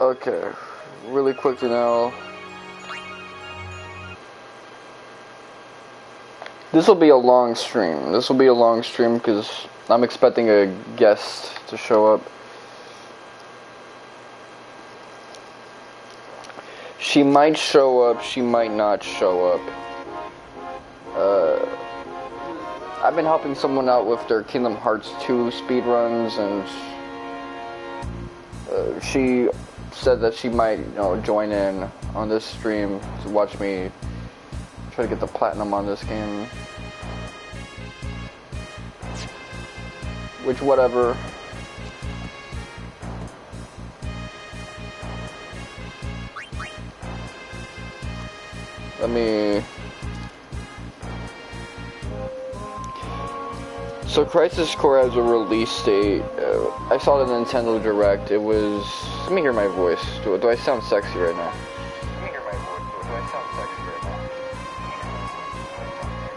Okay, really quickly now. This will be a long stream. This will be a long stream because I'm expecting a guest to show up. She might show up, she might not show up. I've been helping someone out with their Kingdom Hearts 2 speedruns, and she said that she might, join in on this stream to watch me try to get the platinum on this game. Which, whatever. Let me... So Crisis Core has a release date. I saw the Nintendo Direct. It was... Let me hear my voice. Do I sound sexy right now? Let me hear my voice. Do I sound sexy right now?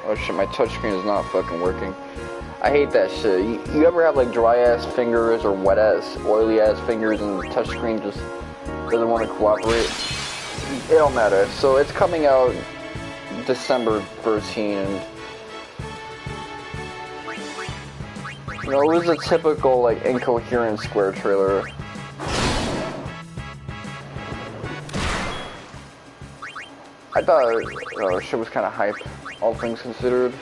Oh shit, my touchscreen is not fucking working. I hate that shit. You ever have like dry ass fingers or wet ass, oily ass fingers and the touchscreen just doesn't want to cooperate? It don't matter. So it's coming out December 13, and it was a typical like incoherent Square trailer. I thought shit was kind of hype, all things considered.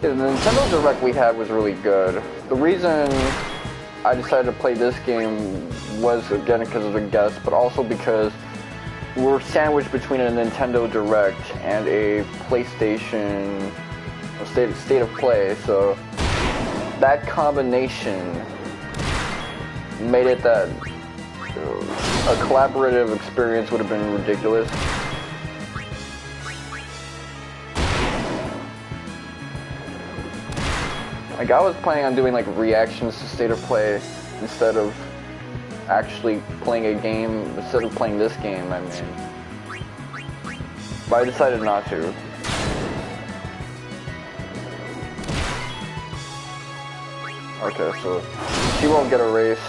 The Nintendo Direct we had was really good. The reason I decided to play this game was, again, because of the guest, but also because we're sandwiched between a Nintendo Direct and a PlayStation State of Play, so that combination made it that a collaborative experience would have been ridiculous. Like, I was planning on doing, like, reactions to State of Play instead of actually playing a game, instead of playing this game, I mean. But I decided not to. Okay, so she won't get erased.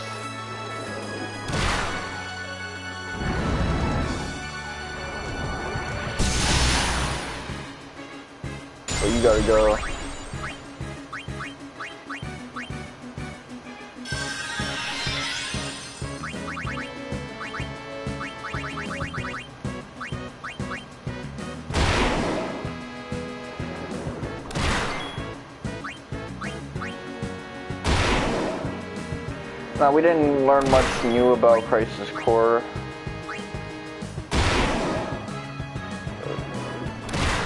So you gotta go. Now, we didn't learn much new about Crisis Core.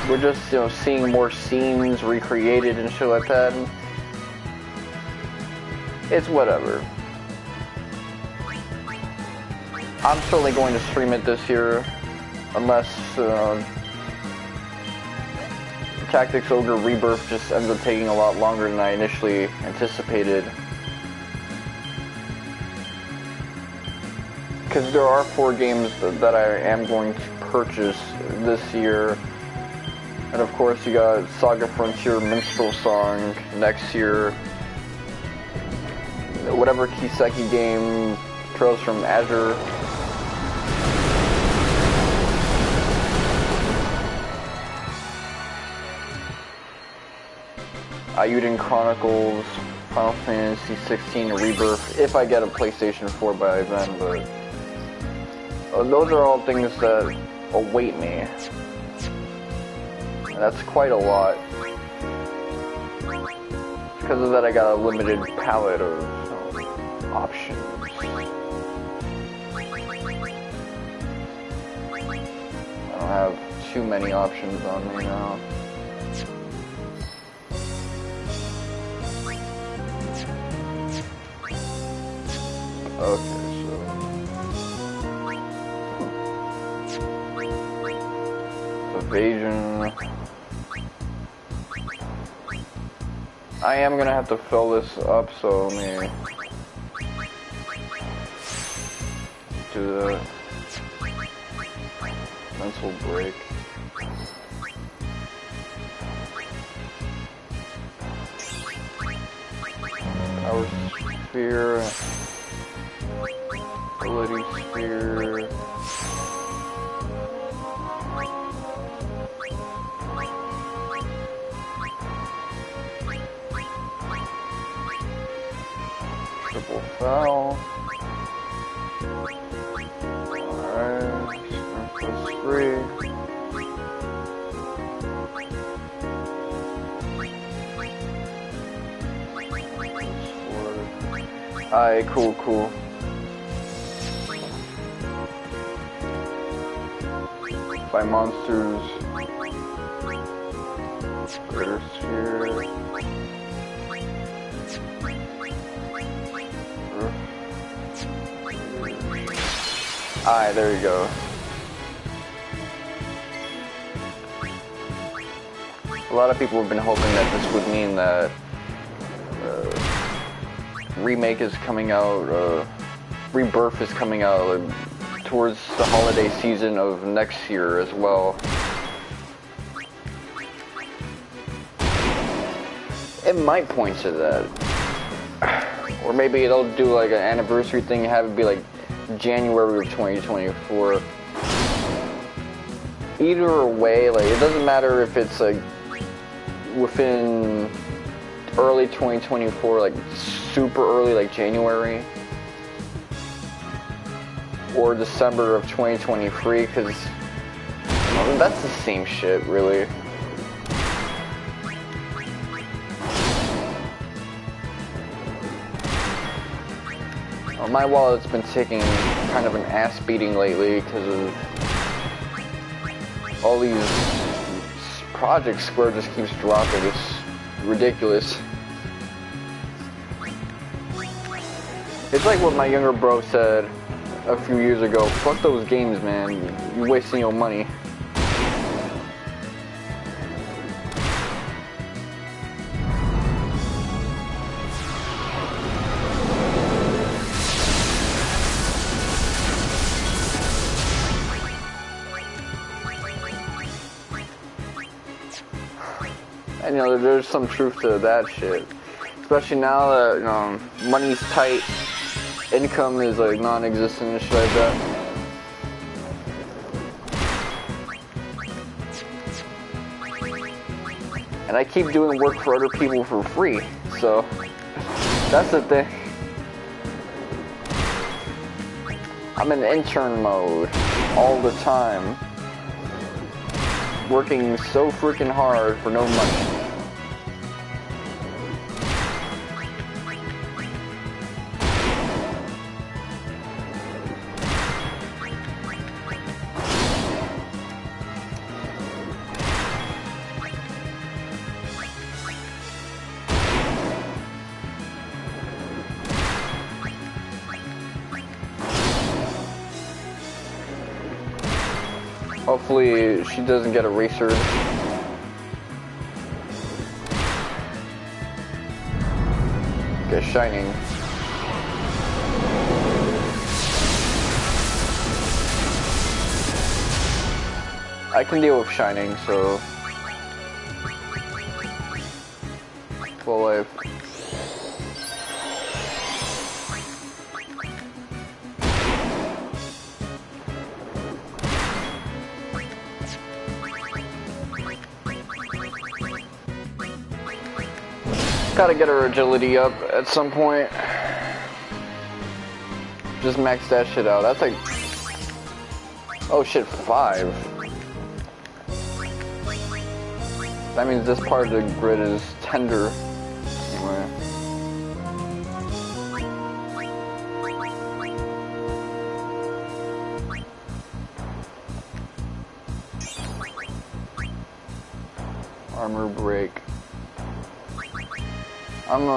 We're just, seeing more scenes recreated and shit like that. It's whatever. I'm certainly going to stream it this year, unless Tactics Ogre Rebirth just ends up taking a lot longer than I initially anticipated. Because there are 4 games that I am going to purchase this year. And of course you got Saga Frontier Minstrel Song next year. Whatever Kiseki game, Trails from Azure. Eiyuden Chronicles, Final Fantasy 16 Rebirth, if I get a PlayStation 4 by then, but... those are all things that await me. And that's quite a lot. Because of that, I got a limited palette of options. I don't have too many options on me now. Okay. Evasion. I am gonna have to fill this up, so let me... do that. Mental break. Power sphere. Ability sphere. Triple foul. Alright. Plus 3. Alright, cool. By monsters. Critter sphere. Alright, there you go. A lot of people have been hoping that this would mean that Remake is coming out, Rebirth is coming out towards the holiday season of next year as well. It might point to that. Or maybe they'll do like an anniversary thing, have it be like January of 2024. Either way, like it doesn't matter if it's like within early 2024, like super early, like January, or December of 2023, because that's the same shit, really. My wallet's been taking kind of an ass beating lately because of all these projects Square just keeps dropping. It's ridiculous. It's like what my younger bro said a few years ago. Fuck those games, man. You're wasting your money. And you know, there's some truth to that shit. Especially now that, you know, money's tight, income is like non-existent and shit like that. And I keep doing work for other people for free, so that's the thing. I'm in intern mode all the time, working so freaking hard for no money. Hopefully she doesn't get erasered. Get Shining. I can deal with Shining, so full life. Gotta get her agility up at some point. Just max that shit out. That's like, oh shit, 5. That means this part of the grid is tender. Anyway. Armor break. I'm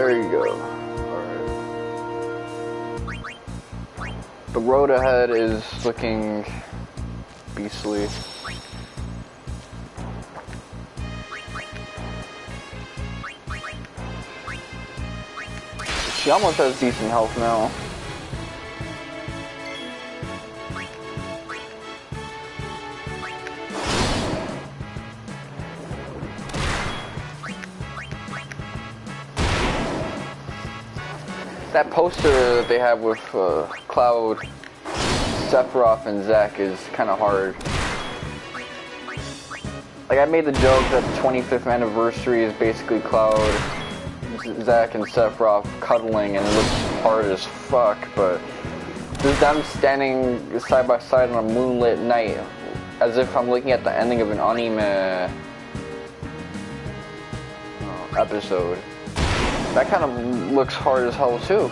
There you go. Alright. The road ahead is looking beastly. She almost has decent health now. That poster that they have with Cloud, Sephiroth, and Zack is kind of hard. Like, I made the joke that the 25th anniversary is basically Cloud, Zack, and Sephiroth cuddling, and it looks hard as fuck, but just them standing side by side on a moonlit night, as if I'm looking at the ending of an anime episode. That kind of looks hard as hell too.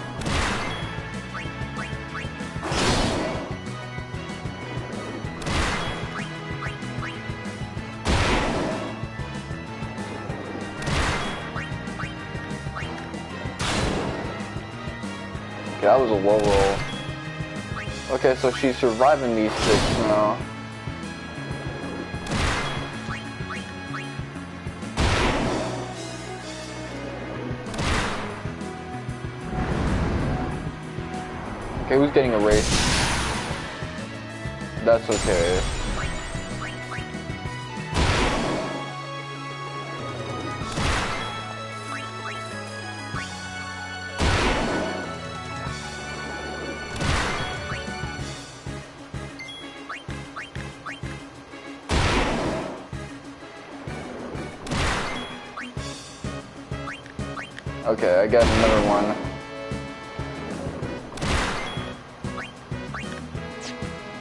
Okay, that was a low roll. Okay, so she's surviving these six now. Okay, who's getting erased? That's okay. Okay, I got another one.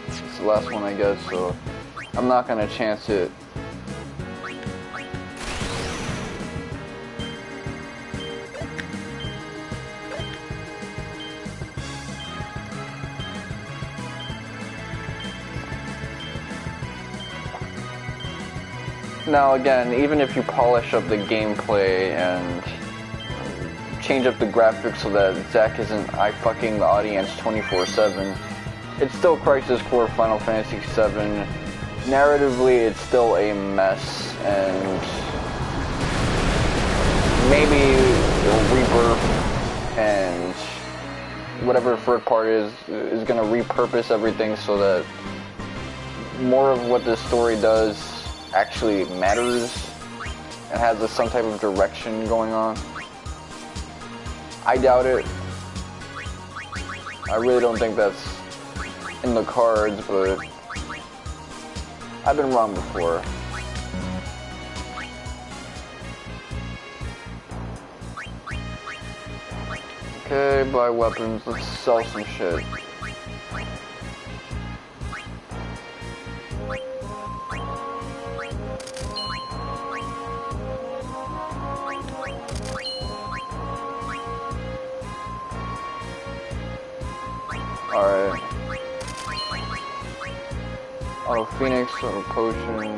It's the last one, I guess, so I'm not gonna chance it. Now again, even if you polish up the gameplay and change up the graphics so that Zack isn't eye-fucking the audience 24/7, it's still Crisis Core Final Fantasy VII. Narratively, it's still a mess, and maybe Rebirth and whatever third party is gonna repurpose everything so that more of what this story does actually matters and has some type of direction going on. I doubt it. I really don't think that's in the cards, but I've been wrong before. Okay, buy weapons. Let's sell some shit. Alright. Auto Phoenix, Auto Potion.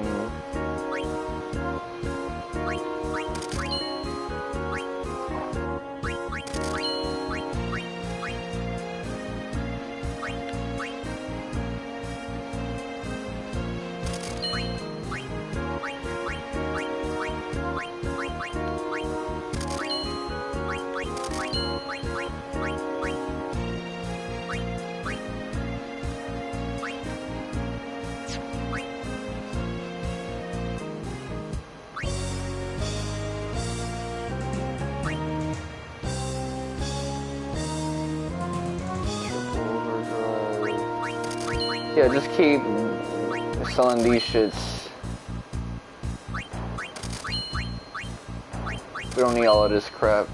Yeah, just keep selling these shits. We don't need all of this crap.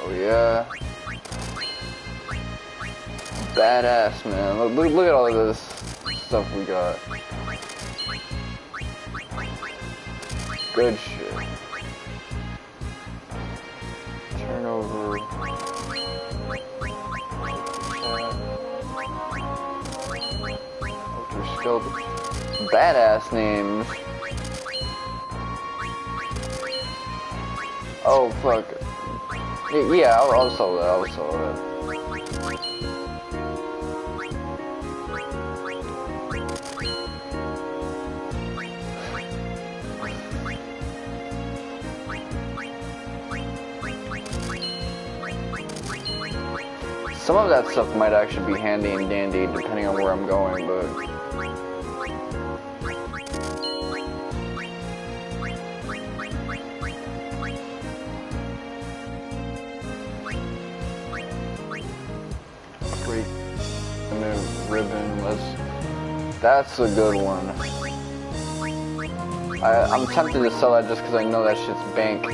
Oh yeah. Badass, man. Look at all of this stuff we got. Good shit. Turn over. Badass names. Oh fuck. Yeah, I'll sell that. I'll sell that. Some of that stuff might actually be handy and dandy depending on where I'm going, but... Great. And then ribbon, that's a good one. I'm tempted to sell that just because I know that shit's bank.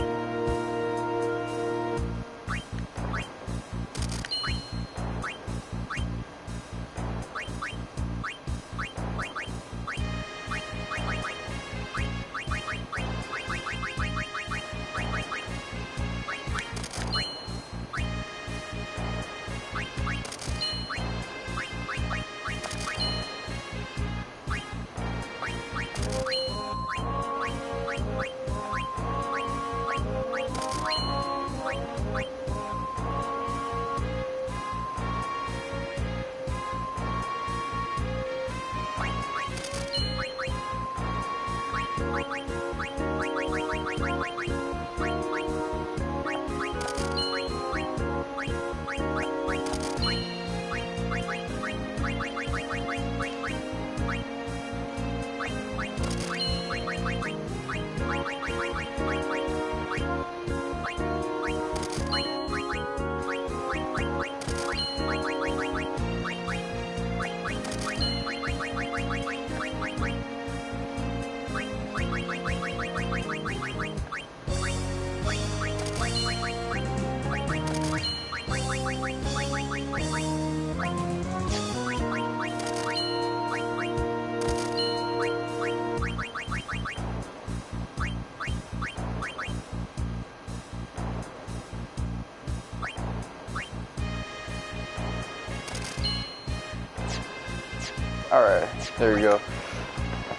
Alright, there you go.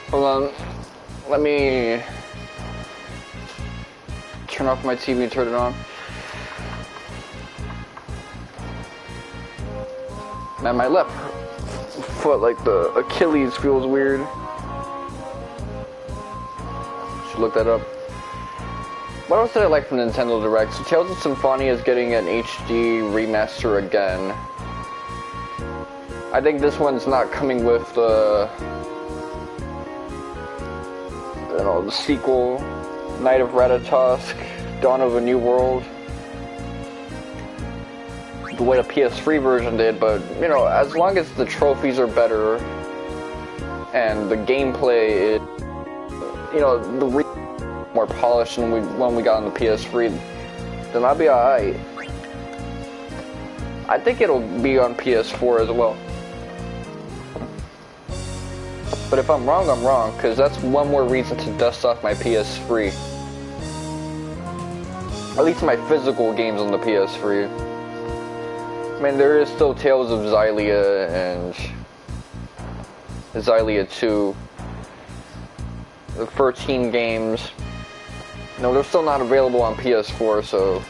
Hold on. Let me turn off my TV and turn it on. Man, my left foot, like the Achilles, feels weird. Should look that up. What else did I like from Nintendo Direct? So Tales of Symphonia is getting an HD remaster again. I think this one's not coming with the, the sequel, Night of Ratatosk, Dawn of a New World, the way the PS3 version did, but, as long as the trophies are better, and the gameplay is, more polished than when we got on the PS3, then I'll be alright. I think it'll be on PS4 as well. But if I'm wrong, because that's one more reason to dust off my PS3. At least my physical games on the PS3. I mean, there is still Tales of Xillia and Xillia 2. The 13 games. No, they're still not available on PS4, so...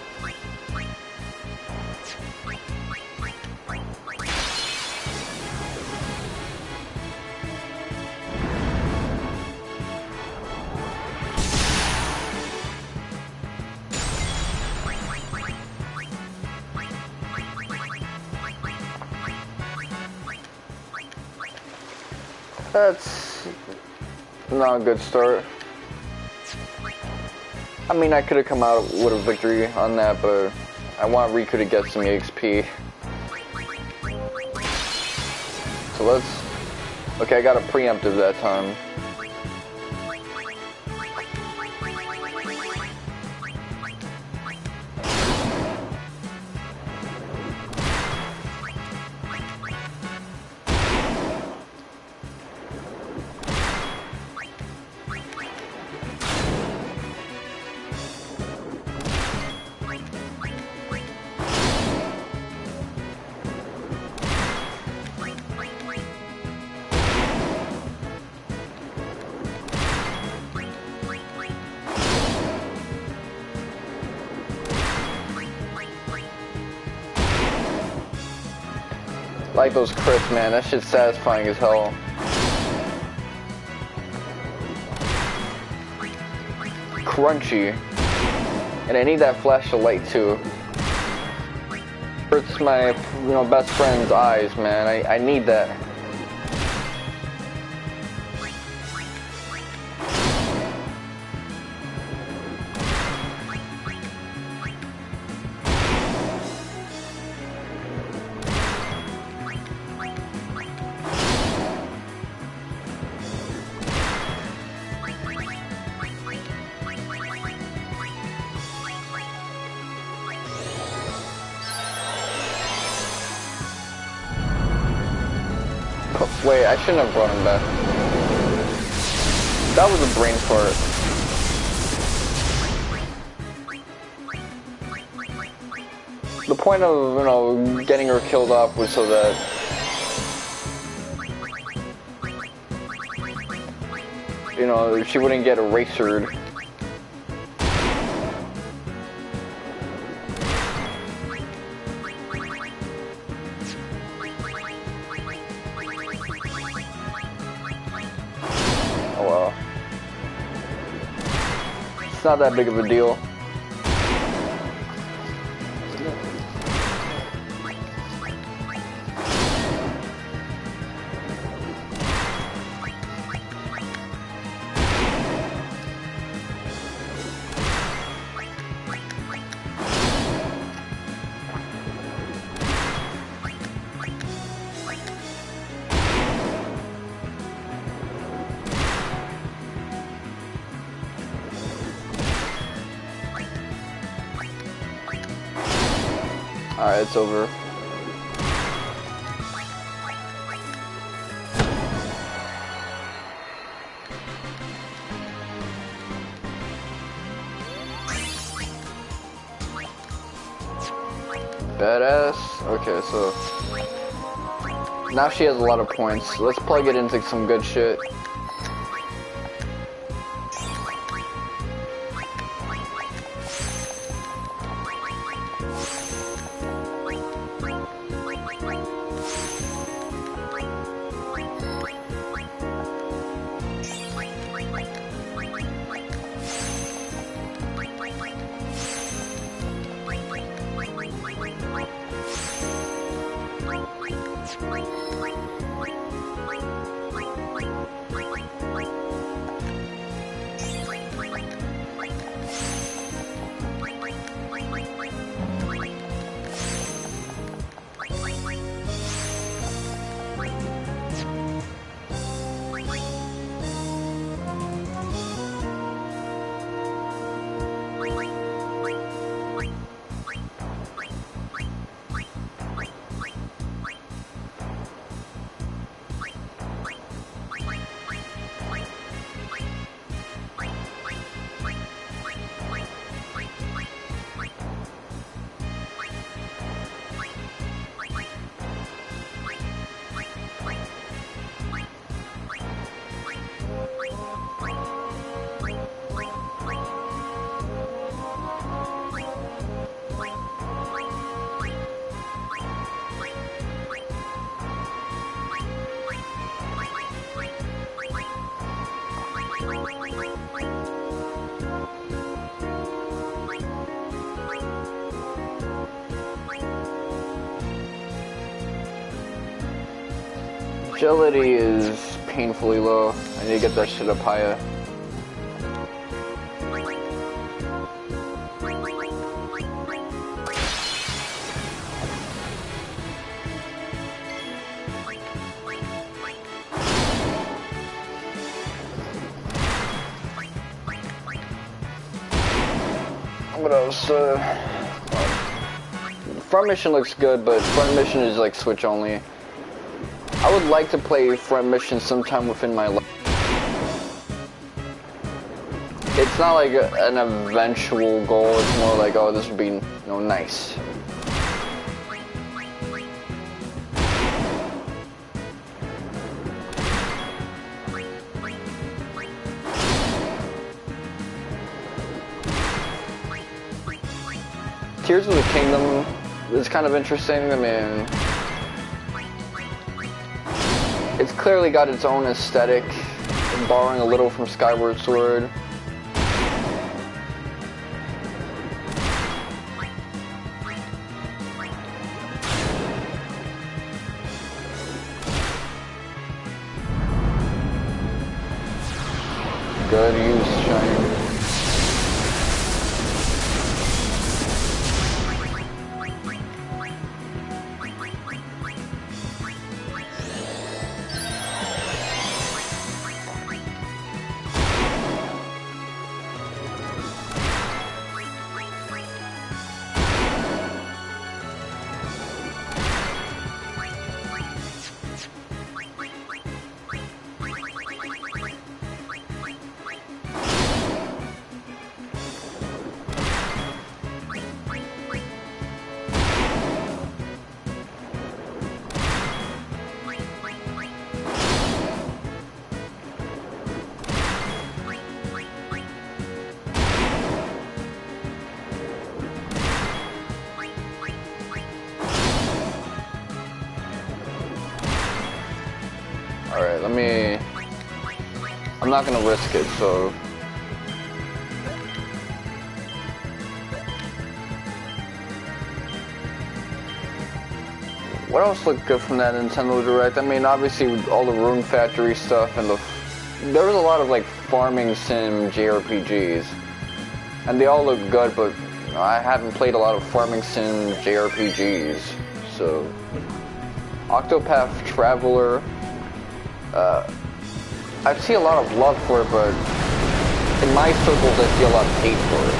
That's not a good start. I mean, I could have come out with a victory on that, but I want Riku to get some EXP. So let's... Okay, I got a preemptive that time. like those crits, man. That shit's satisfying as hell. Crunchy. And I need that flash of light too. Hurts my, best friend's eyes, man. I need that. Wait, I shouldn't have brought him back. That was a brain fart. The point of, getting her killed off was so that she wouldn't get erasered. It's not that big of a deal. Alright, it's over. Badass. Okay, so now she has a lot of points. Let's plug it into some good shit. Agility is painfully low. I need to get that shit up higher. What else? Front mission looks good, but front mission is like Switch only. I would like to play front mission sometime within my life. It's not like an eventual goal, it's more like, oh, this would be, nice. Tears of the Kingdom is kind of interesting. I mean, It's clearly got its own aesthetic, borrowing a little from Skyward Sword. Good use, Shine. Alright, I'm not gonna risk it, so. What else looked good from that Nintendo Direct? I mean, obviously with all the Rune Factory stuff and there was a lot of like farming sim JRPGs. And they all look good, but I haven't played a lot of farming sim JRPGs, so. Octopath Traveler. I see a lot of love for it, but in my circles I see a lot of hate for it.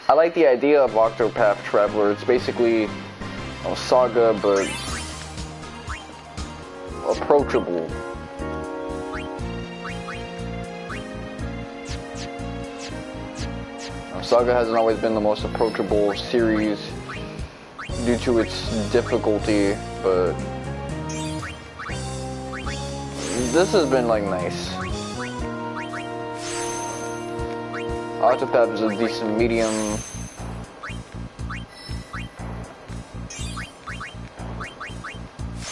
I like the idea of Octopath Traveler. It's basically a Saga, but approachable. Saga hasn't always been the most approachable series due to its difficulty, but this has been like nice. Octopath is a decent medium.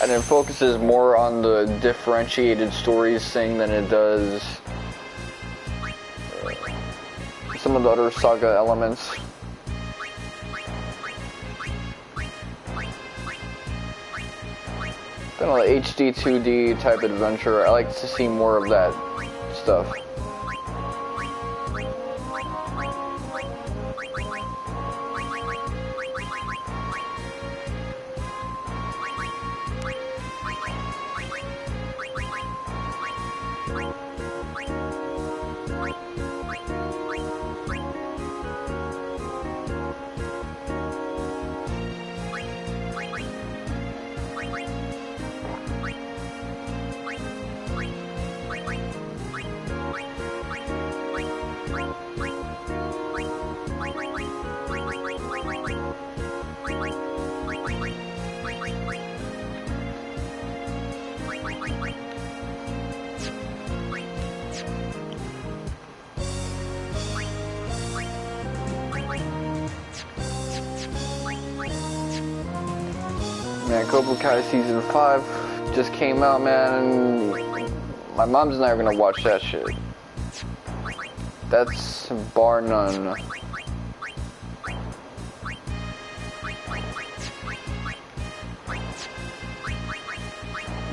And it focuses more on the differentiated stories thing than it does some of the other Saga elements. Kind of like HD 2D type adventure. I like to see more of that stuff. Man, Cobra Kai Season 5 just came out, man, and my mom's never gonna watch that shit. That's bar none.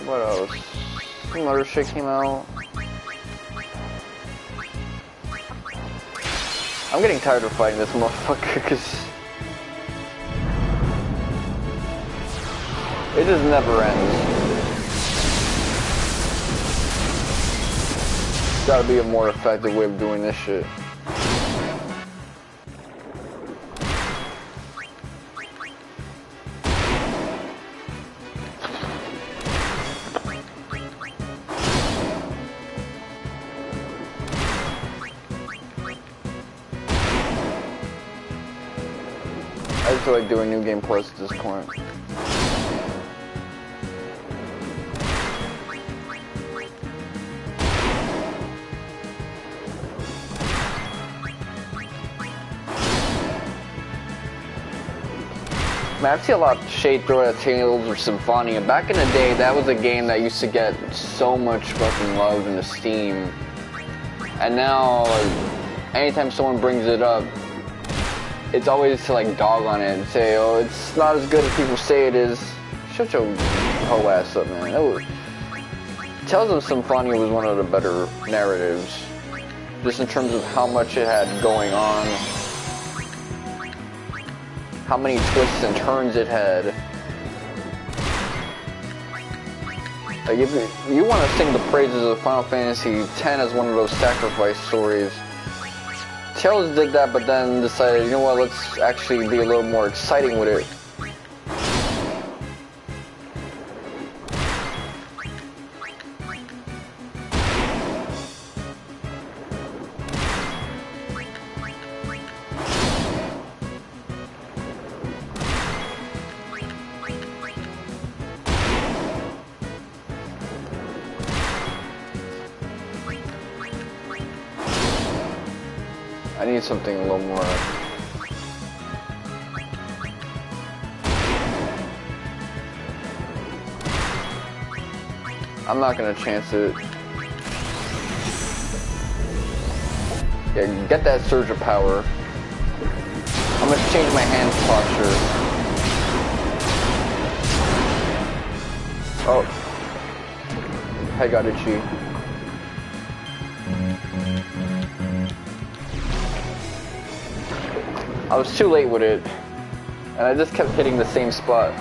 What else? Some other shit came out. I'm getting tired of fighting this motherfucker, because it just never ends. Gotta be a more effective way of doing this shit. I just feel like doing New Game Plus at this point. Man, I've seen a lot of shade thrown at Tales or Symphonia. Back in the day, that was a game that used to get so much fucking love in the Steam. And now, anytime someone brings it up, it's always to like dog on it and say, oh, it's not as good as people say it is. Shut your hoe ass up, man. Tales of Symphonia was one of the better narratives. Just in terms of how much it had going on. How many twists and turns it had. Like if you want to sing the praises of Final Fantasy X as one of those sacrifice stories, Tales did that, but then decided, you know what, let's actually be a little more exciting with it. I need something a little more. I'm not gonna chance it. Yeah, get that surge of power. I'm gonna change my hand posture. Oh. Hi, Gadichi. I was too late with it, and I just kept hitting the same spot.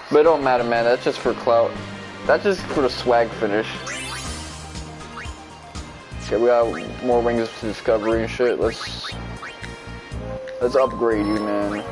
But it don't matter, man, that's just for clout. That's just for the swag finish. Okay, we got more Wings of Discovery and shit. Let's upgrade you, man.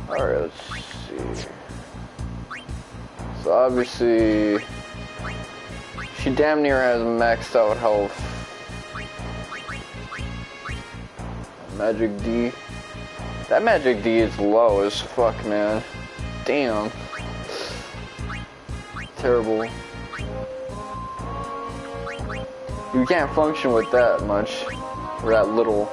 Alright, let's see. So obviously, she damn near has maxed out health. Magic D. That Magic D is low as fuck, man. Damn. Terrible. You can't function with that much, or that little.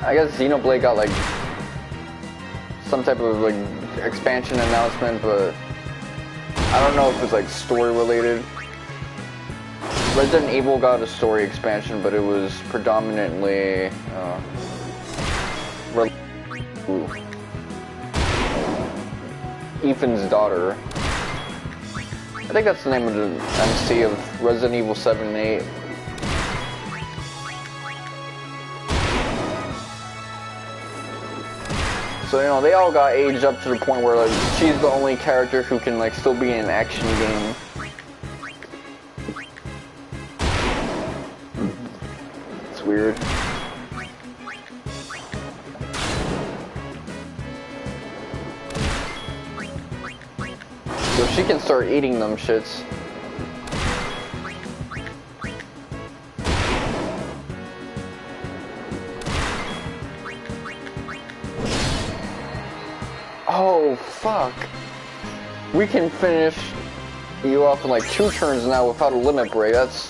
I guess Xenoblade got like some type of like expansion announcement, but I don't know if it's like story related. Resident Evil got a story expansion, but it was predominantly Ethan's daughter. I think that's the name of the MC of Resident Evil 7 and 8. So, you know, they all got aged up to the point where, like, she's the only character who can, like, still be in an action game. It's weird. So she can start eating them shits. Oh, fuck. We can finish you off in like 2 turns now without a limit break. That's...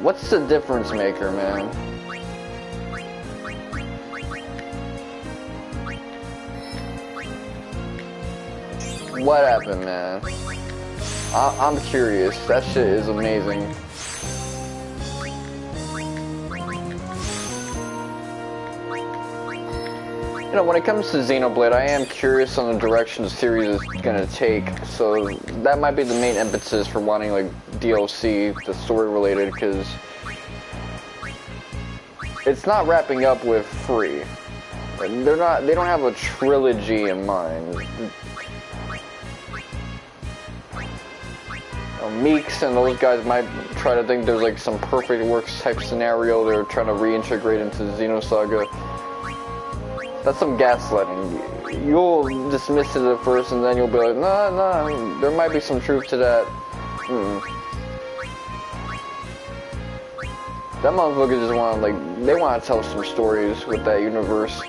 What's the difference maker, man? What happened, man? I'm curious. That shit is amazing. You know, when it comes to Xenoblade, I am curious on the direction the series is gonna take, so that might be the main impetus for wanting, like, DLC, the story related, because it's not wrapping up with Free. They don't have a trilogy in mind. Meeks and those guys might try to think there's, like, some perfect works type scenario they're trying to reintegrate into Xenosaga. That's some gaslighting. You'll dismiss it at first, and then you'll be like, nah, there might be some truth to that. That motherfucker just want to, like, they want to tell some stories with that universe.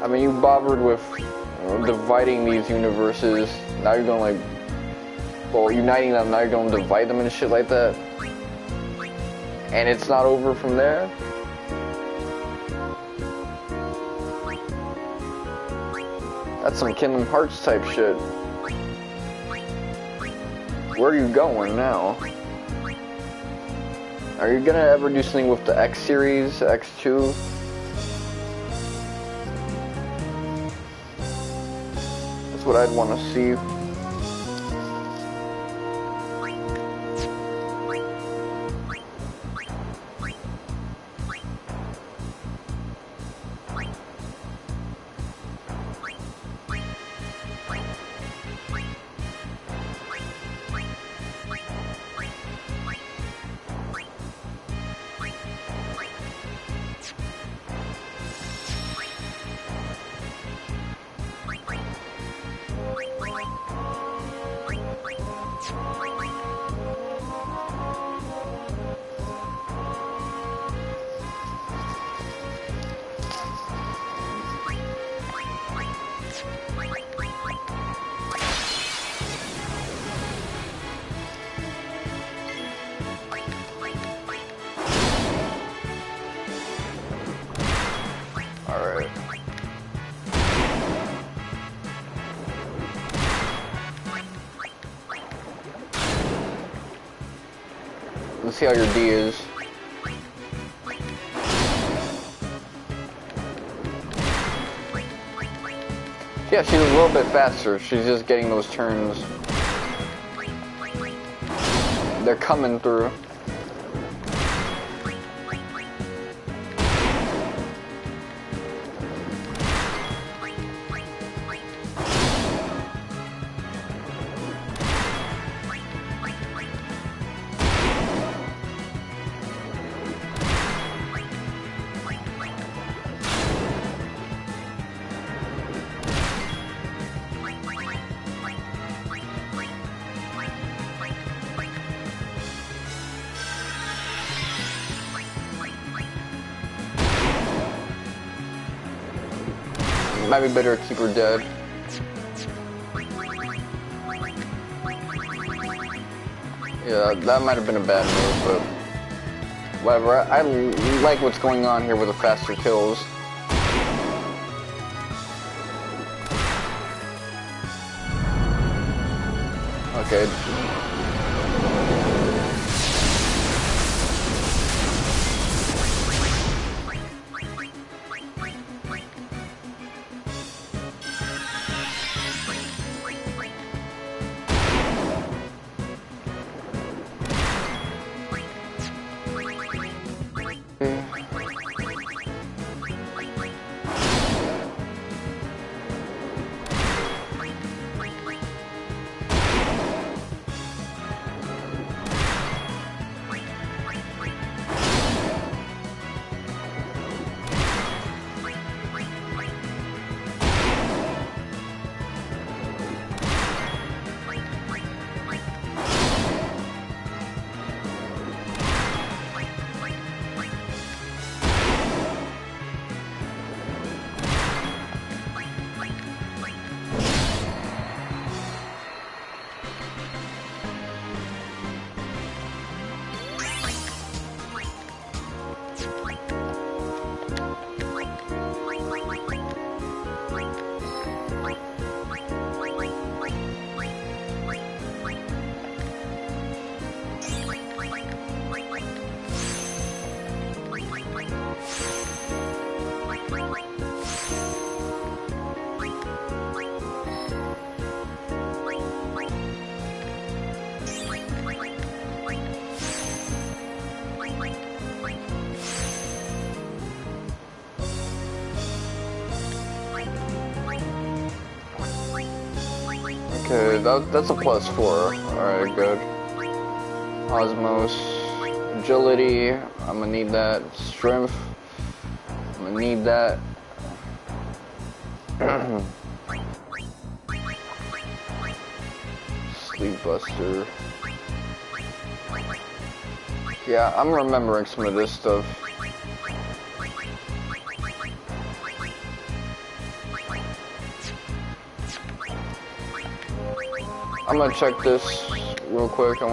I mean, you bothered with dividing these universes. Now you're gonna, like, well, uniting them. Now you're gonna divide them and shit like that. And it's not over from there. That's some Kingdom Hearts type shit. Where are you going now? Are you gonna ever do something with the X series, X2? That's what I'd want to see. Alright. Let's see how your D is. Yeah, she's a little bit faster. She's just getting those turns. They're coming through. Might be better to keep her dead. Yeah, that might have been a bad move, but whatever. I like what's going on here with the faster kills. Okay. Okay, that's a +4. Alright, good. Osmos. Agility. I'm gonna need that. Strength. I'm gonna need that. Sleep Buster. Yeah, I'm remembering some of this stuff. I'm gonna check this real quick. I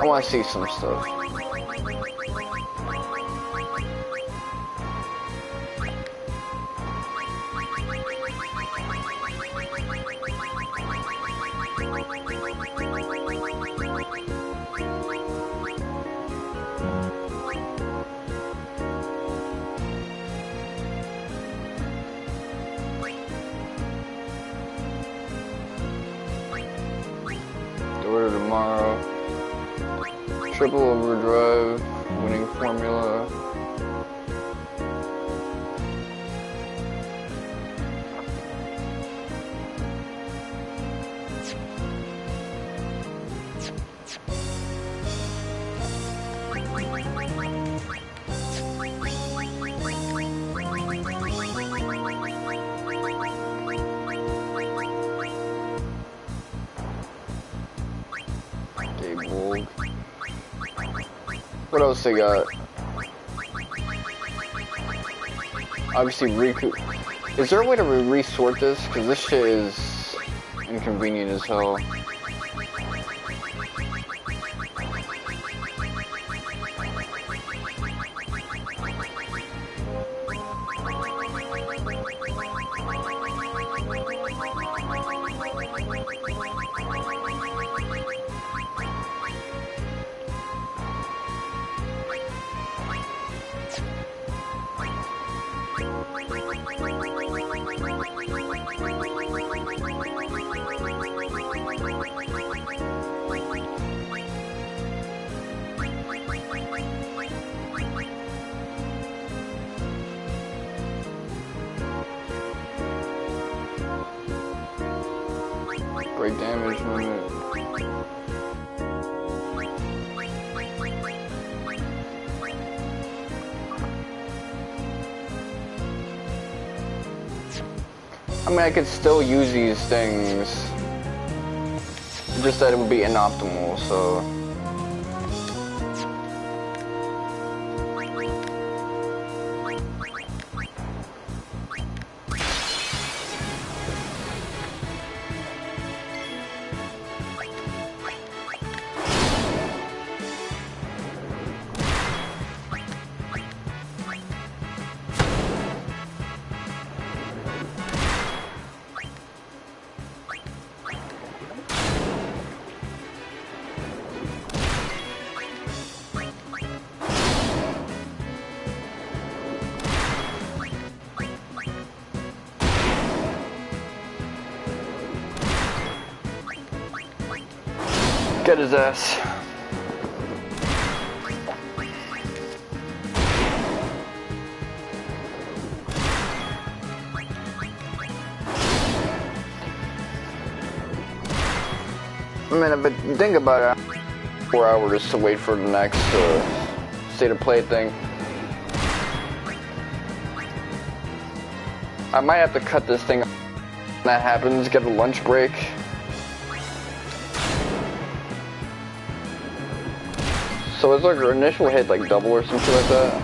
wanna see some stuff. Order tomorrow. Triple overdrive, winning formula. What else they got? Obviously, Riku. Is there a way to resort this? Because this shit is inconvenient as hell. Break damage limit. I mean, I could still use these things, just that it would be inoptimal, so. get his ass. Man, but think about it. 4 hours to wait for the next state of play thing. I might have to cut this thing. When that happens, get a lunch break. So is like our initial hit like double or something like that?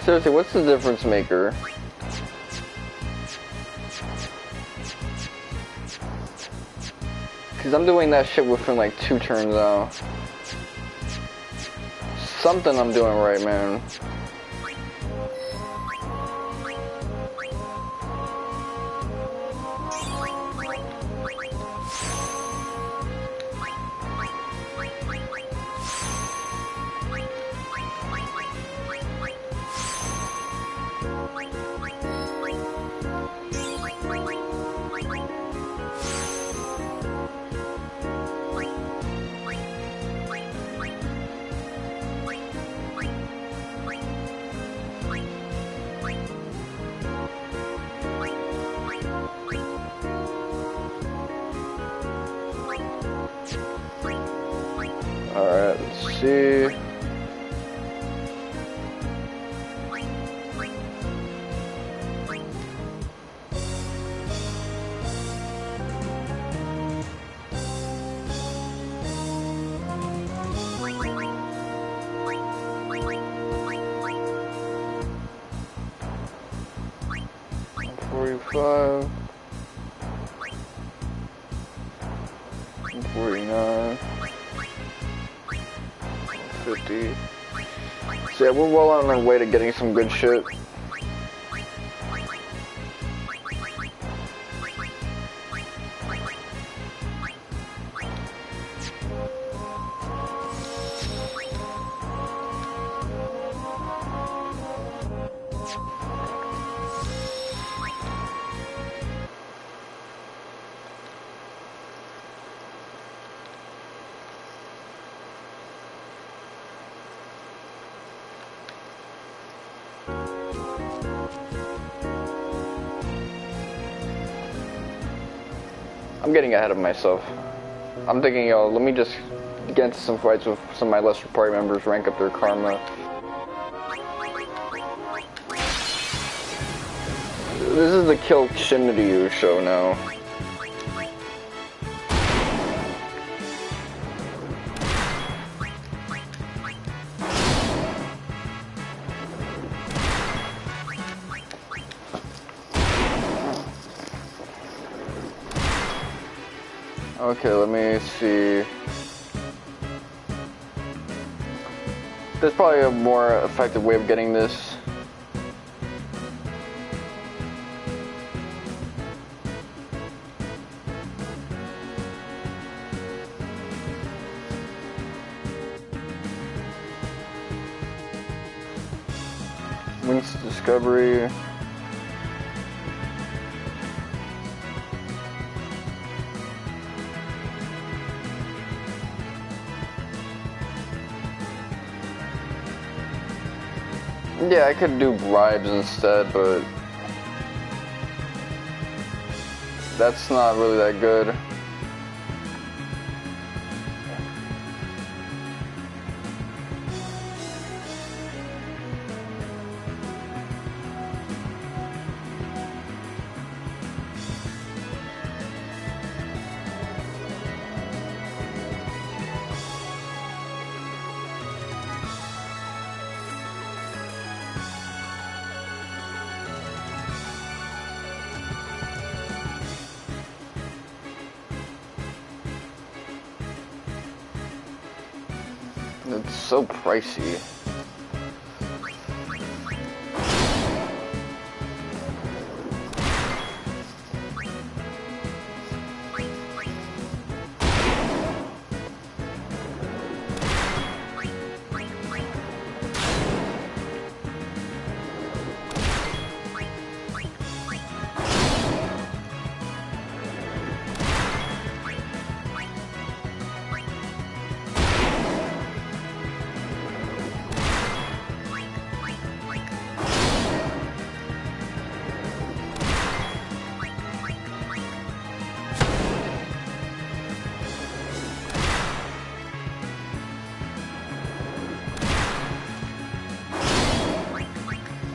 Seriously, what's the difference maker? Cause I'm doing that shit within like 2 turns now. Something I'm doing right, man. Alright, let's see. $45, $49, $50. So yeah, we're well on our way to getting some good shit. I'm getting ahead of myself. I'm thinking, yo, let me just get into some fights with some of my lesser party members, rank up their karma. This is the Kill Shinryu show now. Okay, let me see. There's probably a more effective way of getting this. Wings Discovery. Yeah, I could do bribes instead, but that's not really that good. It's so pricey.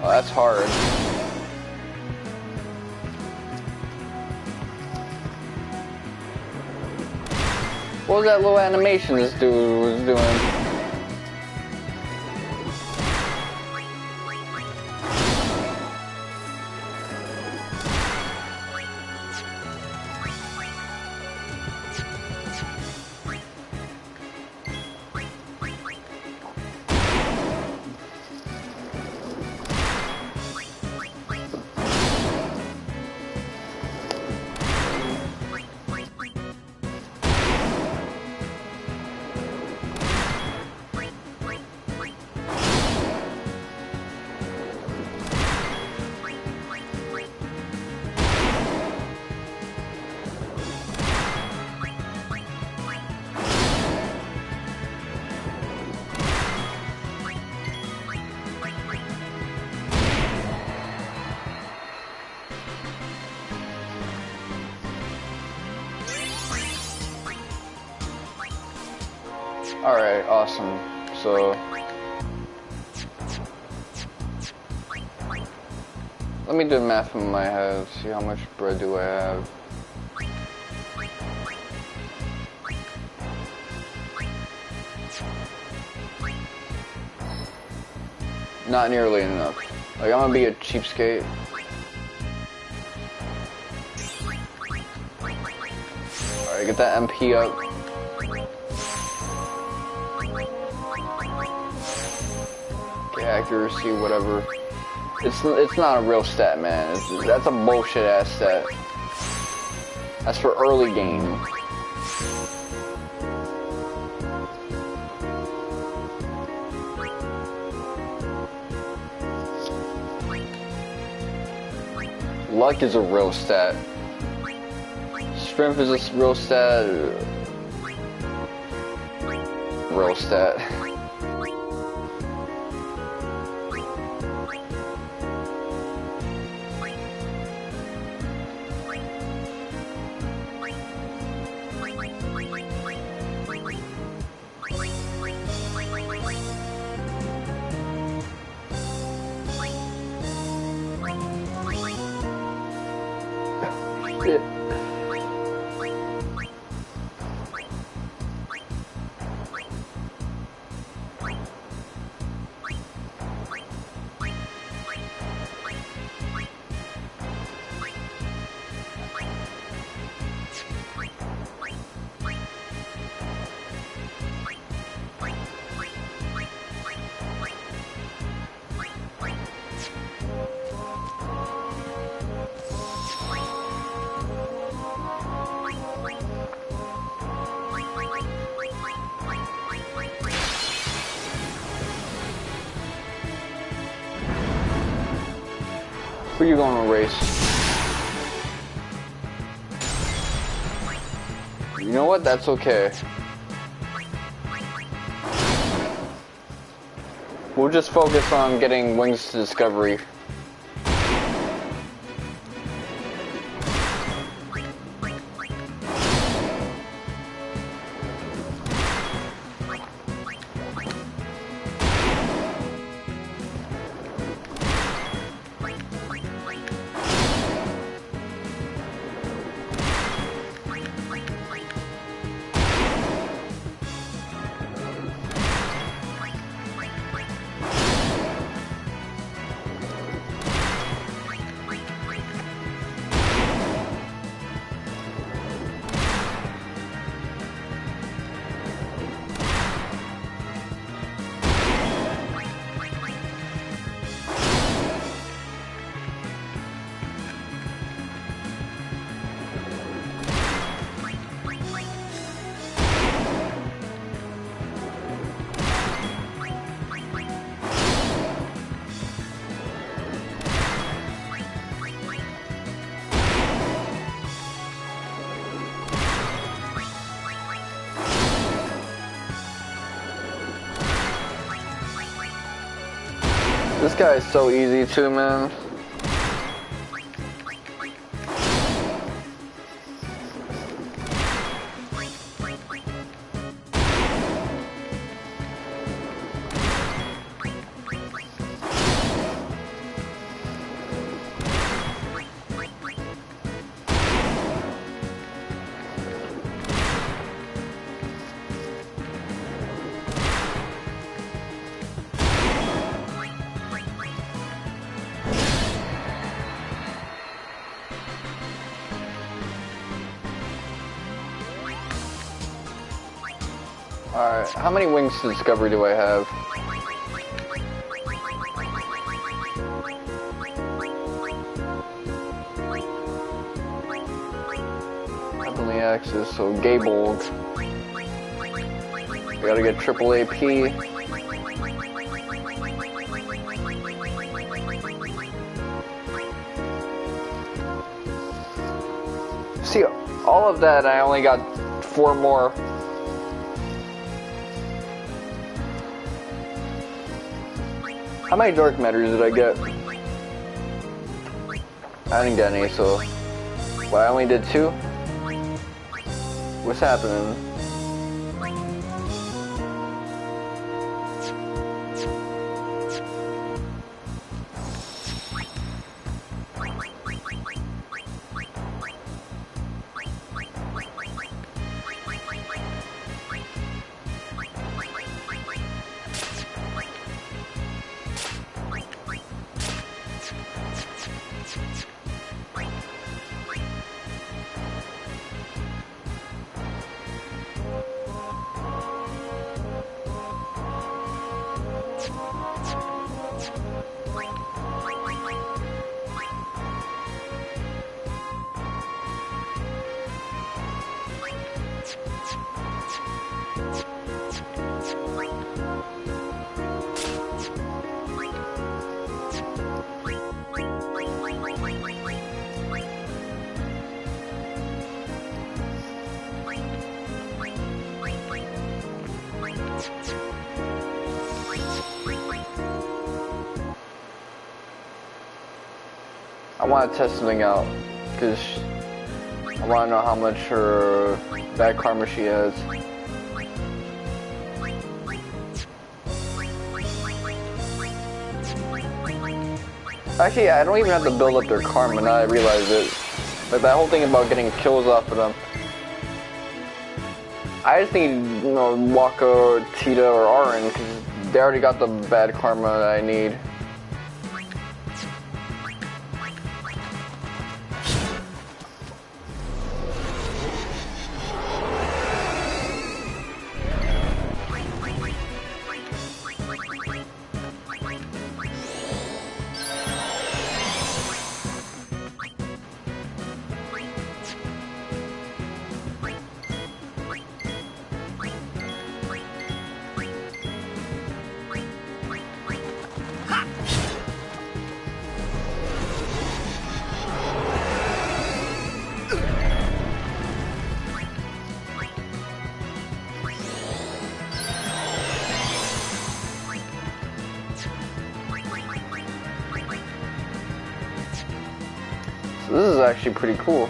Oh, that's hard. What was that little animation this dude was doing? Alright, awesome. So let me do the math in my head, see how much bread do I have. Not nearly enough. Like, I'm gonna be a cheapskate. Alright, get that MP up. Accuracy, whatever. It's not a real stat, man. That's a bullshit ass stat. That's for early game. Luck is a real stat. Strength is a real stat. Real stat. Who you going to race? You know what? That's okay. We'll just focus on getting Wings to Discovery. This guy is so easy too, man. Alright, how many Wings to Discovery do I have? Heavenly Axis, so Gabled. I gotta get triple AP. See, all of that, I only got 4 more. How many dark matters did I get? I didn't get any, so... Well, I only did 2? What's happening? I want to test something out, because I want to know how much her bad karma she has. Actually, I don't even have to build up their karma now I realize it. Like that whole thing about getting kills off of them. I just need, you know, Waka, Tita, or Auron, because they already got the bad karma that I need. Ha! actually pretty cool.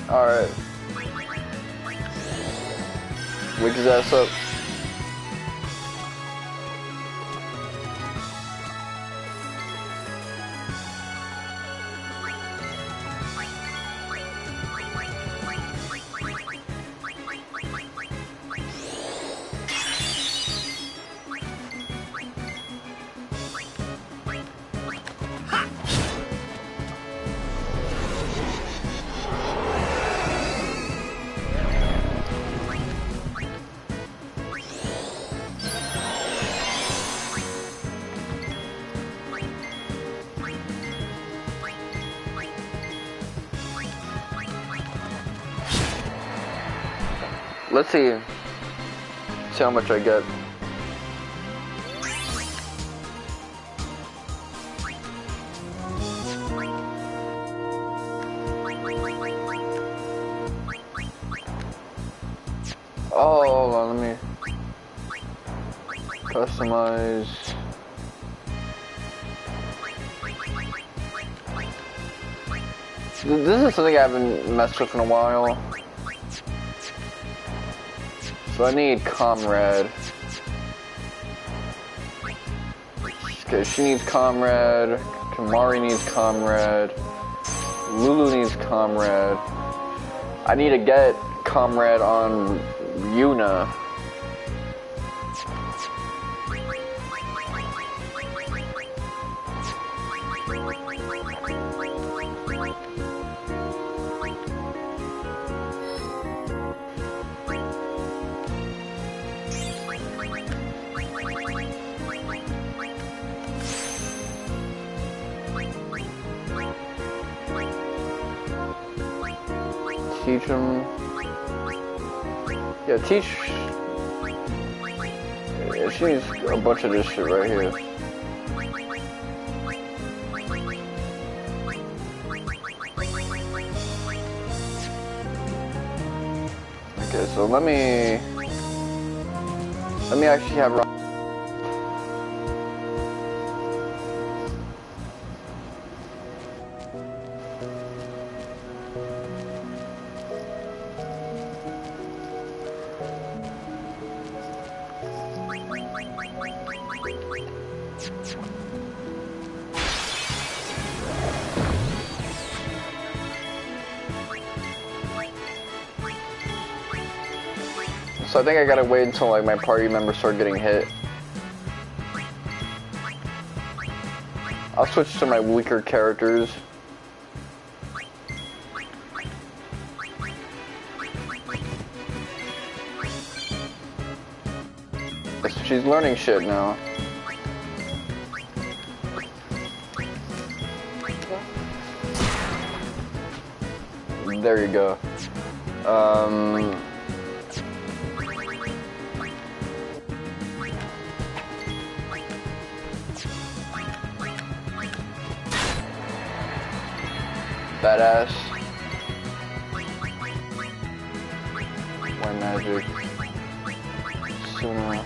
Alright. Wake his ass up. Let's see how much I get. Oh, hold on, let me customize. This is something I haven't messed with in a while. So I need Comrade. Okay, she needs Comrade. Kamari needs Comrade. Lulu needs Comrade. I need to get Comrade on Yuna. Teach him. Yeah, teach. Yeah, she needs a bunch of this shit right here. Okay, so let me actually have her. So I think I gotta wait until like my party members start getting hit. I'll switch to my weaker characters. She's learning shit now. There you go. Badass. White magic. Suna.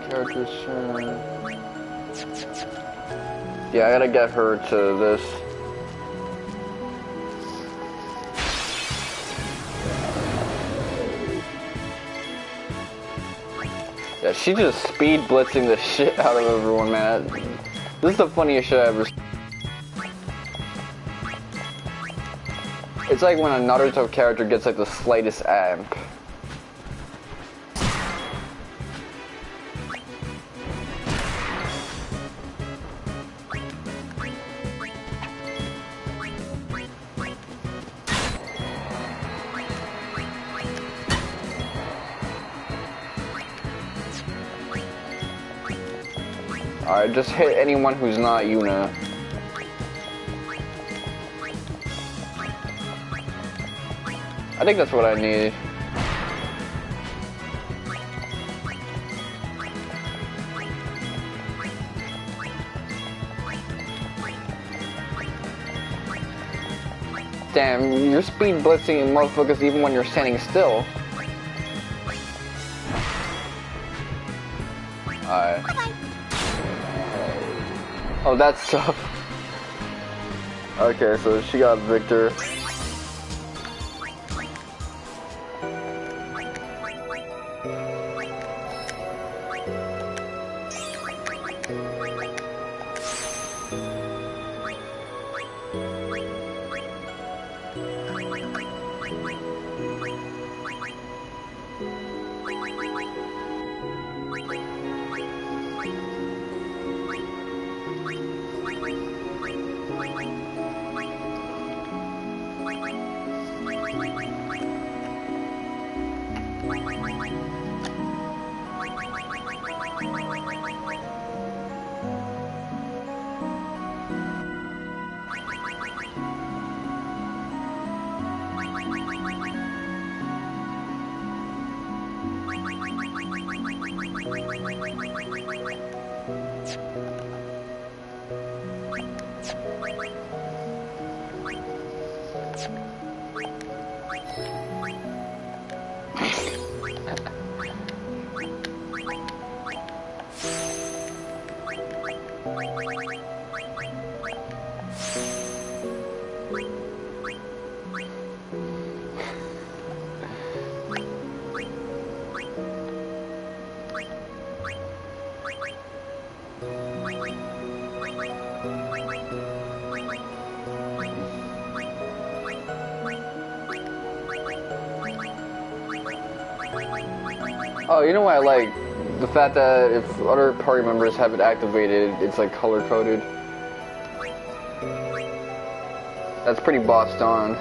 Character soon. Yeah, I gotta get her to this. Yeah, She just speed blitzing the shit out of everyone, man. This is the funniest shit I've ever seen. It's like when a Naruto character gets like the slightest amp. Alright, just hit anyone who's not Yuna. I think that's what I need. Damn, you're speed blitzing motherfuckers even when you're standing still. Alright. Oh, that's tough. Okay, so she got Victor. Oh, you know what I like? The fact that if other party members have it activated, it's like color-coded. That's pretty bossed on.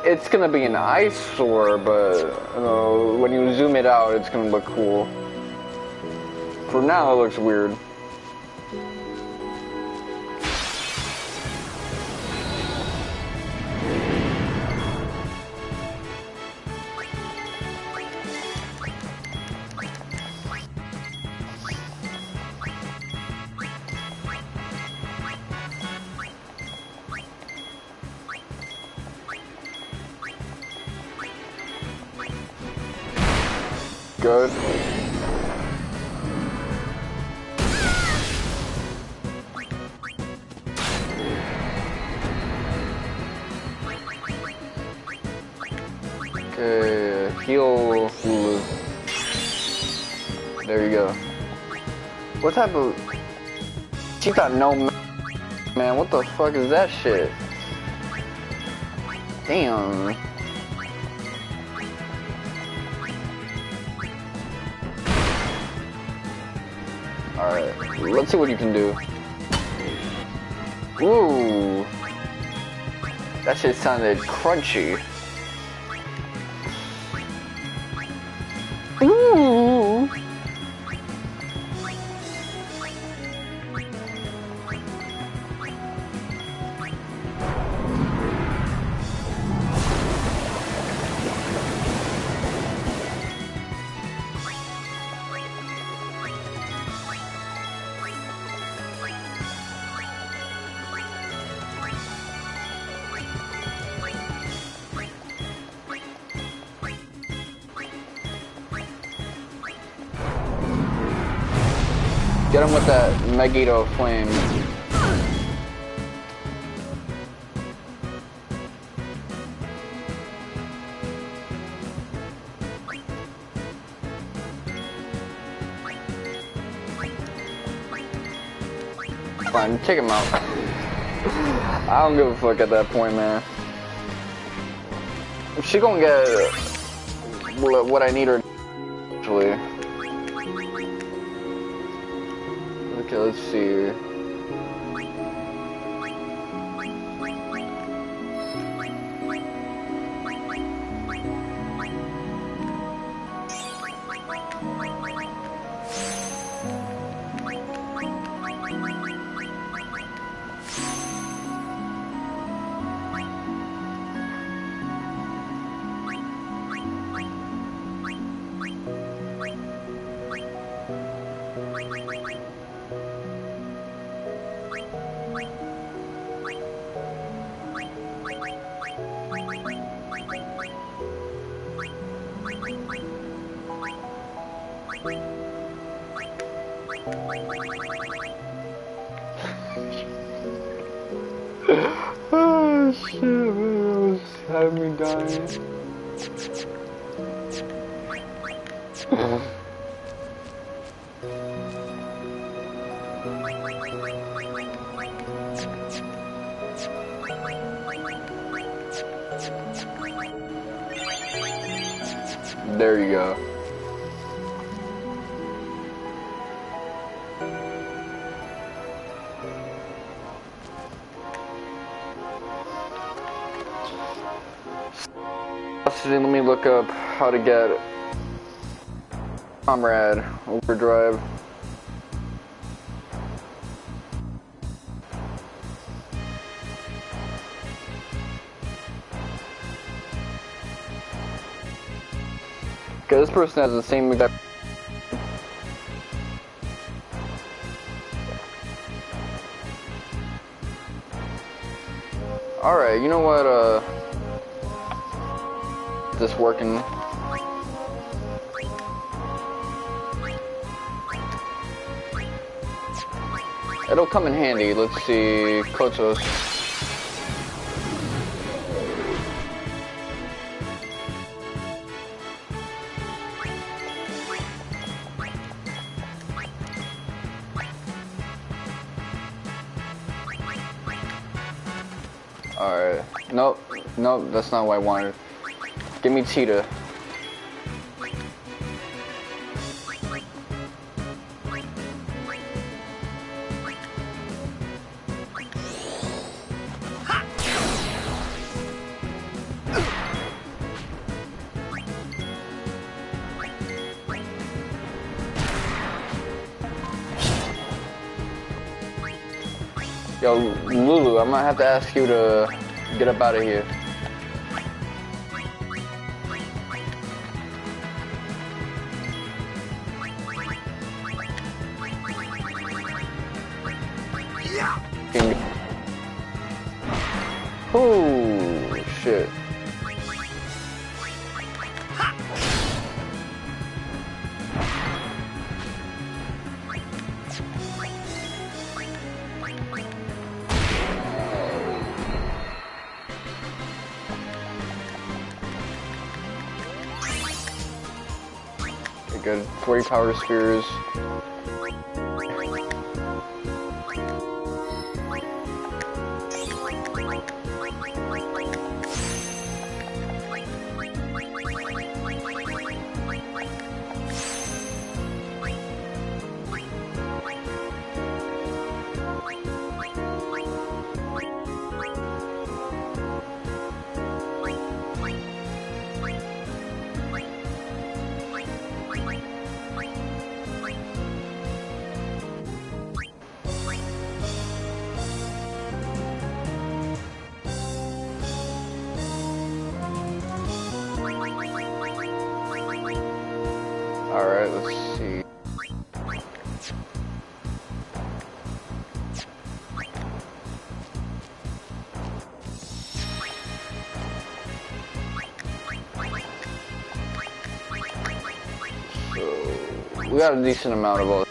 It's gonna be an eyesore, but you know, when you zoom it out, it's gonna look cool. For now, it looks weird. Good. Okay, heal Hulu. There you go. What type of... She got no... Man, what the fuck is that shit? Damn. Alright, let's see what you can do. Ooh. That shit sounded crunchy. Ooh. Get him with that Megiddo flame. Fine, take him out. I don't give a fuck at that point, man. She gonna get what I need her actually. Okay, let's see. Oh shit, man, that was having me dying. There you go. Let me look up how to get Comrade Overdrive. Okay, this person has the same exact. Alright, you know what, this working. It'll come in handy. Let's see, Kotos. Alright. Nope, that's not what I wanted. Give me Tita. Yo, Lulu, I'm gonna have to ask you to get up out of here. Oh, shit. Okay, good. 40 power spheres. Alright, let's see. So, we got a decent amount of all.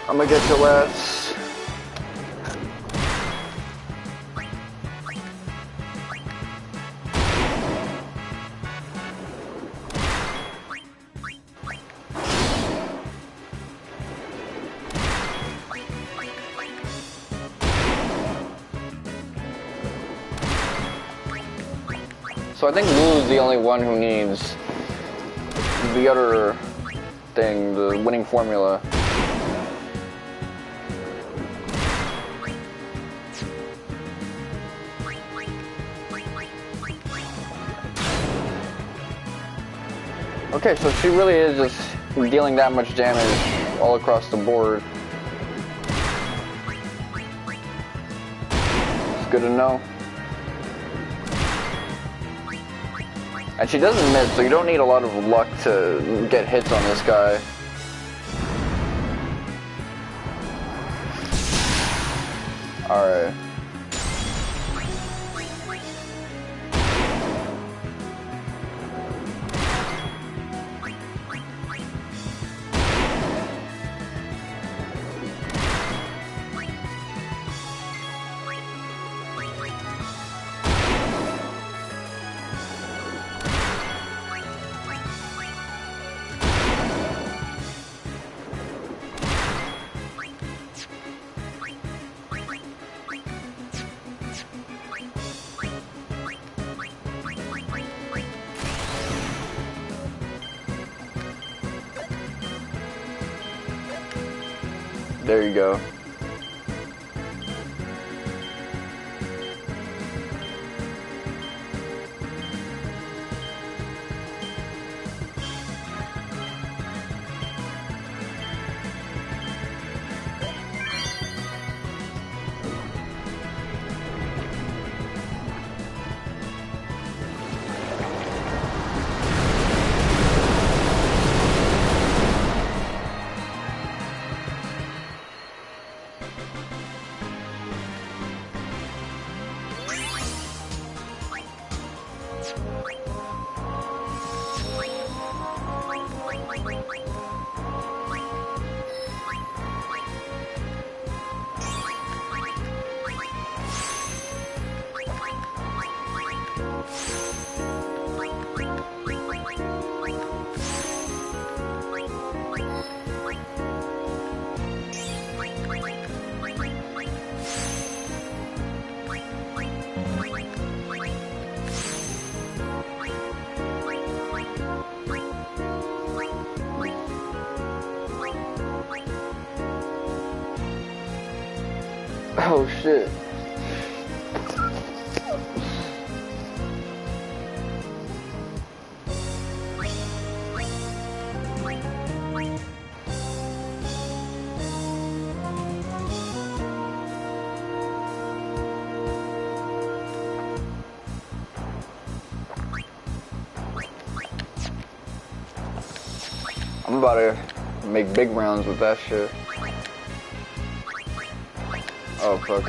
I'm gonna get your ass. So I think Lulu's the only one who needs the other thing, the winning formula. Okay, so she really is just dealing that much damage all across the board. It's good to know. And she doesn't miss, so you don't need a lot of luck to get hits on this guy. Alright. There you go. Oh shit. I'm about to make big rounds with that shit. Oh fuck.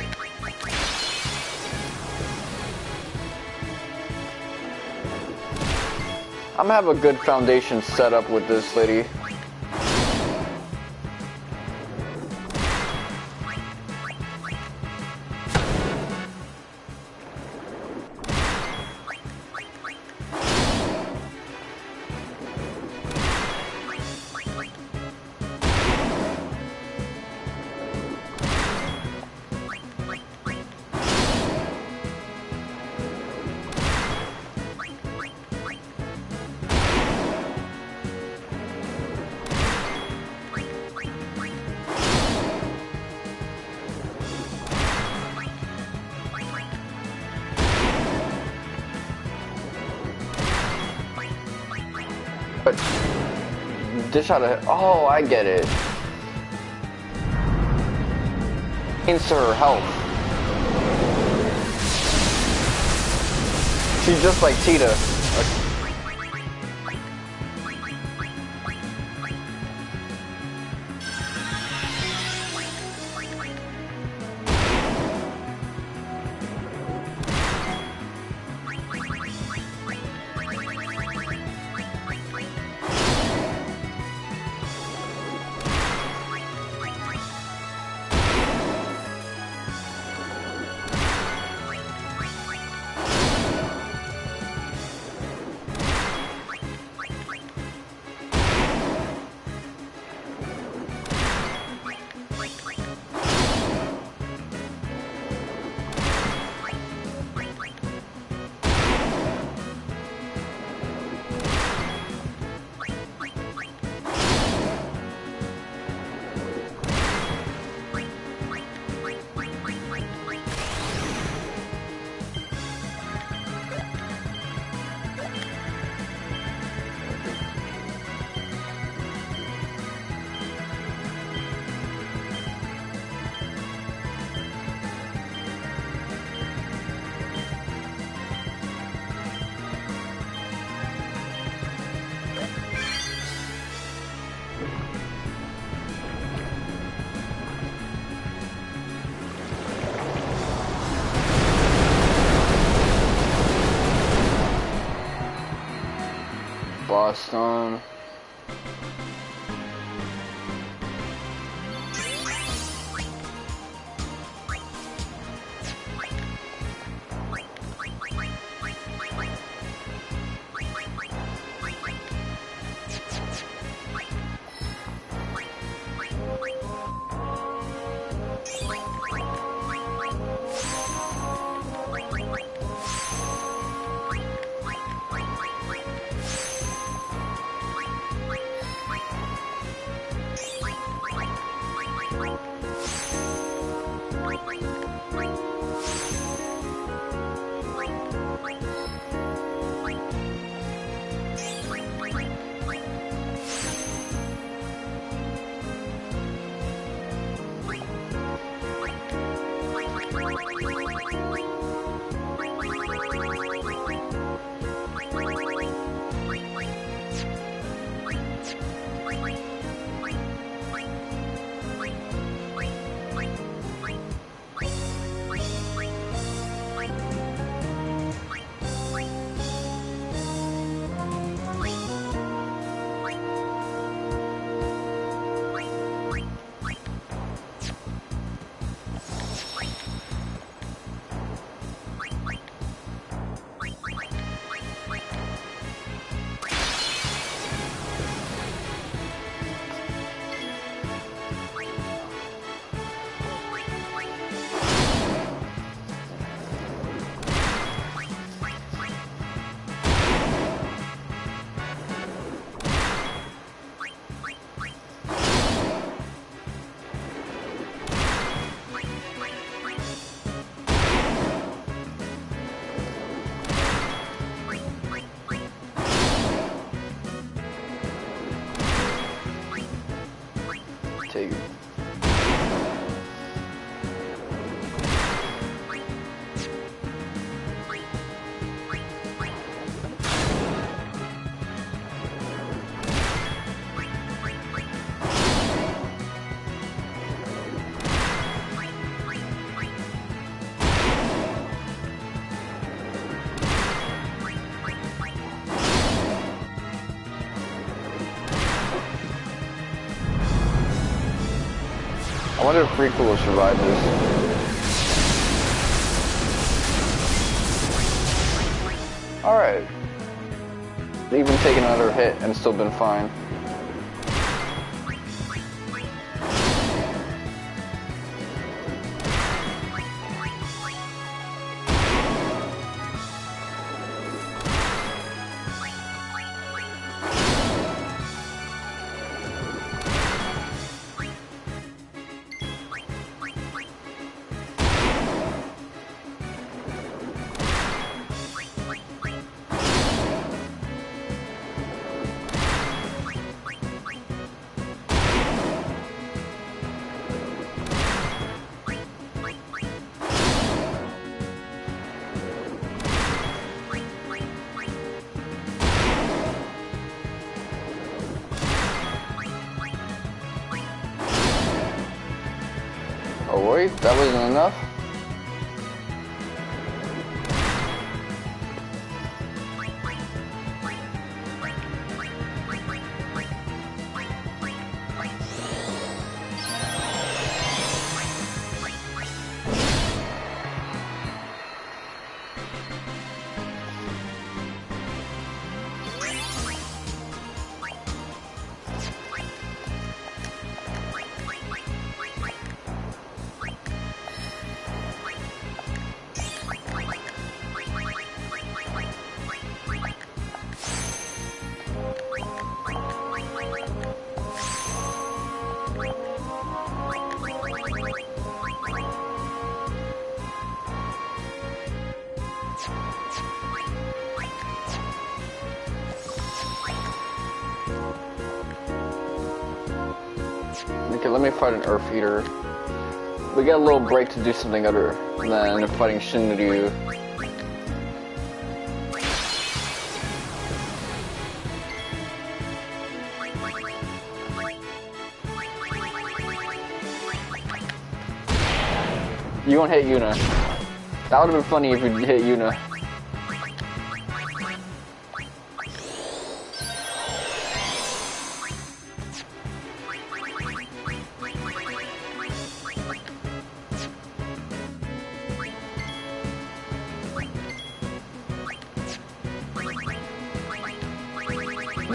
I'm gonna have a good foundation set up with this lady. But dish out of, oh, I get it. Into her health. She's just like Tita. boss done. Take it. I wonder if Riku will survive this. Alright. Even taken another hit and still been fine. Oh wait, that wasn't enough? Okay, let me fight an Earth Eater. We get a little break to do something other than fighting Shinryu. You won't hit Yuna. That would have been funny if you hit Yuna.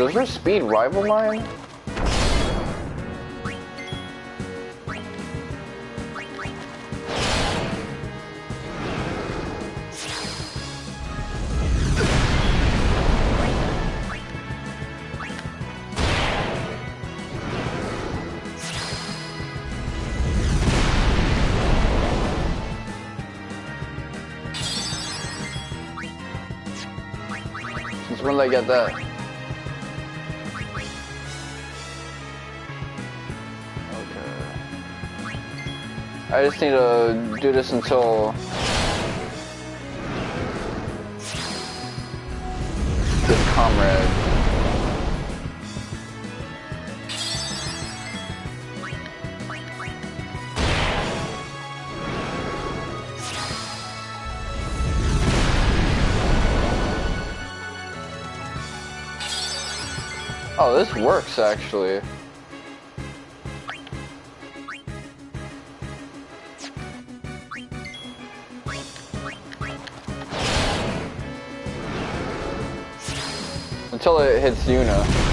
Does her speed rival mine? Since when did I get that? I just need to do this until this comrade. Oh, this works actually. Until it hits Yuna.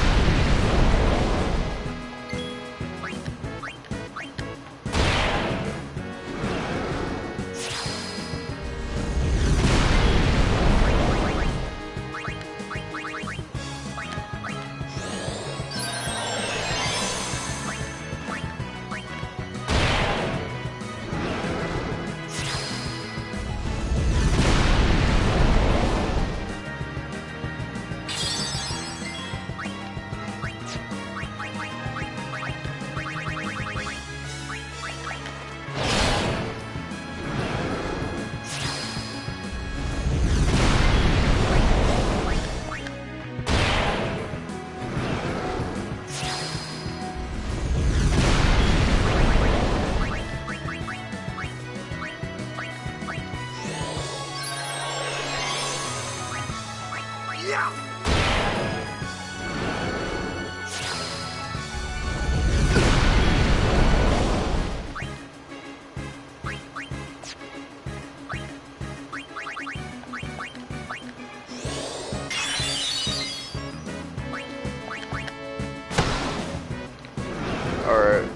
Alright.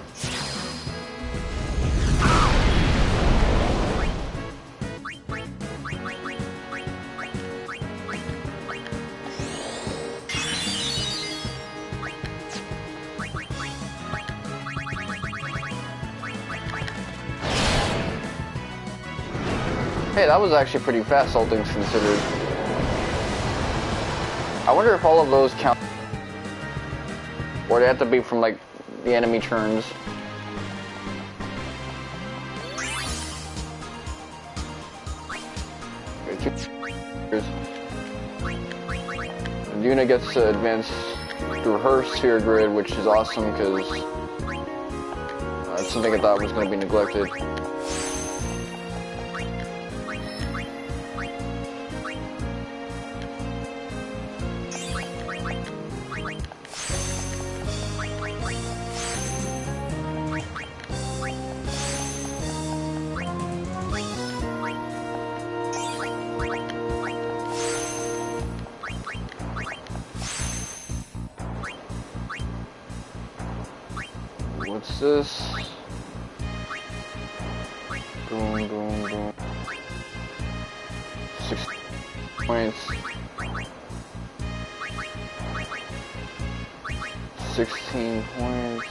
Hey, that was actually pretty fast, all things considered. I wonder if all of those count, or they have to be from like the enemy turns. Yuna gets to advance through her sphere grid, which is awesome because that's something I thought was going to be neglected. What's this? Boom, boom, boom. 6 points. 16 points.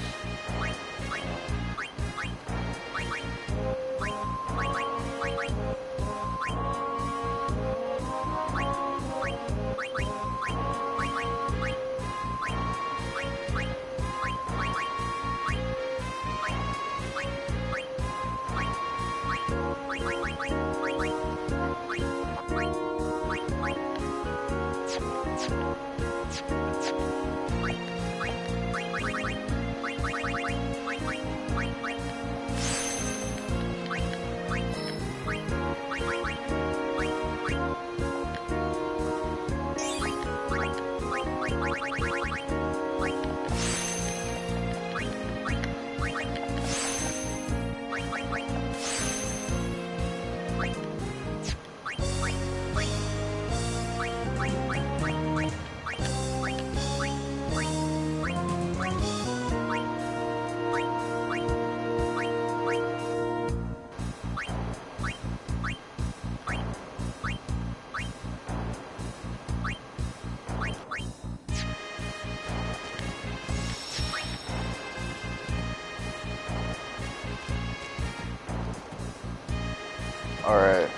Alright.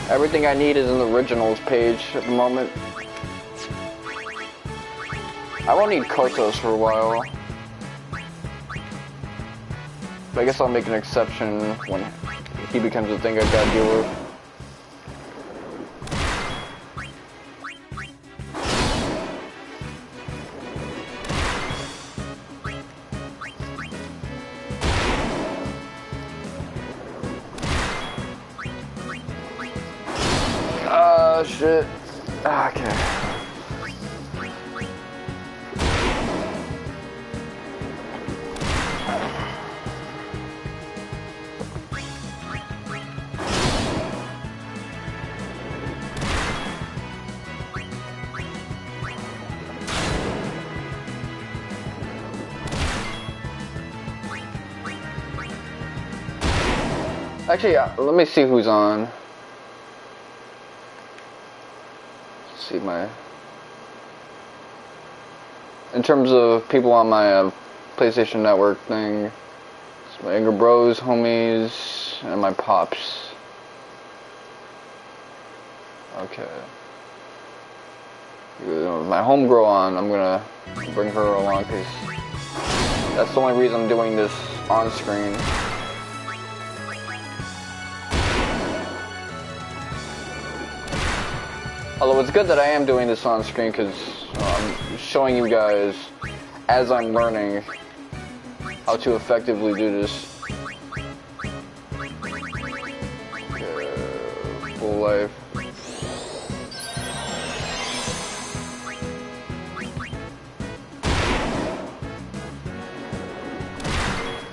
Everything I need is in the originals page at the moment. I won't need Kotos for a while. But I guess I'll make an exception when he becomes a thing I gotta deal with. Shit. Okay. Actually, let me see who's on. See my, in terms of people on my PlayStation Network thing, it's my Anger Bros, homies, and my pops. Okay. With my homegirl on, I'm gonna bring her along because that's the only reason I'm doing this on screen. Although it's good that I am doing this on screen because I'm showing you guys as I'm learning how to effectively do this. Full life.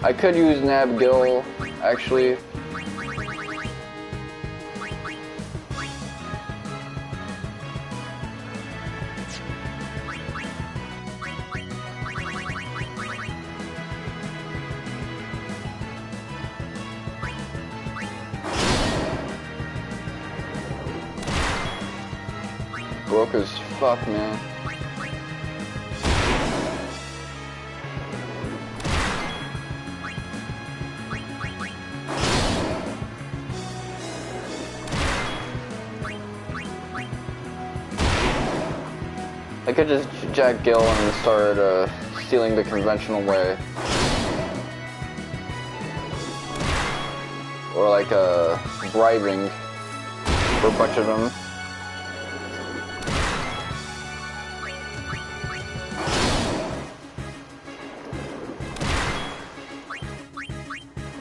I could use Nab Gil, actually. Broke as fuck, man. I could just jack Gil and start stealing the conventional way. Or like bribing for a bunch of them.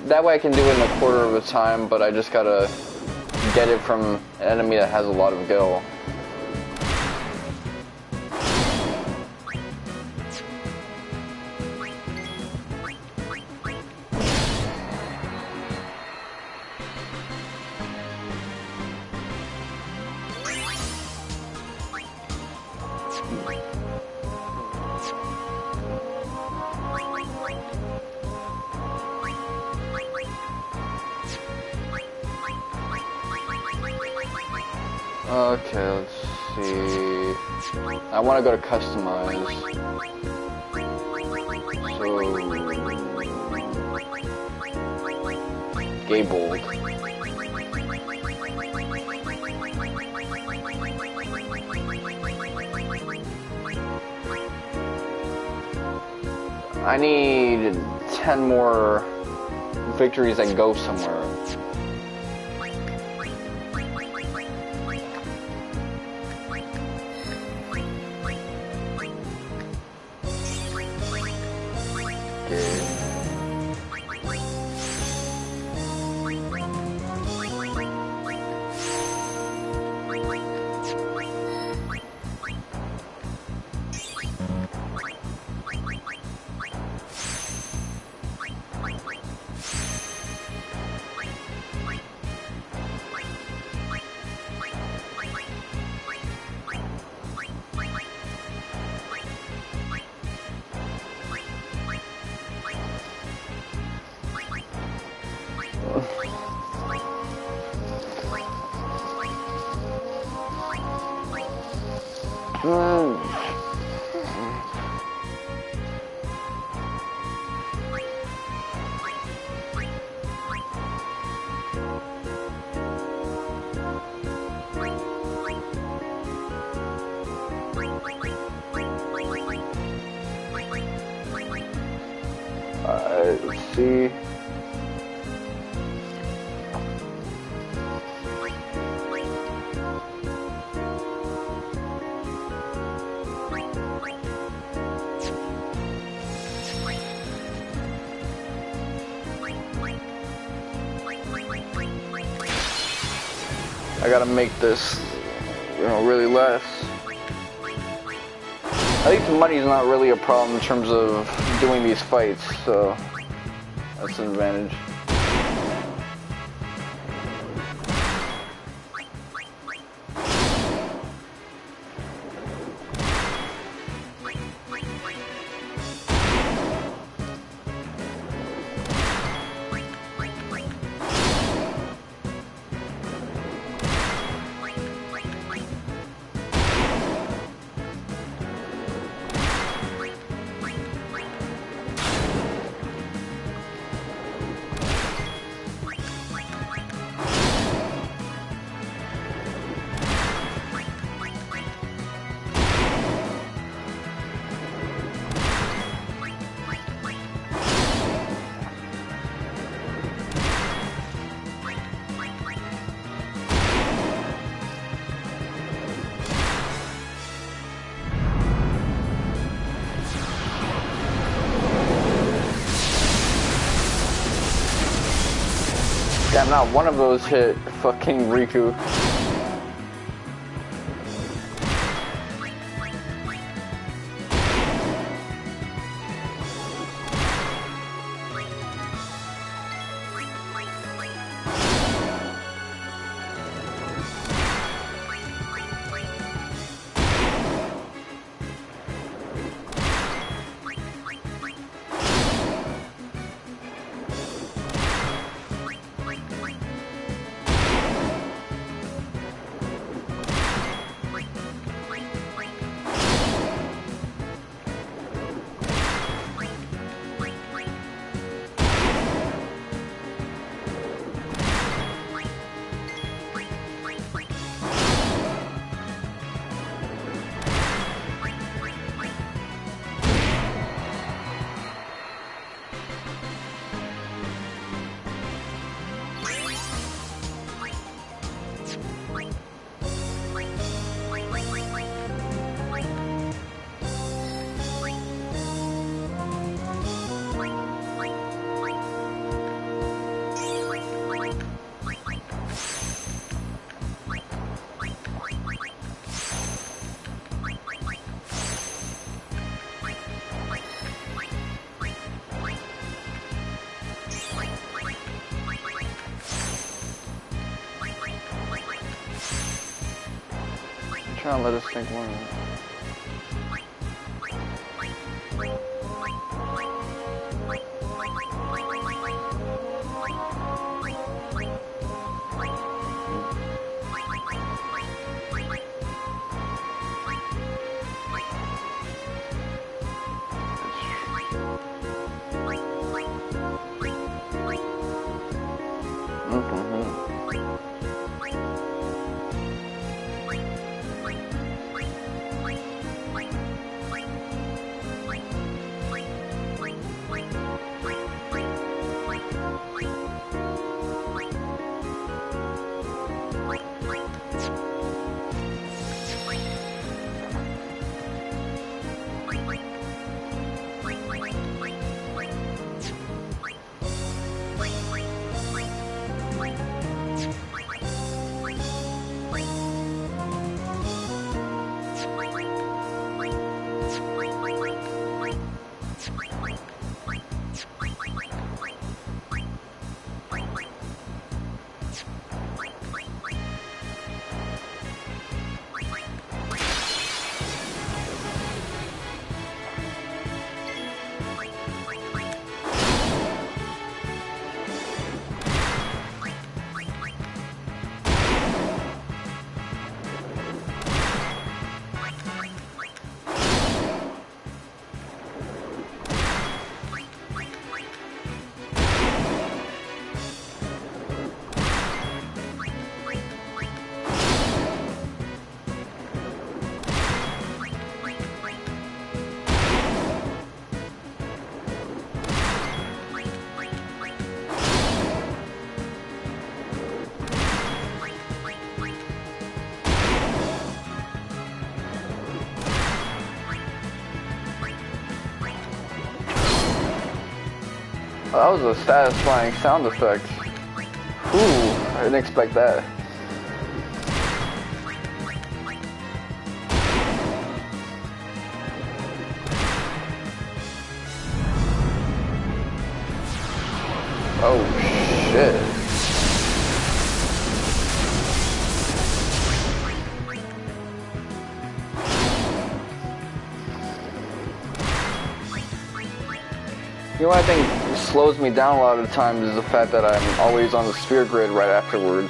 That way I can do it in a quarter of the time, but I just gotta get it from an enemy that has a lot of Gil. Okay, let's see. I want to go to customize. So, Gabled. I need 10 more victories that go somewhere. Alright, let's see. I gotta make this, really less. I think the money's not really a problem in terms of doing these fights, so that's an advantage. Damn, not one of those hit fucking Riku. Trying to let us think more. That was a satisfying sound effect. Whew, I didn't expect that. Oh shit. You know what I think slows me down a lot of the times is the fact that I'm always on the sphere grid right afterwards.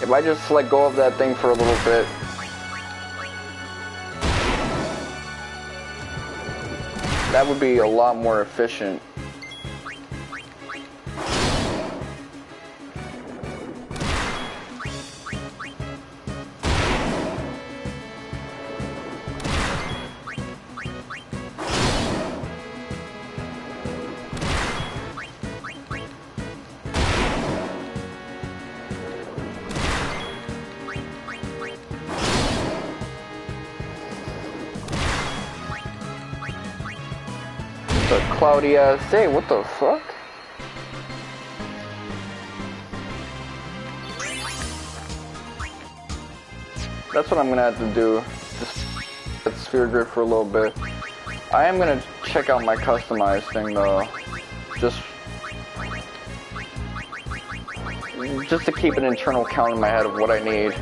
If I just let go of that thing for a little bit, that would be a lot more efficient. A cloudy ass day, what the fuck? That's what I'm gonna have to do. Just get sphere grid for a little bit. I am gonna check out my customized thing though. Just to keep an internal count in my head of what I need.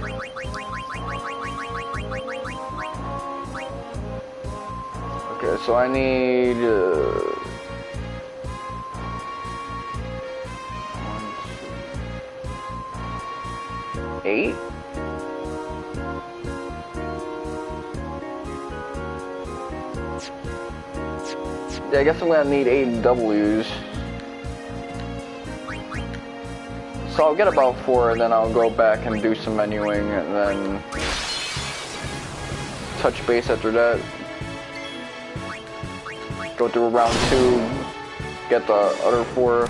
Okay, so I need 8? Yeah, I guess I'm gonna need 8 W's. So I'll get about 4 and then I'll go back and do some menuing and then touch base after that. Go through round 2, get the other 4.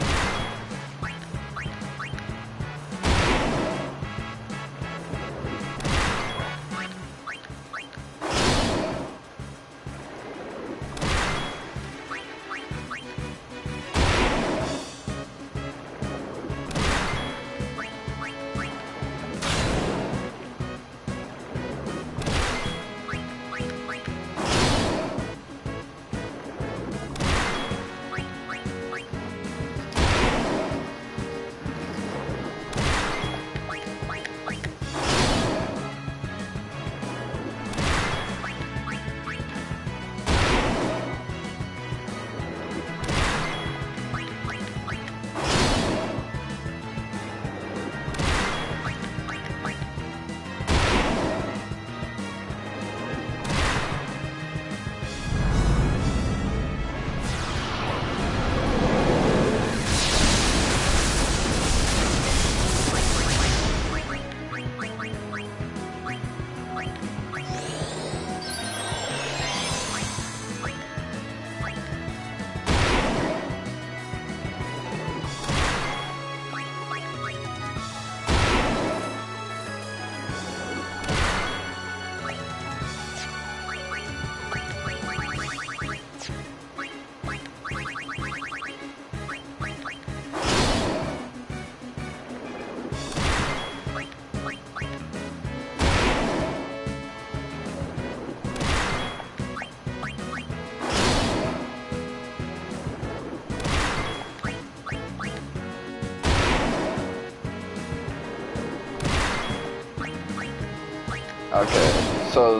Okay, so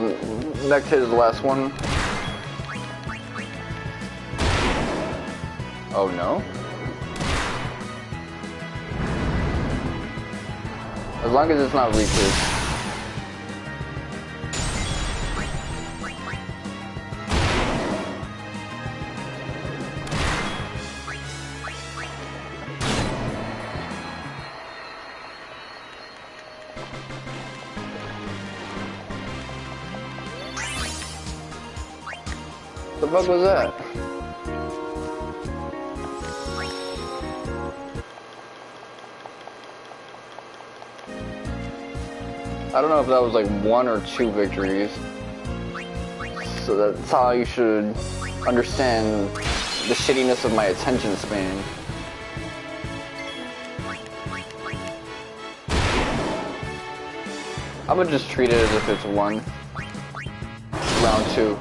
next hit is the last one. Oh no. As long as it's not Reaches. The fuck was that? I don't know if that was like 1 or 2 victories. So that's how you should understand the shittiness of my attention span. I would just treat it as if it's one. Round two.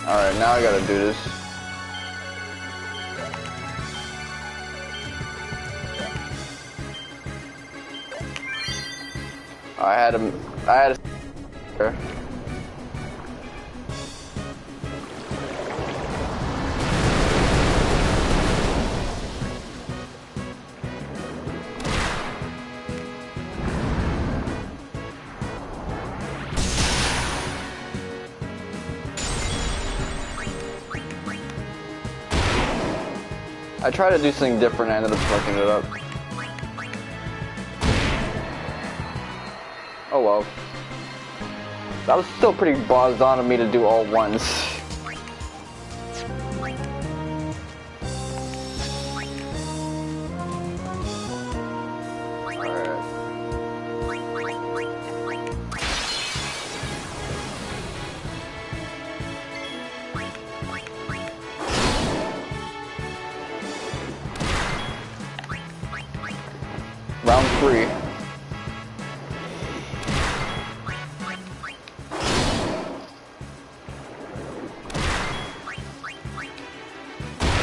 Alright, now I gotta do this. I had a I tried to do something different, I ended up fucking it up. Oh well. That was still pretty bogged on of me to do all once. Round 3.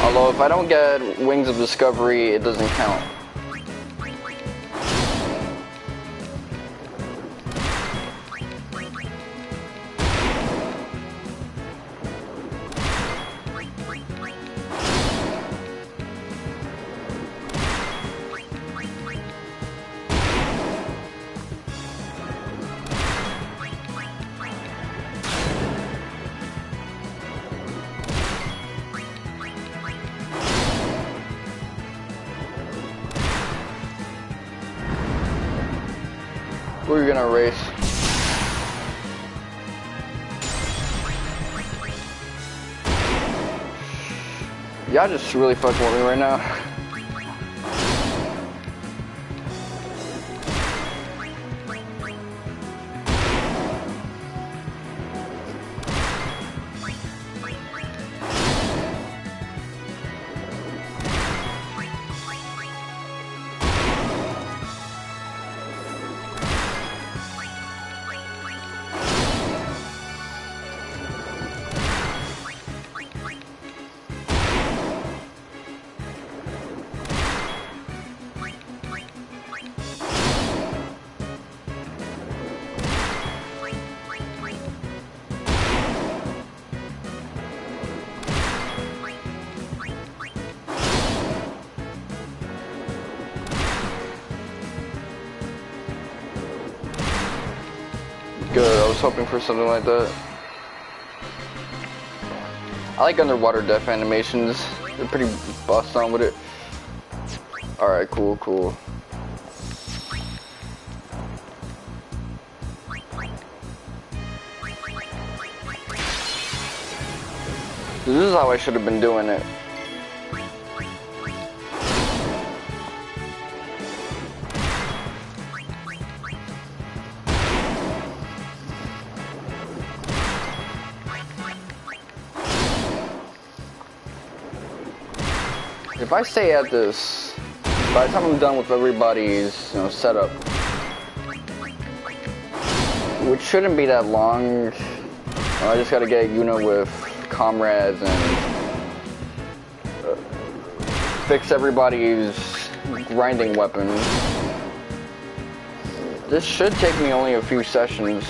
Although if I don't get Wings of Discovery, it doesn't count. We're gonna race. Y'all just really fucking with me right now. Good, I was hoping for something like that. I like underwater death animations. They're pretty bossed on with it. Alright, cool, cool. This is how I should have been doing it. If I stay at this, by the time I'm done with everybody's setup, which shouldn't be that long, I just gotta get with comrades and fix everybody's grinding weapons. This should take me only a few sessions.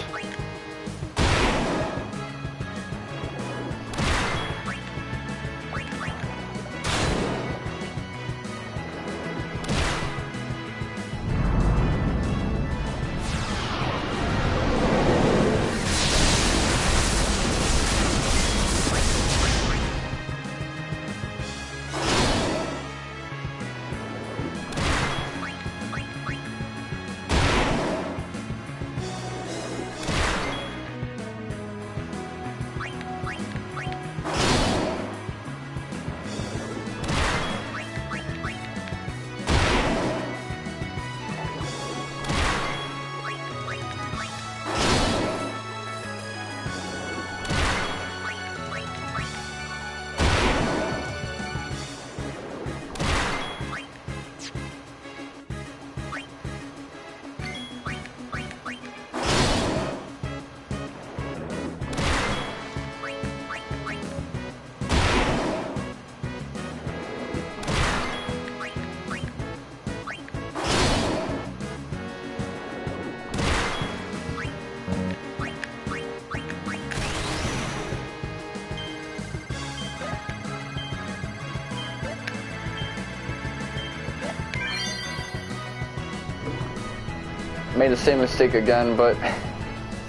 Made the same mistake again, but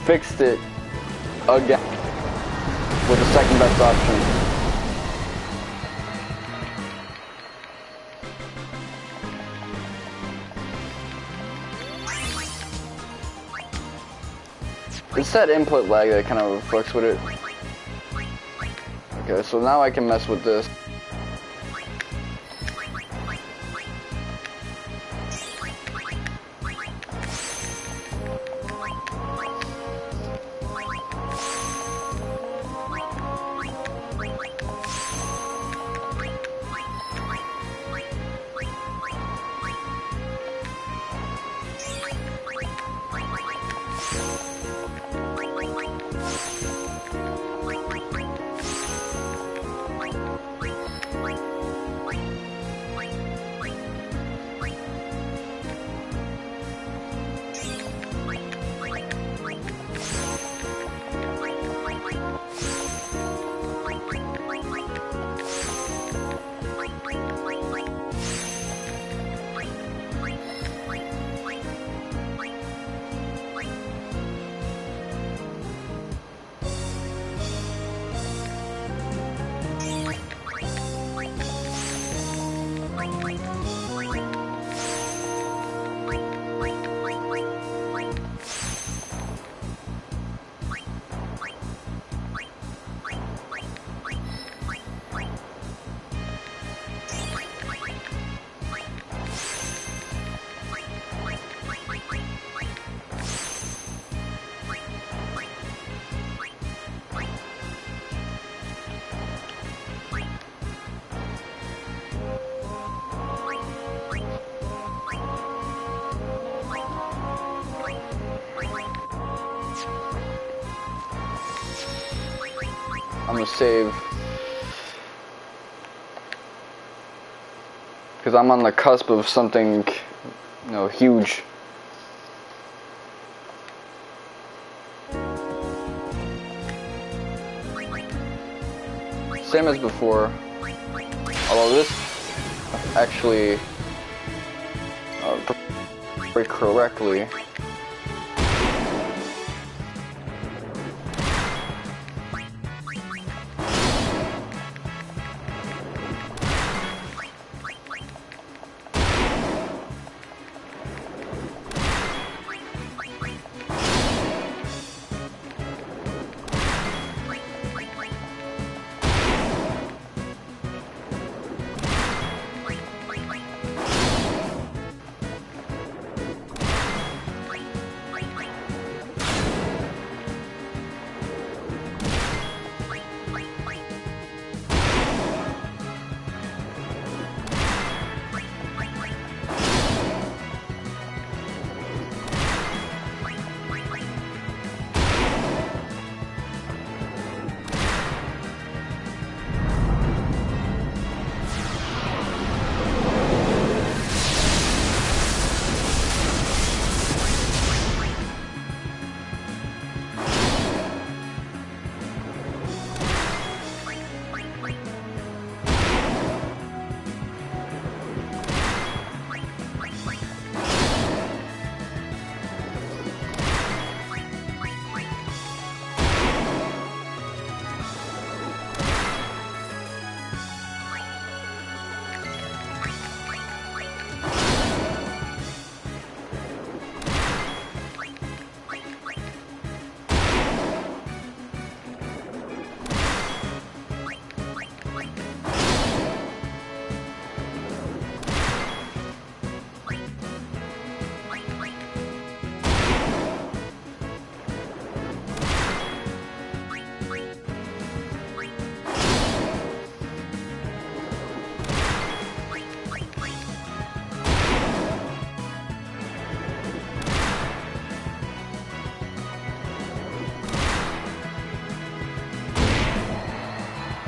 fixed it again with the second best option. It's that input lag that kind of fucks with it. Okay, so now I can mess with this. I'm gonna save because I'm on the cusp of something, huge. Same as before, although this actually very correctly.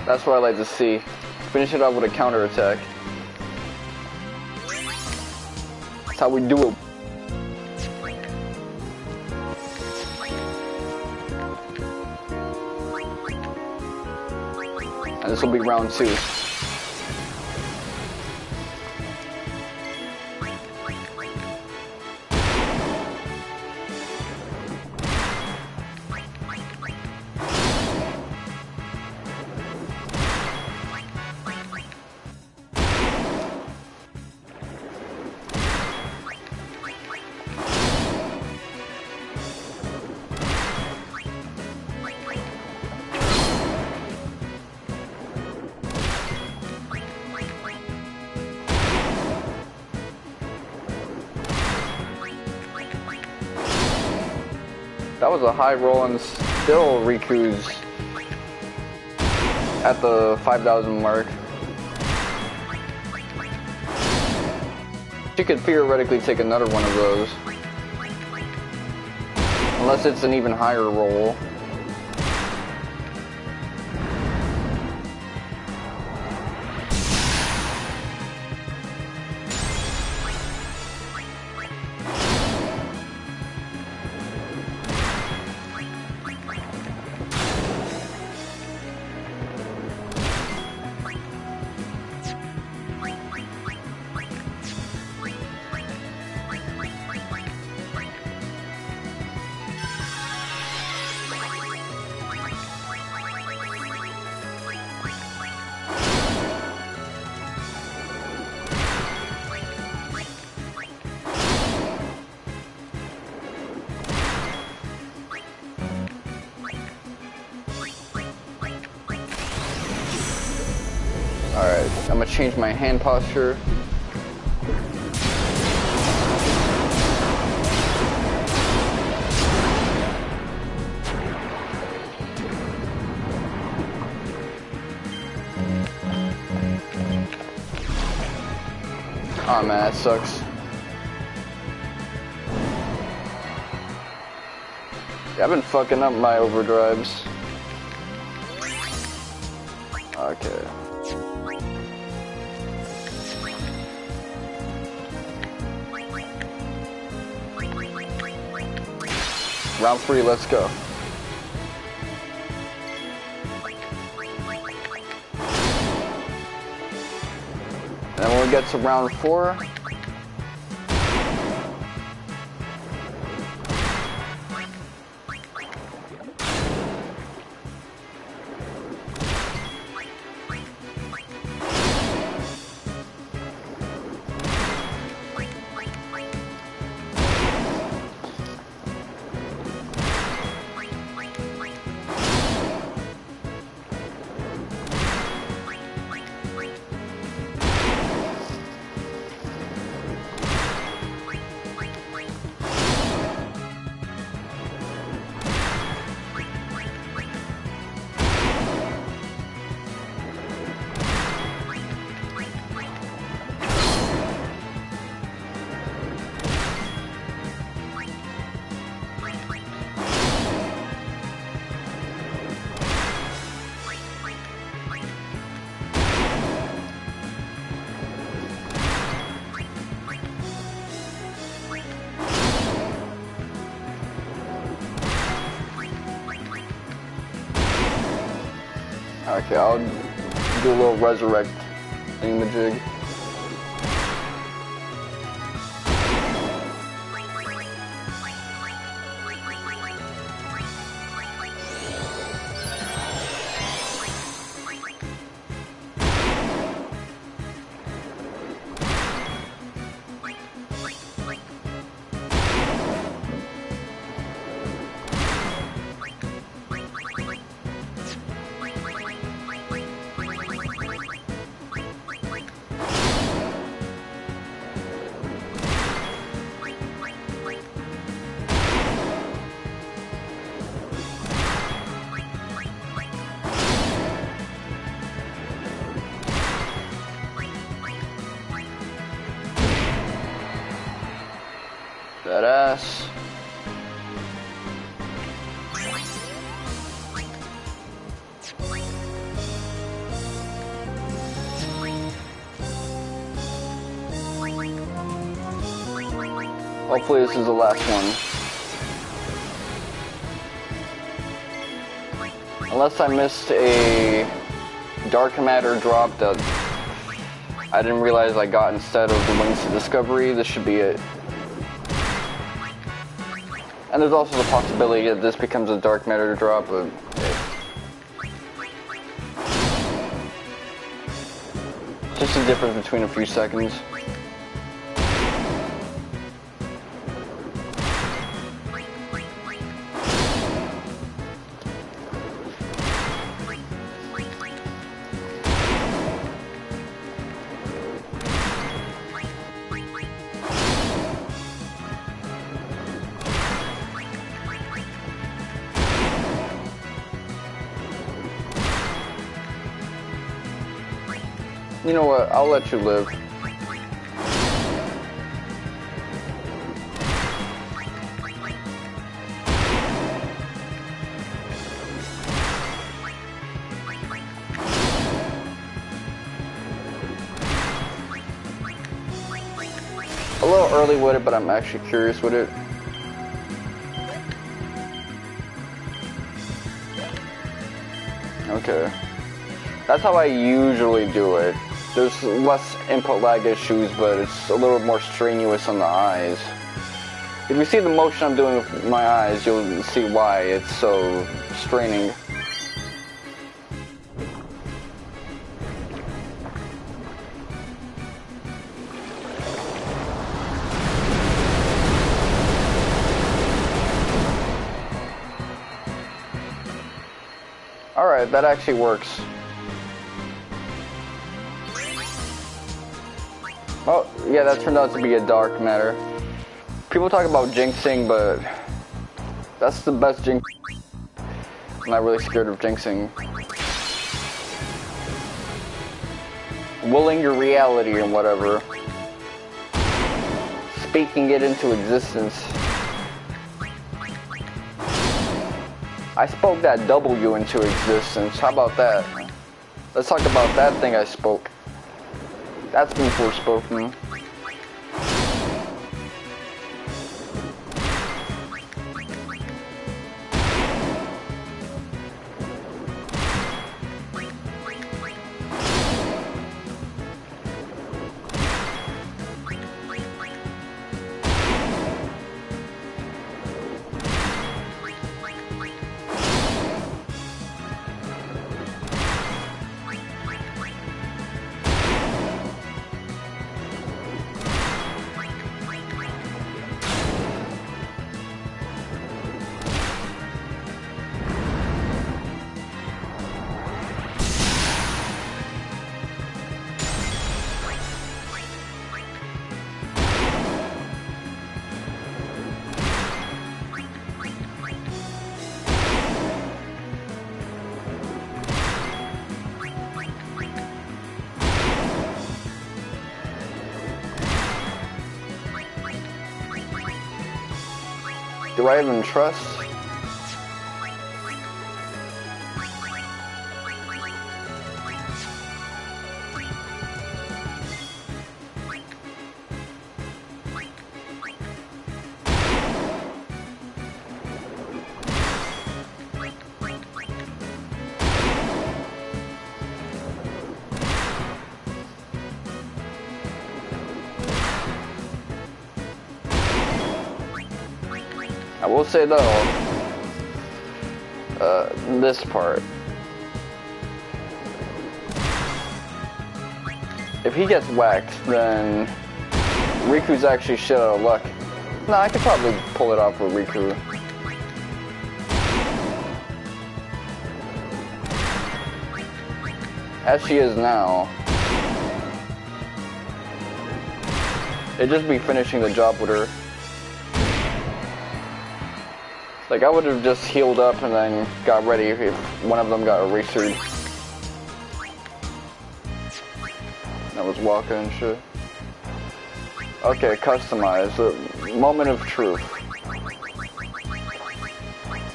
That's what I like to see. Finish it off with a counter attack. That's how we do it. And this will be round 2. That was a high roll, and still Riku's at the 5,000 mark. She could theoretically take another one of those. Unless it's an even higher roll. Alright, I'm gonna change my hand posture. Oh man, that sucks. Yeah, I've been fucking up my overdrives. Okay. Round 3, let's go. And then when we get to round 4, okay, I'll do a little resurrect thingamajig. That ass. Hopefully this is the last one. Unless I missed a dark matter drop that I didn't realize I got instead of the Wings to Discovery, this should be it. And there's also the possibility that this becomes a dark matter drop, but just a difference between a few seconds. You know what? I'll let you live. A little early with it, but I'm actually curious with it. Okay. That's how I usually do it. There's less input lag issues, but it's a little more strenuous on the eyes. If you see the motion I'm doing with my eyes, you'll see why it's so straining. Alright, that actually works. Oh, yeah, that turned out to be a dark matter. People talk about jinxing, but that's the best jinx. I'm not really scared of jinxing. Willing your reality and whatever. Speaking it into existence. I spoke that W into existence. How about that? Let's talk about that thing I spoke. That's been forspoken. Do I even trust? I will say though, this part, if he gets whacked, then Riku's actually shit out of luck. No, I could probably pull it off with Riku. As she is now, it'd just be finishing the job with her. Like, I would have just healed up and then got ready if one of them got erased. That was Waka and shit. Okay, customize. Moment of truth.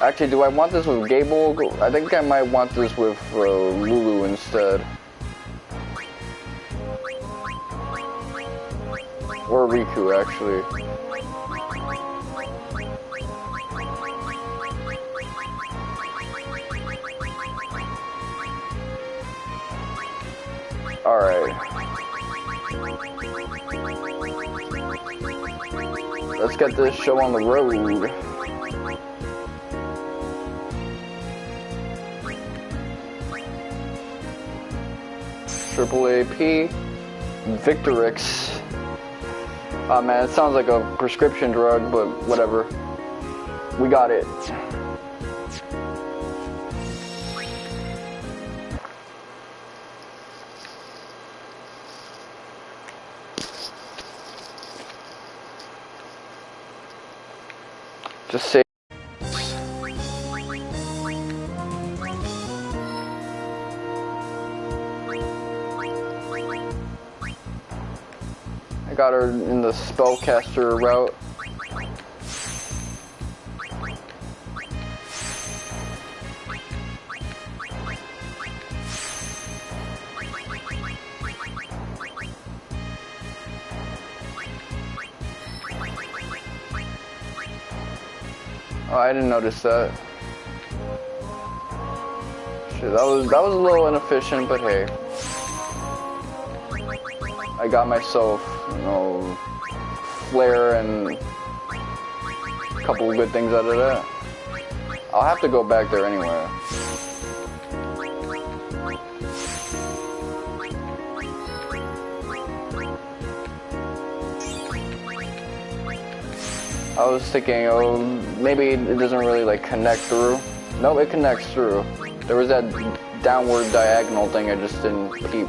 Actually, do I want this with Gable? I think I might want this with Lulu instead. Or Riku, actually. Alright. Let's get this show on the road. Triple AP, Victorix. Oh man, it sounds like a prescription drug, but whatever. We got it. Just say. I got her in the spellcaster route. Oh, I didn't notice that. Shit, that was a little inefficient, but hey. I got myself, you know, flare and a couple of good things out of that. I'll have to go back there anyway. I was thinking, oh, maybe it doesn't really like connect through. No, it connects through. There was that downward diagonal thing I just didn't keep.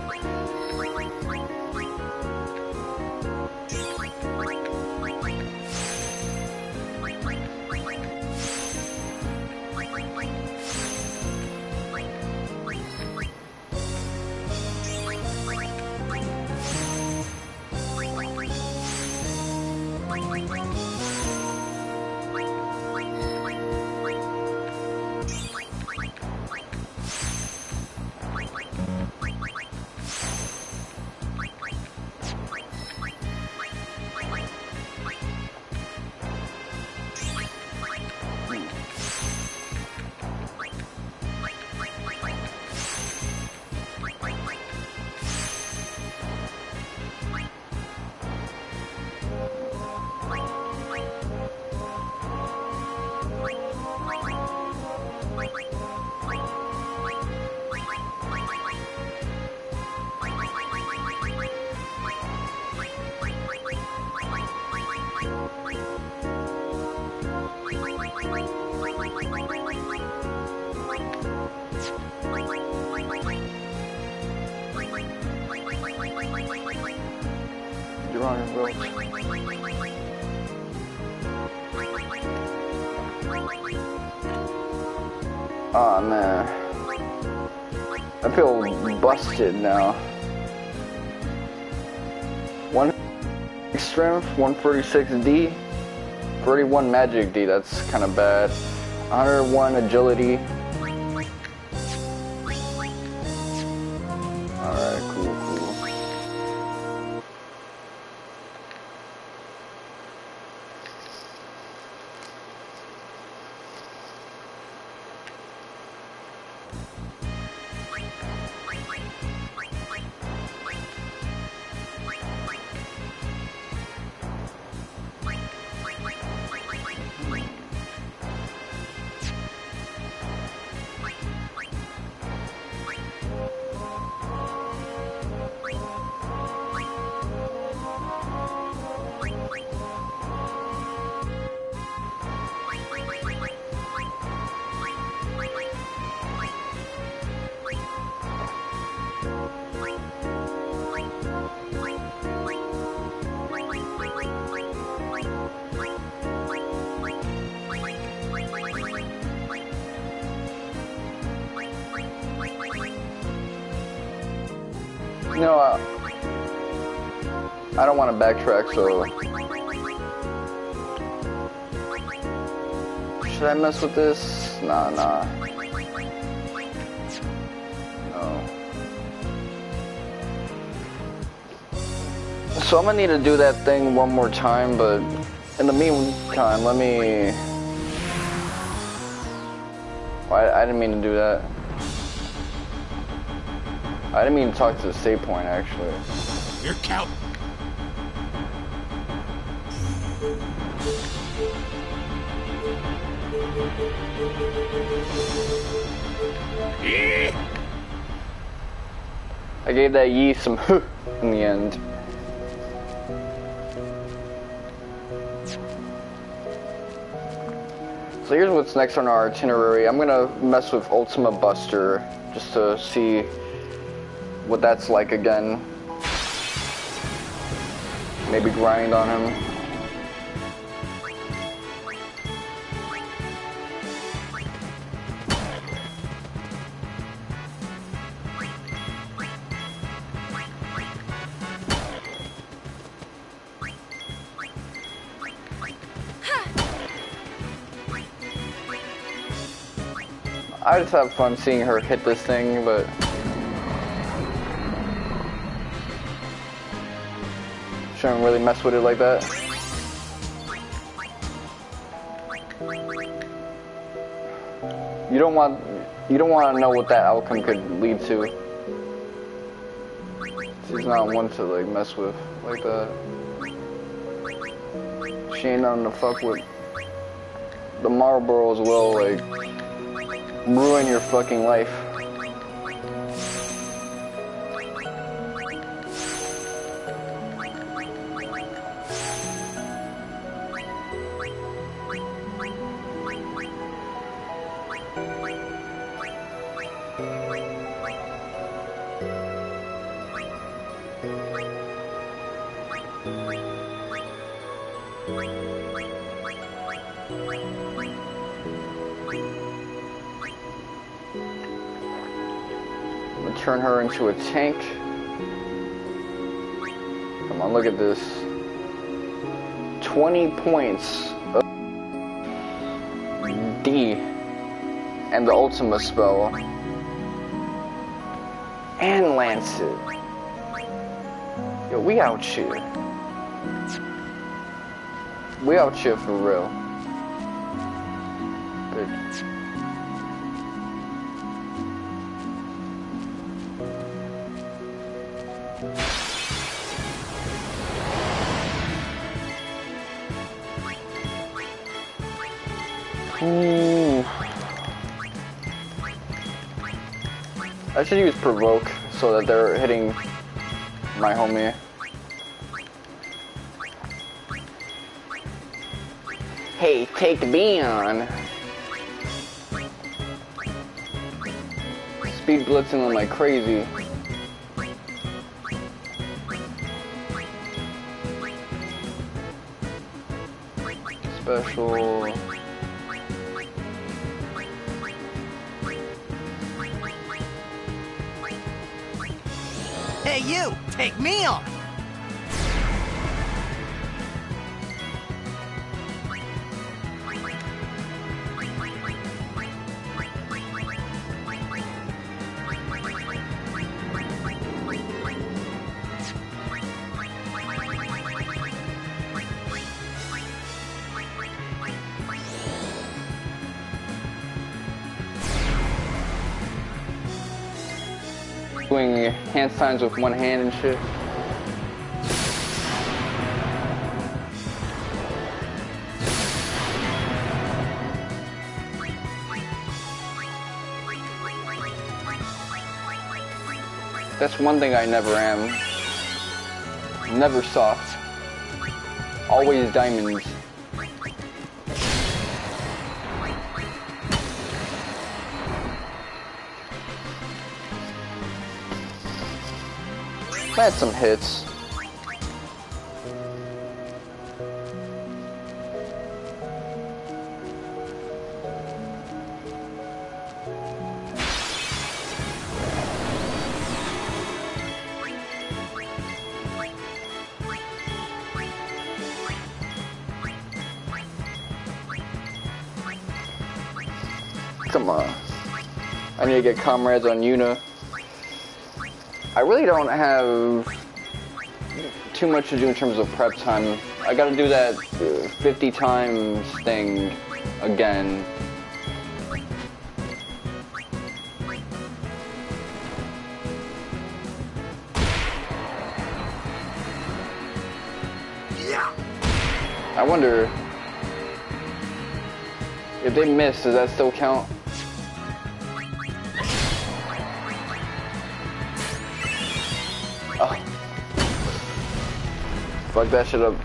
You're on your road. Aw, man. I feel busted now. 1 strength, 146 D, 31 magic D, that's kind of bad. 101 agility. Alright, cool, cool. You know, I don't want to backtrack, so should I mess with this? Nah. No. So I'm gonna need to do that thing one more time, but in the meantime, let me... I didn't mean to do that. I didn't mean to talk to the save point, actually. You're count. I gave that Yi some in the end. So here's what's next on our itinerary. I'm gonna mess with Ultima Buster just to see what that's like again. Maybe grind on him. I just have fun seeing her hit this thing, but shouldn't really mess with it like that. You don't want to know what that outcome could lead to. She's not one to like mess with like that. She ain't nothing to fuck with. The Marlboros will like ruin your fucking life. Turn her into a tank. Come on, look at this. 20 points of D and the Ultima spell. And Lancet. Yo, we out here. We out here for real. But ooh. I should use Provoke so that they're hitting my homie. Hey, take me on. Speed blitzing them like crazy. Special. Hey, you! Take me on! Doing hand signs with one hand and shit. That's one thing I never am. Never soft. Always diamonds. I had some hits. Come on. I need to get comrades on Yuna. I really don't have too much to do in terms of prep time. I gotta do that 50 times thing again. I wonder if they miss, does that still count? Oh. Fuck that shit up.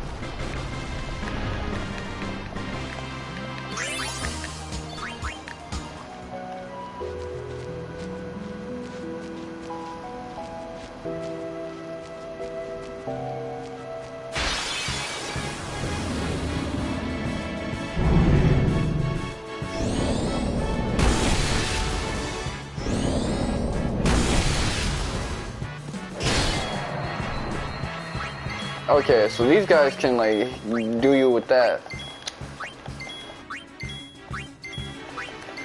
Okay, so these guys can like do you with that.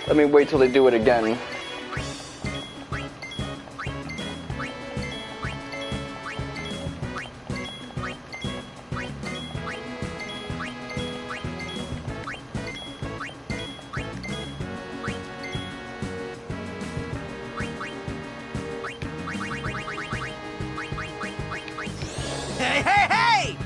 Let me wait till they do it again. Hey, hey, hey!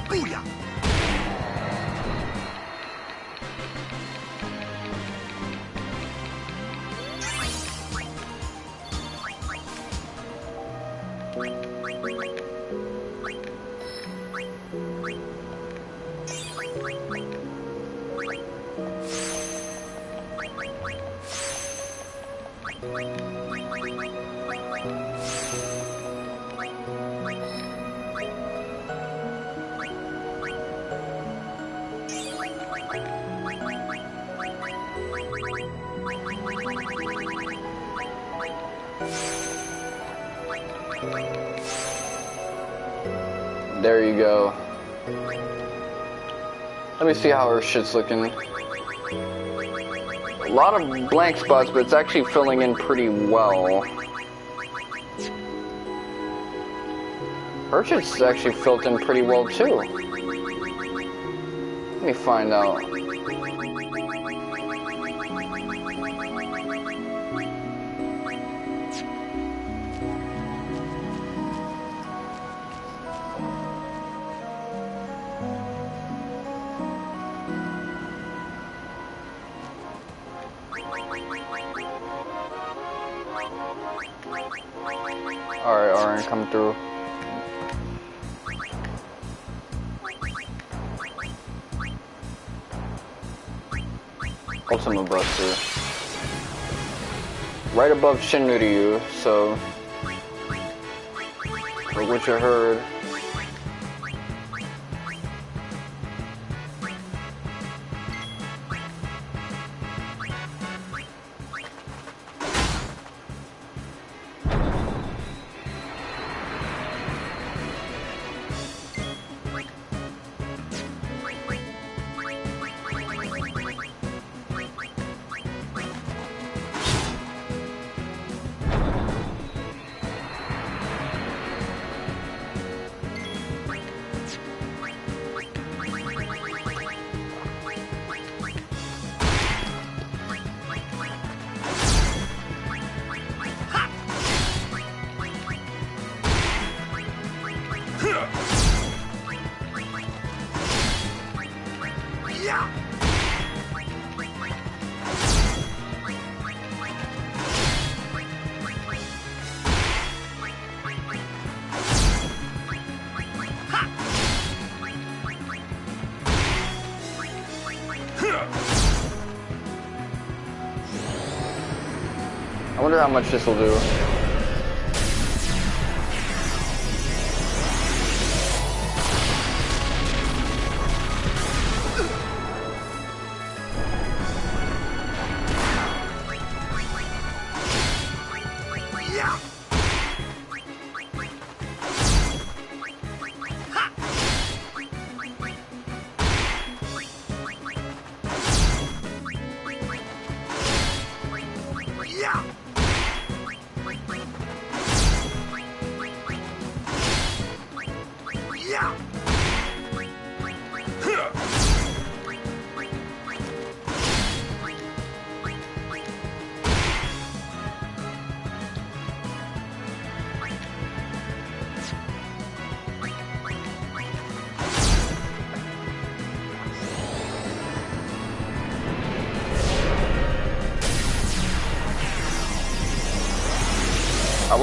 Booyah! There you go. Let me see how her shit's looking. A lot of blank spots, but it's actually filling in pretty well. Her shit's actually filled in pretty well too. Let me find out. Alright, Auron, come through. Ultimate Buster. Right above Shinryu, so... Like what you heard. I wonder how much this will do.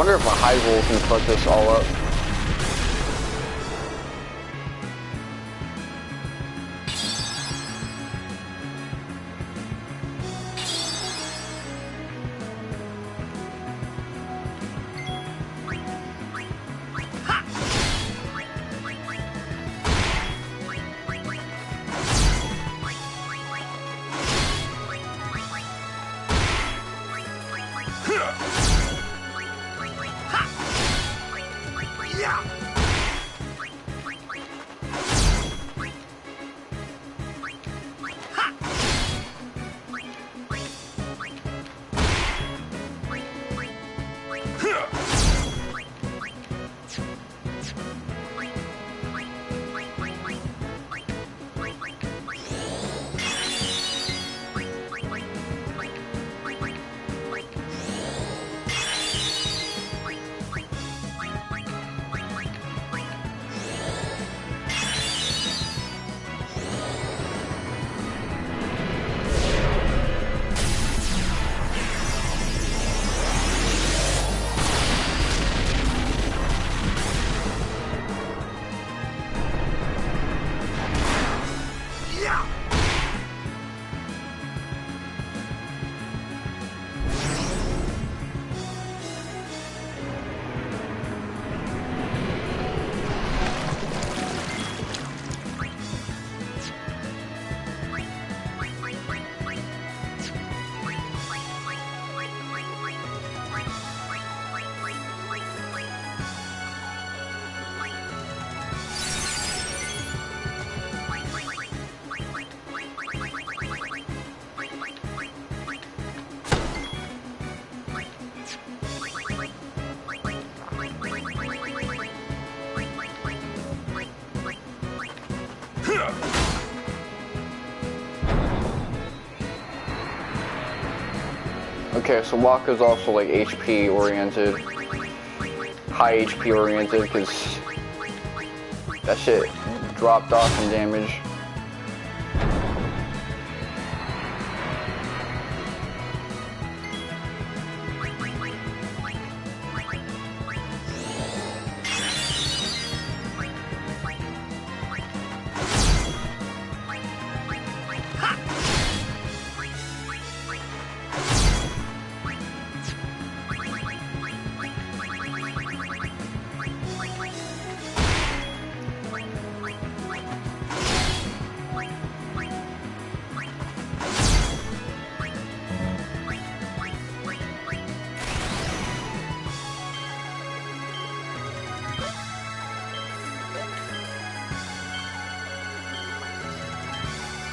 wonder if a high roll can fuck this all up. Okay, so Wakka's also like HP oriented, high HP oriented, because that shit dropped off in damage.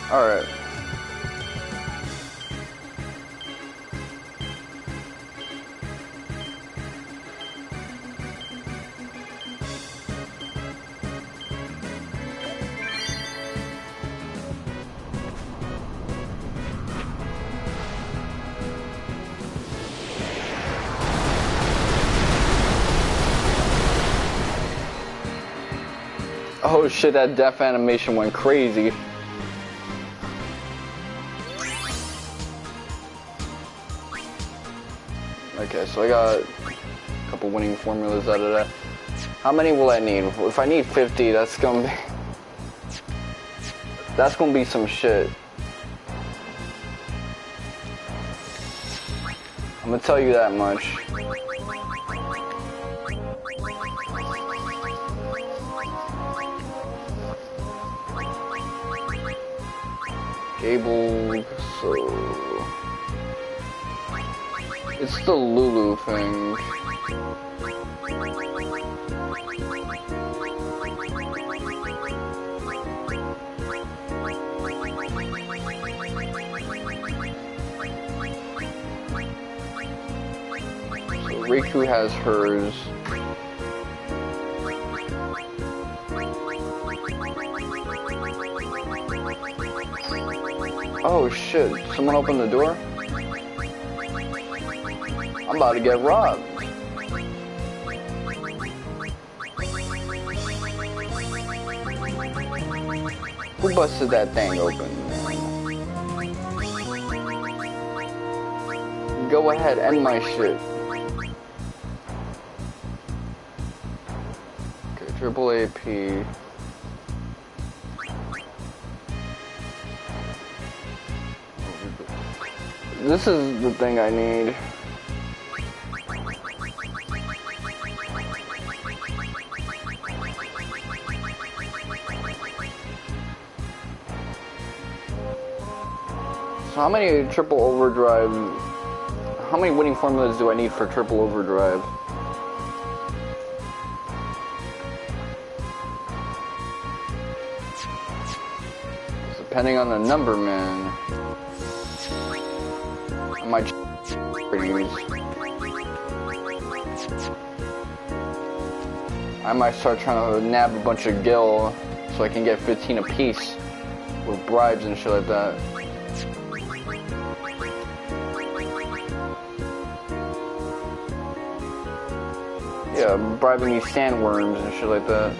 Alright. Oh shit, that death animation went crazy. Okay, so I got a couple winning formulas out of that. How many will I need? If I need 50, that's gonna be some shit. I'm gonna tell you that much. Gable, so it's the Lulu thing. So Riku has hers. Oh shit, someone opened the door? I'm about to get robbed. Who busted that thing open? Go ahead, end my shit. Triple AP. This is the thing I need. So how many triple overdrive, how many winning formulas do I need for triple overdrive? Depending on the number, man. I might use. I might start trying to nab a bunch of gil so I can get 15 apiece with bribes and shit like that. Yeah, bribing these sandworms and shit like that.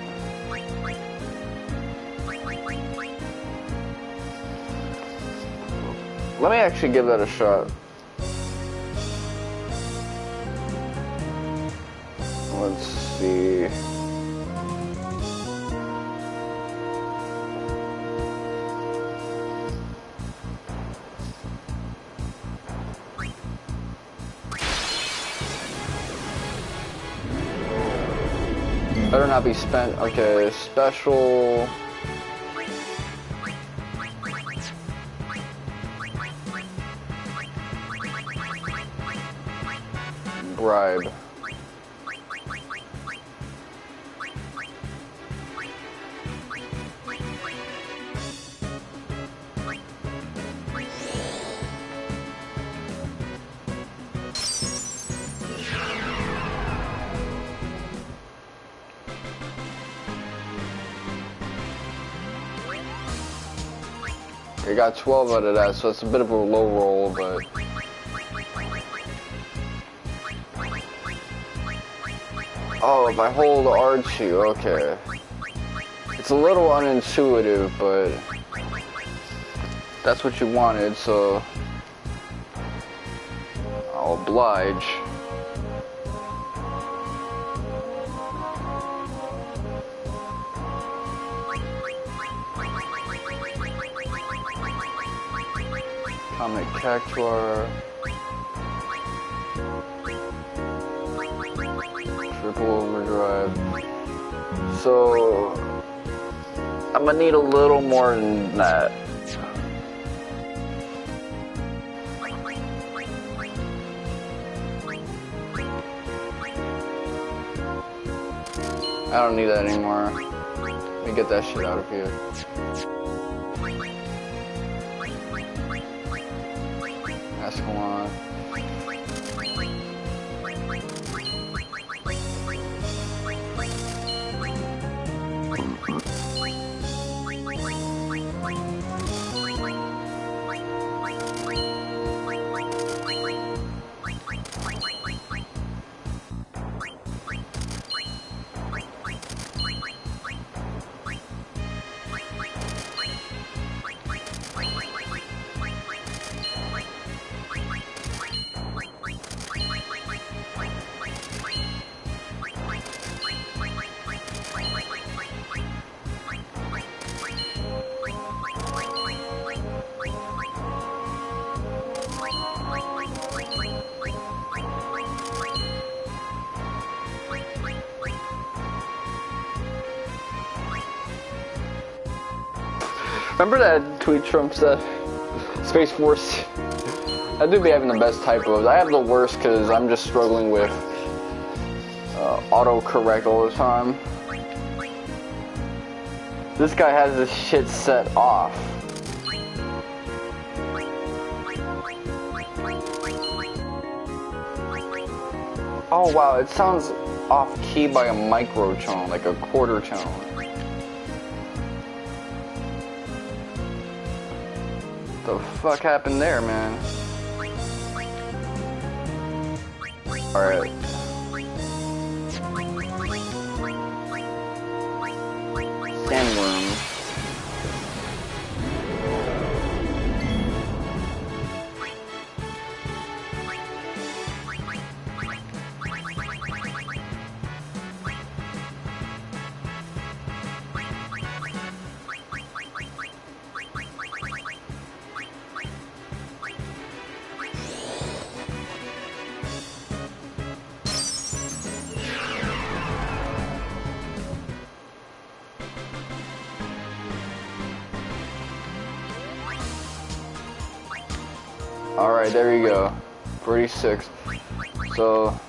Let me actually give that a shot. Let's see. Better not be spent. Okay, special. Bribe. I got 12 out of that, so it's a bit of a low roll, but... Oh, if I hold R2, okay. It's a little unintuitive, but... That's what you wanted, so... I'll oblige. Comet Cactuar. Triple overdrive. So I'm gonna need a little more than that. I don't need that anymore. Let me get that shit out of here. Escalon. Remember that tweet Trump said? Space Force. I do be having the best typos. I have the worst because I'm just struggling with autocorrect all the time. This guy has this shit set off. Oh wow, it sounds off key by a microtone, like a quarter tone. What the fuck happened there, man? Alright. Sandworm. Alright, there you go. 46. So...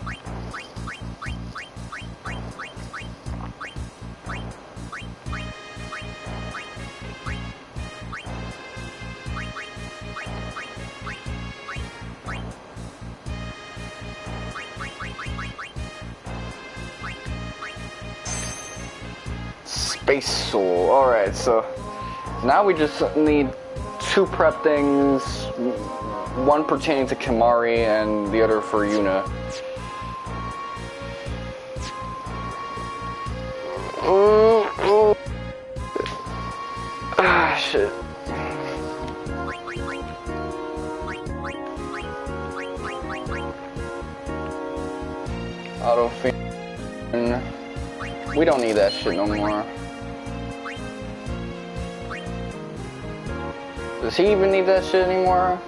Space Soul. Alright, so now we just need 2 prep things, one pertaining to Kimahri and the other for Yuna. Ah, shit. Auto Fiend. We don't need that shit no more. Does he even need that shit anymore?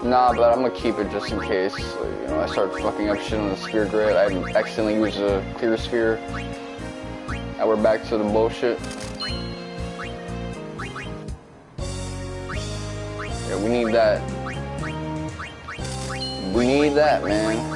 Nah, but I'm gonna keep it just in case. You know, I start fucking up shit on the sphere grid. I accidentally use a clear sphere. And we're back to the bullshit. Yeah, we need that. We need that, man.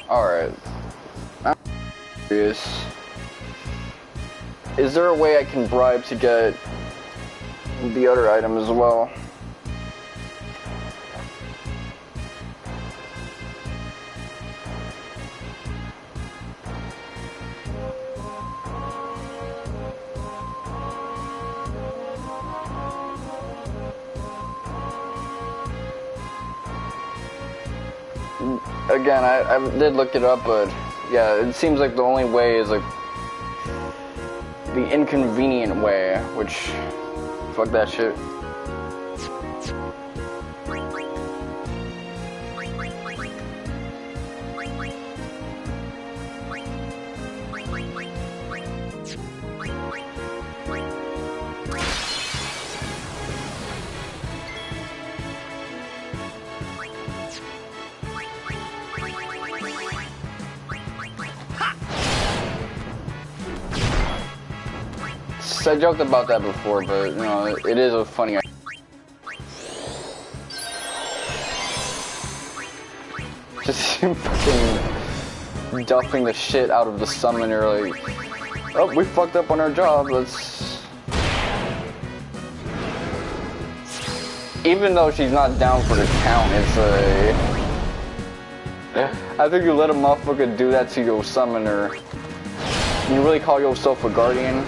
Alright. I'm curious. Is there a way I can bribe to get the other item as well? Again, I did look it up, but yeah, it seems like the only way is like the inconvenient way, which, fuck that shit. I joked about that before, but you know, it is a funny idea. Just fucking duffing the shit out of the summoner, like, oh, we fucked up on our job, let's... Even though she's not down for the count, it's a... I think you let a motherfucker do that to your summoner. You really call yourself a guardian?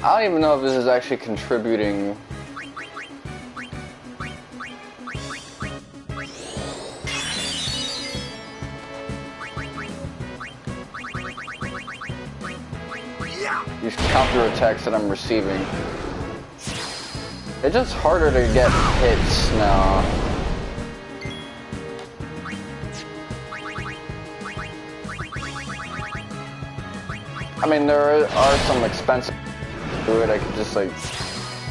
I don't even know if this is actually contributing. These counter attacks that I'm receiving. It's just harder to get hits now. I mean, there are some expensive to it. I could just like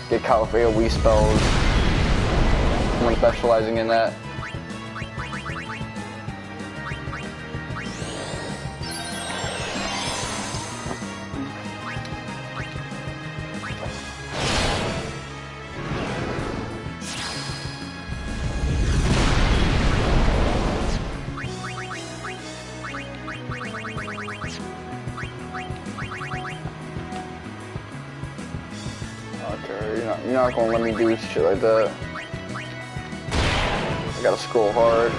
get caught with AoE spells when specializing in that. You're not gonna let me do shit like that. I gotta scroll hard.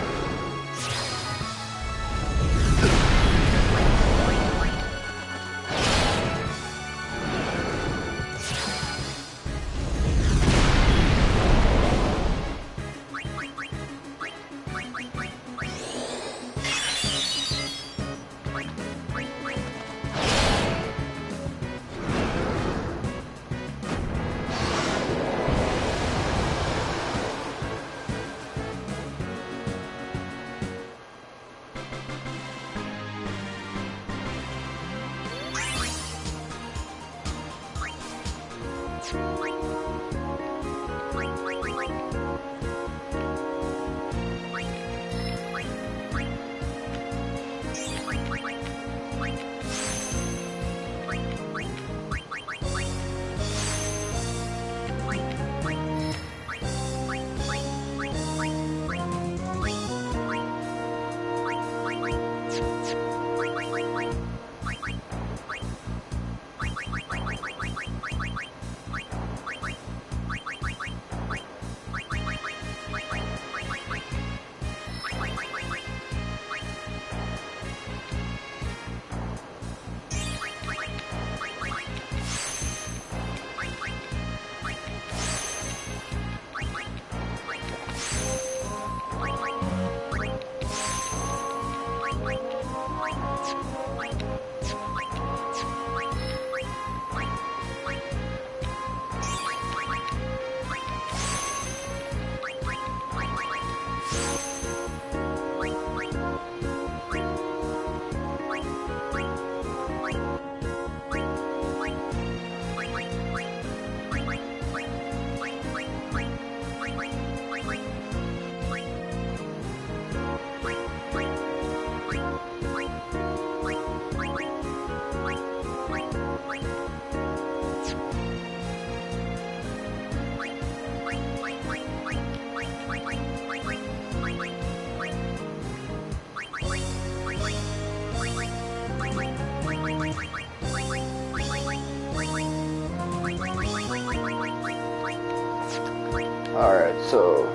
Alright, so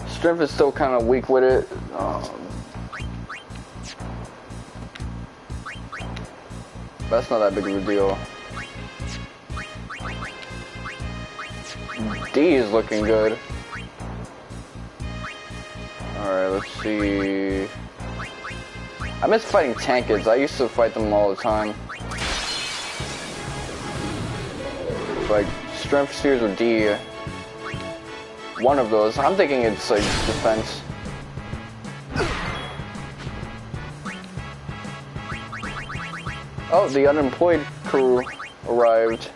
strength is still kind of weak with it. That's not that big of a deal. D is looking good. Alright, let's see. I miss fighting tankids. I used to fight them all the time. Like strength spheres or D. One of those. I'm thinking it's like defense. Oh, the unemployed crew arrived.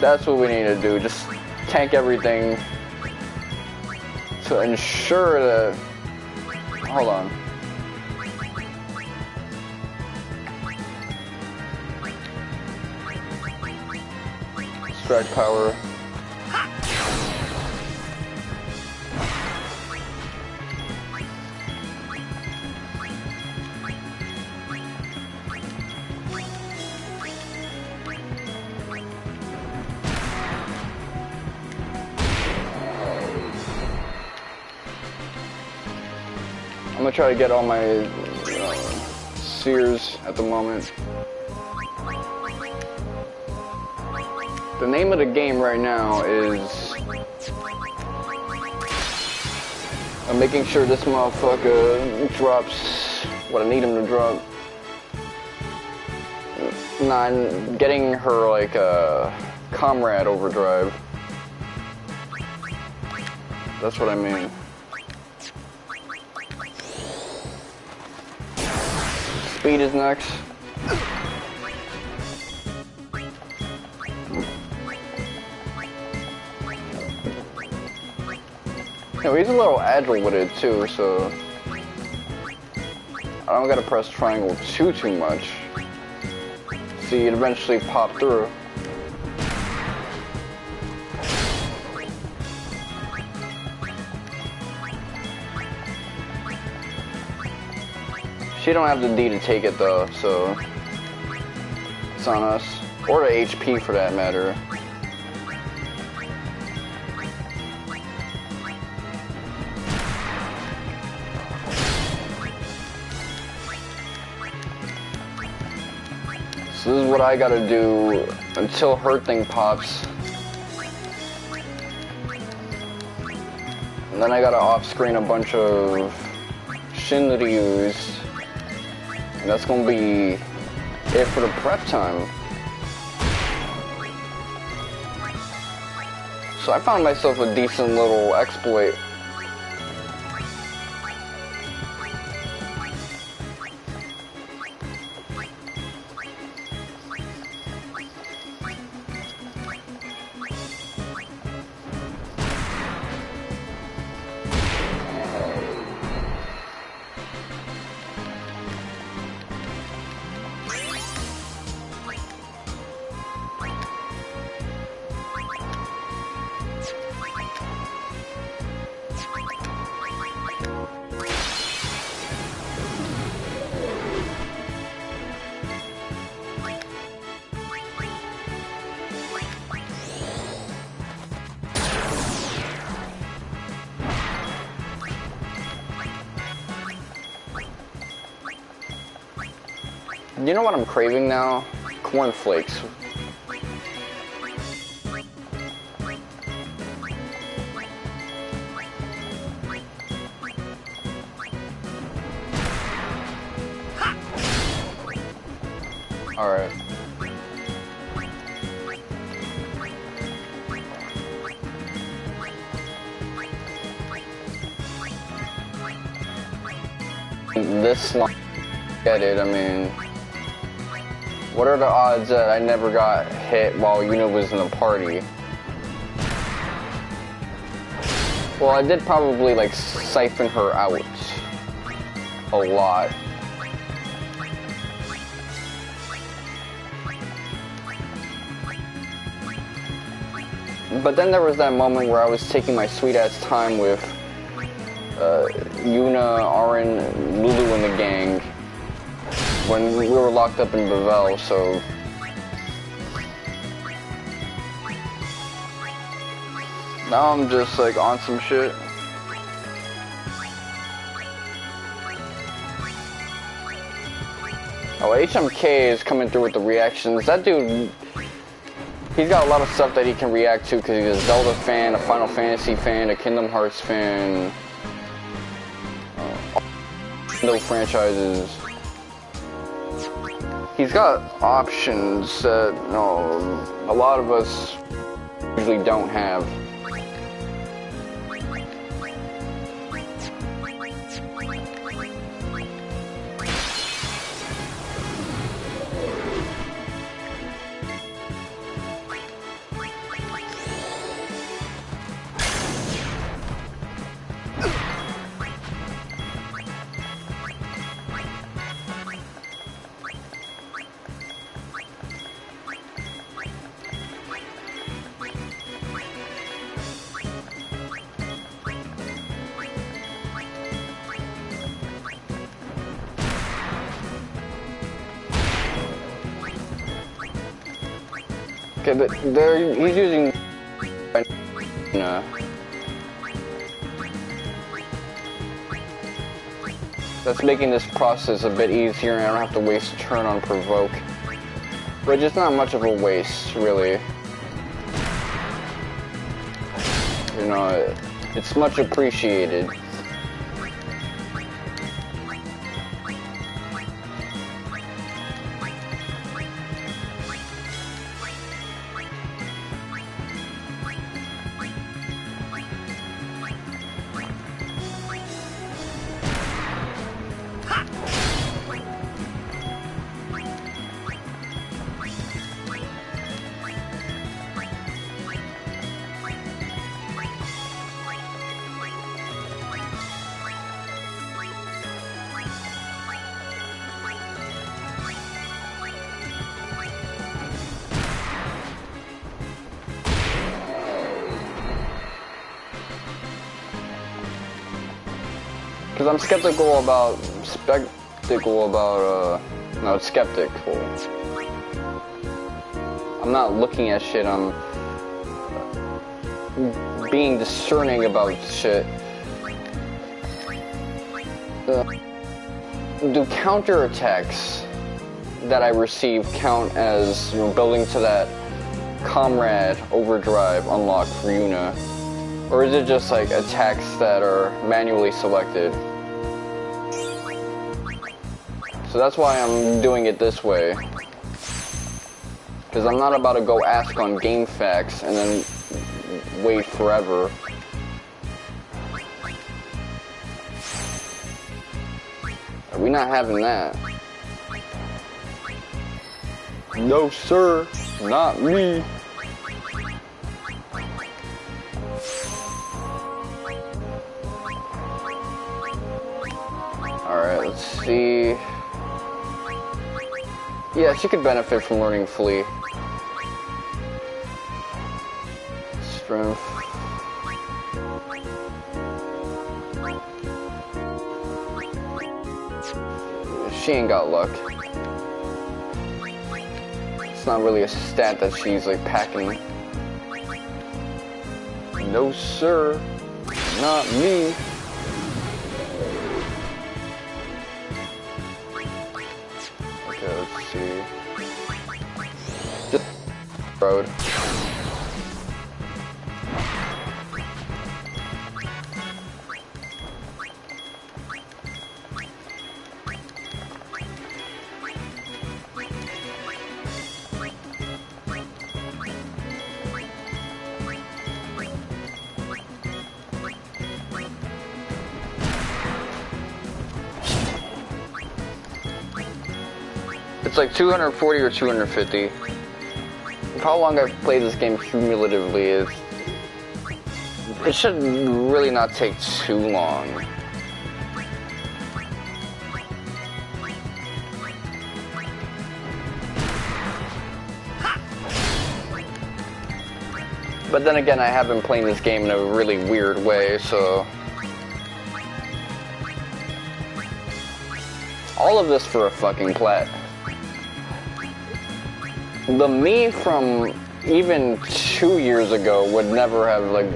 That's what we need to do, just tank everything to ensure that... Hold on. Strike power. I'm gonna try to get all my Sears at the moment. The name of the game right now is I'm making sure this motherfucker drops what I need him to drop. Nah, I'm getting her like a comrade overdrive. That's what I mean. Speed is next. You know, he's a little agile with it too, so I don't gotta press triangle too much. See, it eventually pop through. She don't have the D to take it though, so it's on us. Or the HP for that matter. So this is what I gotta do until her thing pops. And then I gotta off-screen a bunch of Shinryus. And that's gonna be it for the prep time. So I found myself a decent little exploit. You know what I'm craving now? Cornflakes. Alright. This line, get it, I mean, what are the odds that I never got hit while Yuna was in the party? Well, I did probably like siphon her out a lot. But then there was that moment where I was taking my sweet ass time with Yuna, Auron, Lulu and the gang when we were locked up in Bevelle, so now I'm just like on some shit. Oh, HMK is coming through with the reactions. That dude, he's got a lot of stuff that he can react to because he's a Zelda fan, a Final Fantasy fan, a Kingdom Hearts fan, no franchises. He's got options that, you know, a lot of us usually don't have. Okay, but he's using That's making this process a bit easier, and I don't have to waste a turn on provoke. Which is not much of a waste, really. You know, it's much appreciated. Because I'm skeptical about, no, it's skeptical. I'm not looking at shit, I'm being discerning about shit. Do counterattacks that I receive count as building to that Comrade Overdrive unlock for Yuna? Or is it just like attacks that are manually selected? So that's why I'm doing it this way. Because I'm not about to go ask on GameFAQs and then wait forever. We're not having that. No sir, not me. Alright, let's see. Yeah, she could benefit from learning Flee. Strength. She ain't got luck. It's not really a stat that she's like packing. No sir, not me. Let's see. Just road. It's like 240 or 250. How long I've played this game cumulatively is... It should really not take too long. But then again, I have been playing this game in a really weird way, so... All of this for a fucking plat. The me from even 2 years ago would never have like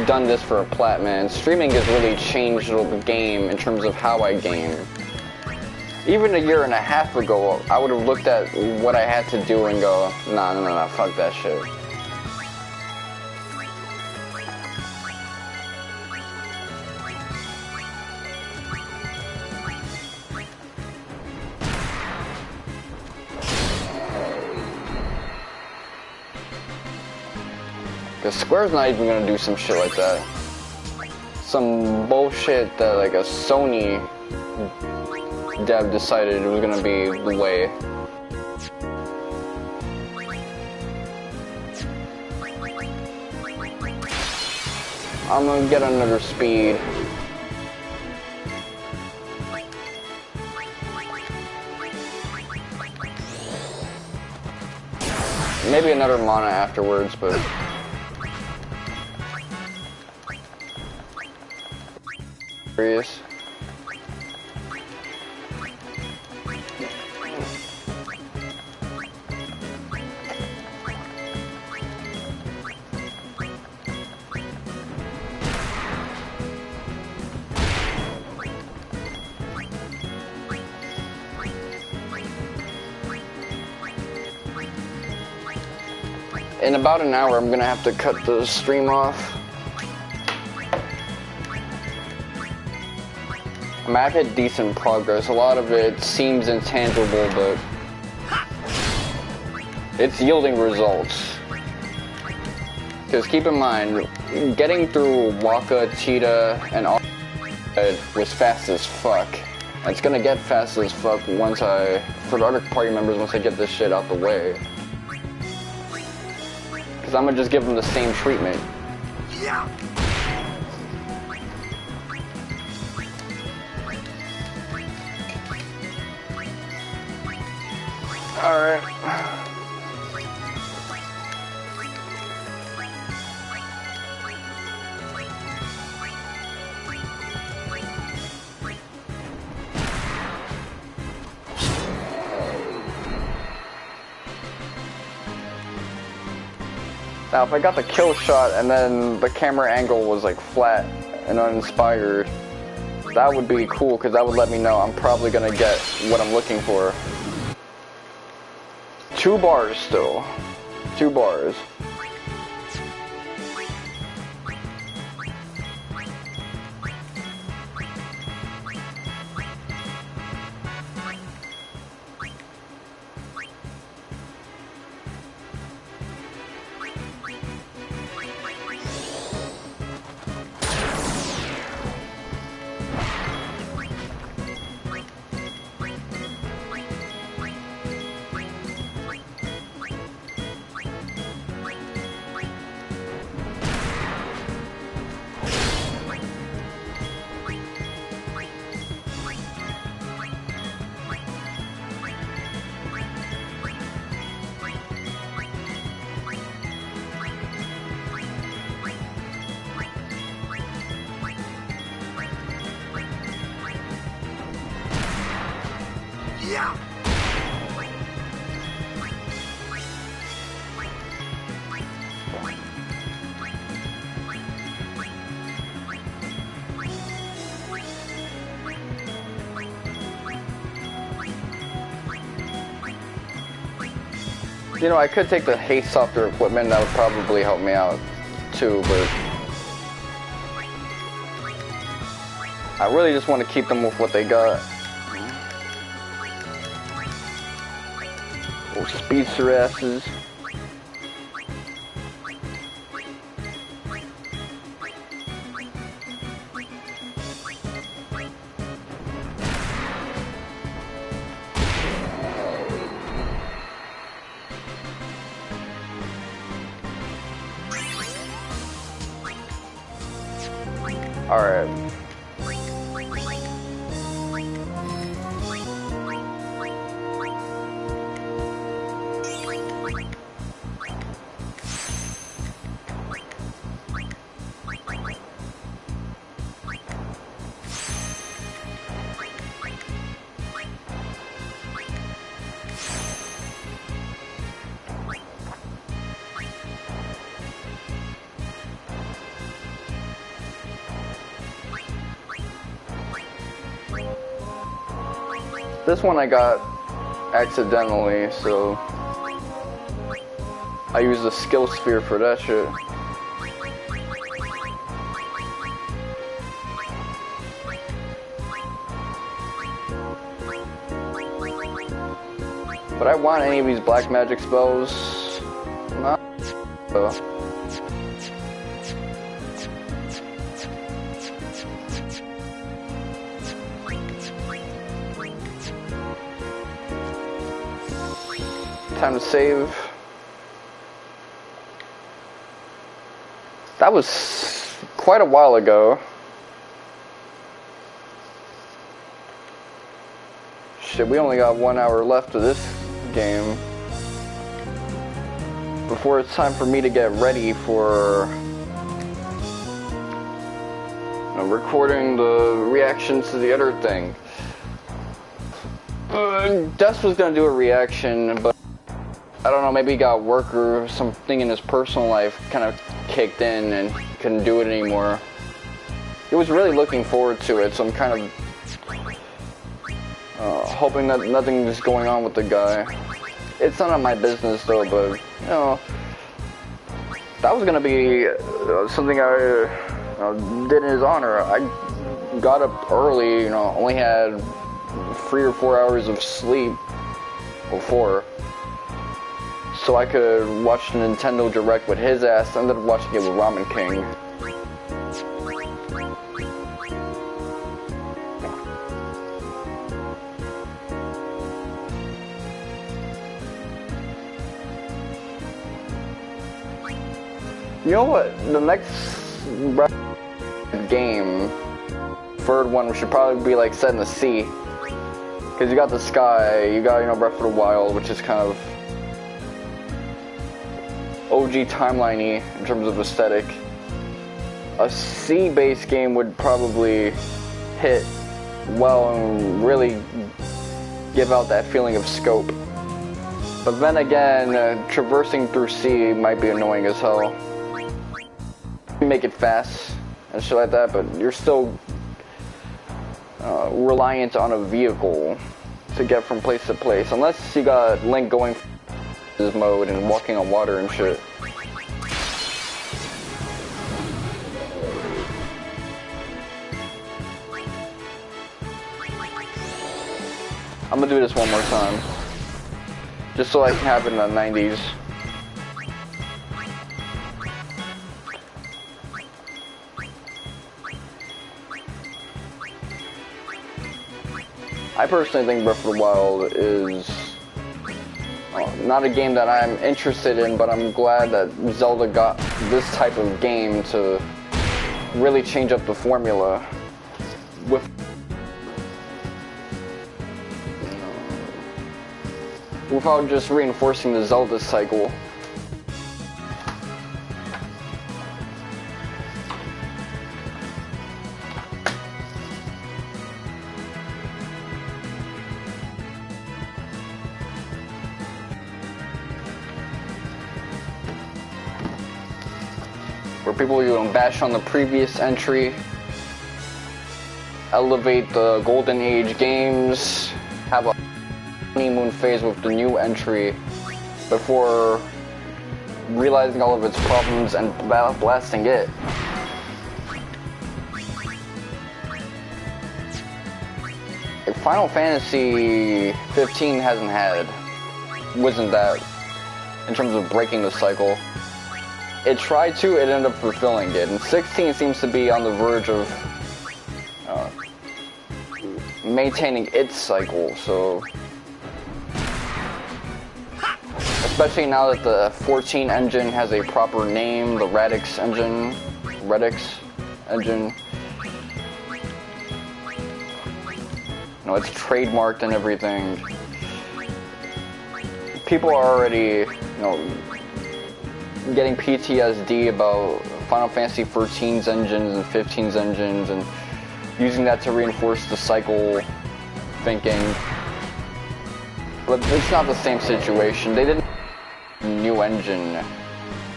done this for a plat, man. Streaming has really changed the game in terms of how I game. Even a year and a half ago, I would have looked at what I had to do and go, nah, fuck that shit. Because Square's not even gonna do some shit like that. Some bullshit that like a Sony dev decided it was gonna be the way. I'm gonna get another speed. Maybe another mana afterwards, but... Serious. in about an hour, I'm gonna have to cut the stream off. I mean, I've had decent progress. A lot of it seems intangible, but it's yielding results. Because keep in mind, getting through Waka, Cheetah, and all was fast as fuck. And it's gonna get fast as fuck for the other party members once I get this shit out the way. Because I'm gonna just give them the same treatment. Yeah. Alright. Now, if I got the kill shot and then the camera angle was like flat and uninspired, that would be cool because that would let me know I'm probably gonna get what I'm looking for. 2 bars still. 2 bars. Yeah. You know, I could take the haste softer equipment, that would probably help me out too, but I really just want to keep them with what they got. Those speedster asses. Alright. This one I got accidentally, so I used the skill sphere for that shit. But I want any of these black magic spells. No. Time to save. That was quite a while ago. Shit, we only got 1 hour left of this game before it's time for me to get ready for recording the reactions to the other thing. Dust was gonna do a reaction, but I don't know, maybe he got work or something in his personal life kind of kicked in and couldn't do it anymore. He was really looking forward to it, so I'm kind of hoping that nothing is going on with the guy. It's none of my business though, but you know, that was gonna be something I did in his honor. I got up early, you know, only had 3 or 4 hours of sleep before, so I could watch the Nintendo Direct with his ass. I ended up watching it with Ramen King. You know what? The next game, third one, should probably be like set in the sea. Because you got the sky, you got, you know, Breath of the Wild, which is kind of OG timeline-y in terms of aesthetic. A sea-based game would probably hit well and really give out that feeling of scope. But then again, traversing through sea might be annoying as hell. Make it fast and shit like that, but you're still reliant on a vehicle to get from place to place, unless you got Link going this mode and walking on water and shit. I'm gonna do this one more time, just so I can have it in the 90s. I personally think Breath of the Wild is not a game that I'm interested in, but I'm glad that Zelda got this type of game to really change up the formula without just reinforcing the Zelda cycle. Where people, you know, bash on the previous entry, elevate the Golden Age games, have a honeymoon phase with the new entry before realizing all of its problems and blasting it. Like Final Fantasy 15 wasn't that in terms of breaking the cycle. It tried to, it ended up fulfilling it, and 16 seems to be on the verge of maintaining its cycle, so especially now that the 14 engine has a proper name, the Radix engine. You know, it's trademarked and everything. People are already, you know, getting PTSD about Final Fantasy 13's engines and 15's engines and using that to reinforce the cycle thinking. But it's not the same situation. They didn't have a new engine.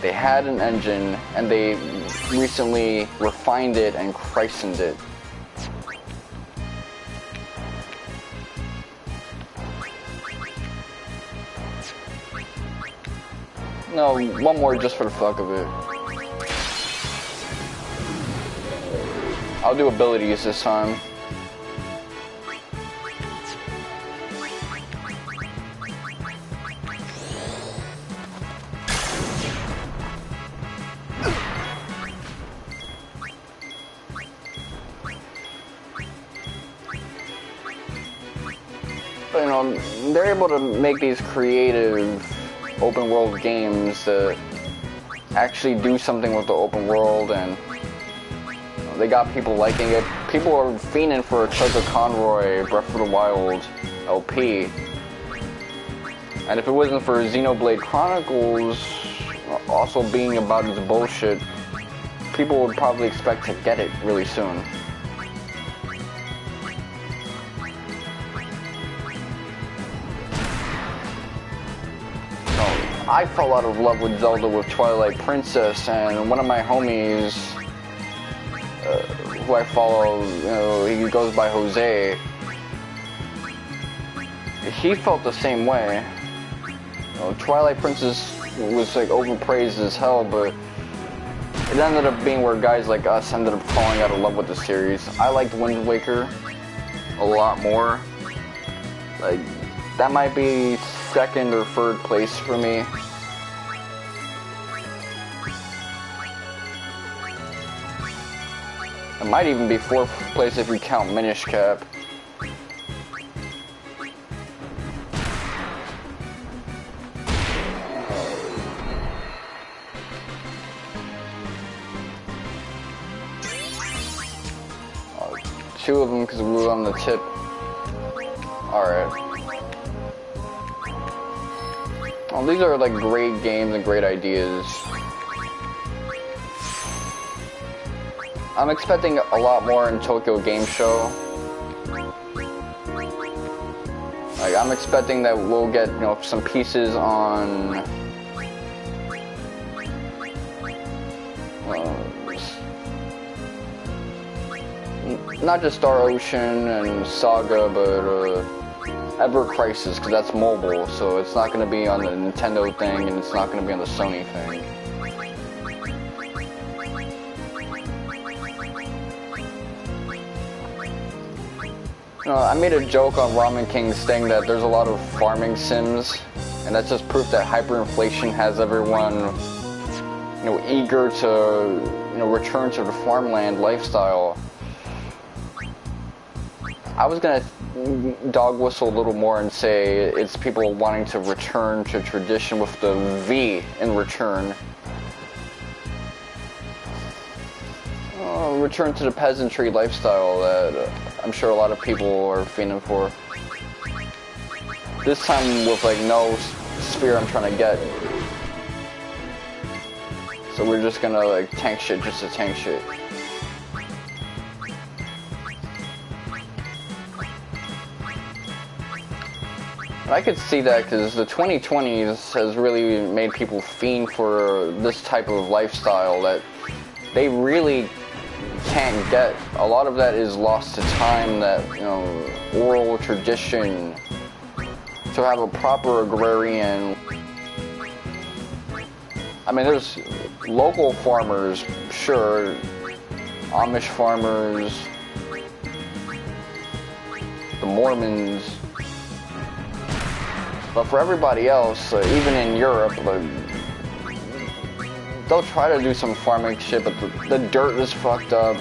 They had an engine and they recently refined it and christened it. No, one more just for the fuck of it. I'll do abilities this time. But, you know, they're able to make these creative open world games that actually do something with the open world, and they got people liking it. People are fiending for a Chugga Conroy Breath of the Wild LP. And if it wasn't for Xenoblade Chronicles also being about its bullshit, people would probably expect to get it really soon. I fell out of love with Zelda with Twilight Princess, and one of my homies, who I follow, you know, he goes by Jose, he felt the same way. You know, Twilight Princess was like overpraised as hell, but it ended up being where guys like us ended up falling out of love with the series. I liked Wind Waker a lot more. Like, that might be second or third place for me. It might even be fourth place if you count Minish Cap. Two of them because we were on the tip. Alright. Oh, these are like great games and great ideas. I'm expecting a lot more in Tokyo Game Show. Like, I'm expecting that we'll get, you know, some pieces on not just Star Ocean and Saga, but Ever Crisis, because that's mobile, so it's not going to be on the Nintendo thing, and it's not going to be on the Sony thing. You know, I made a joke on Ramen King's thing that there's a lot of farming sims, and that's just proof that hyperinflation has everyone, you know, eager to, you know, return to the farmland lifestyle. I was gonna dog whistle a little more and say it's people wanting to return to tradition with the V in return. Return to the peasantry lifestyle that I'm sure a lot of people are fiending for. This time with like no spear I'm trying to get. So we're just gonna like tank shit just to tank shit. And I could see that because the 2020s has really made people fiend for this type of lifestyle that they really can't get. A lot of that is lost to time, that, you know, oral tradition, to have a proper agrarian. I mean, there's local farmers, sure, Amish farmers, the Mormons, but for everybody else, even in Europe, they'll try to do some farming shit, but the dirt is fucked up.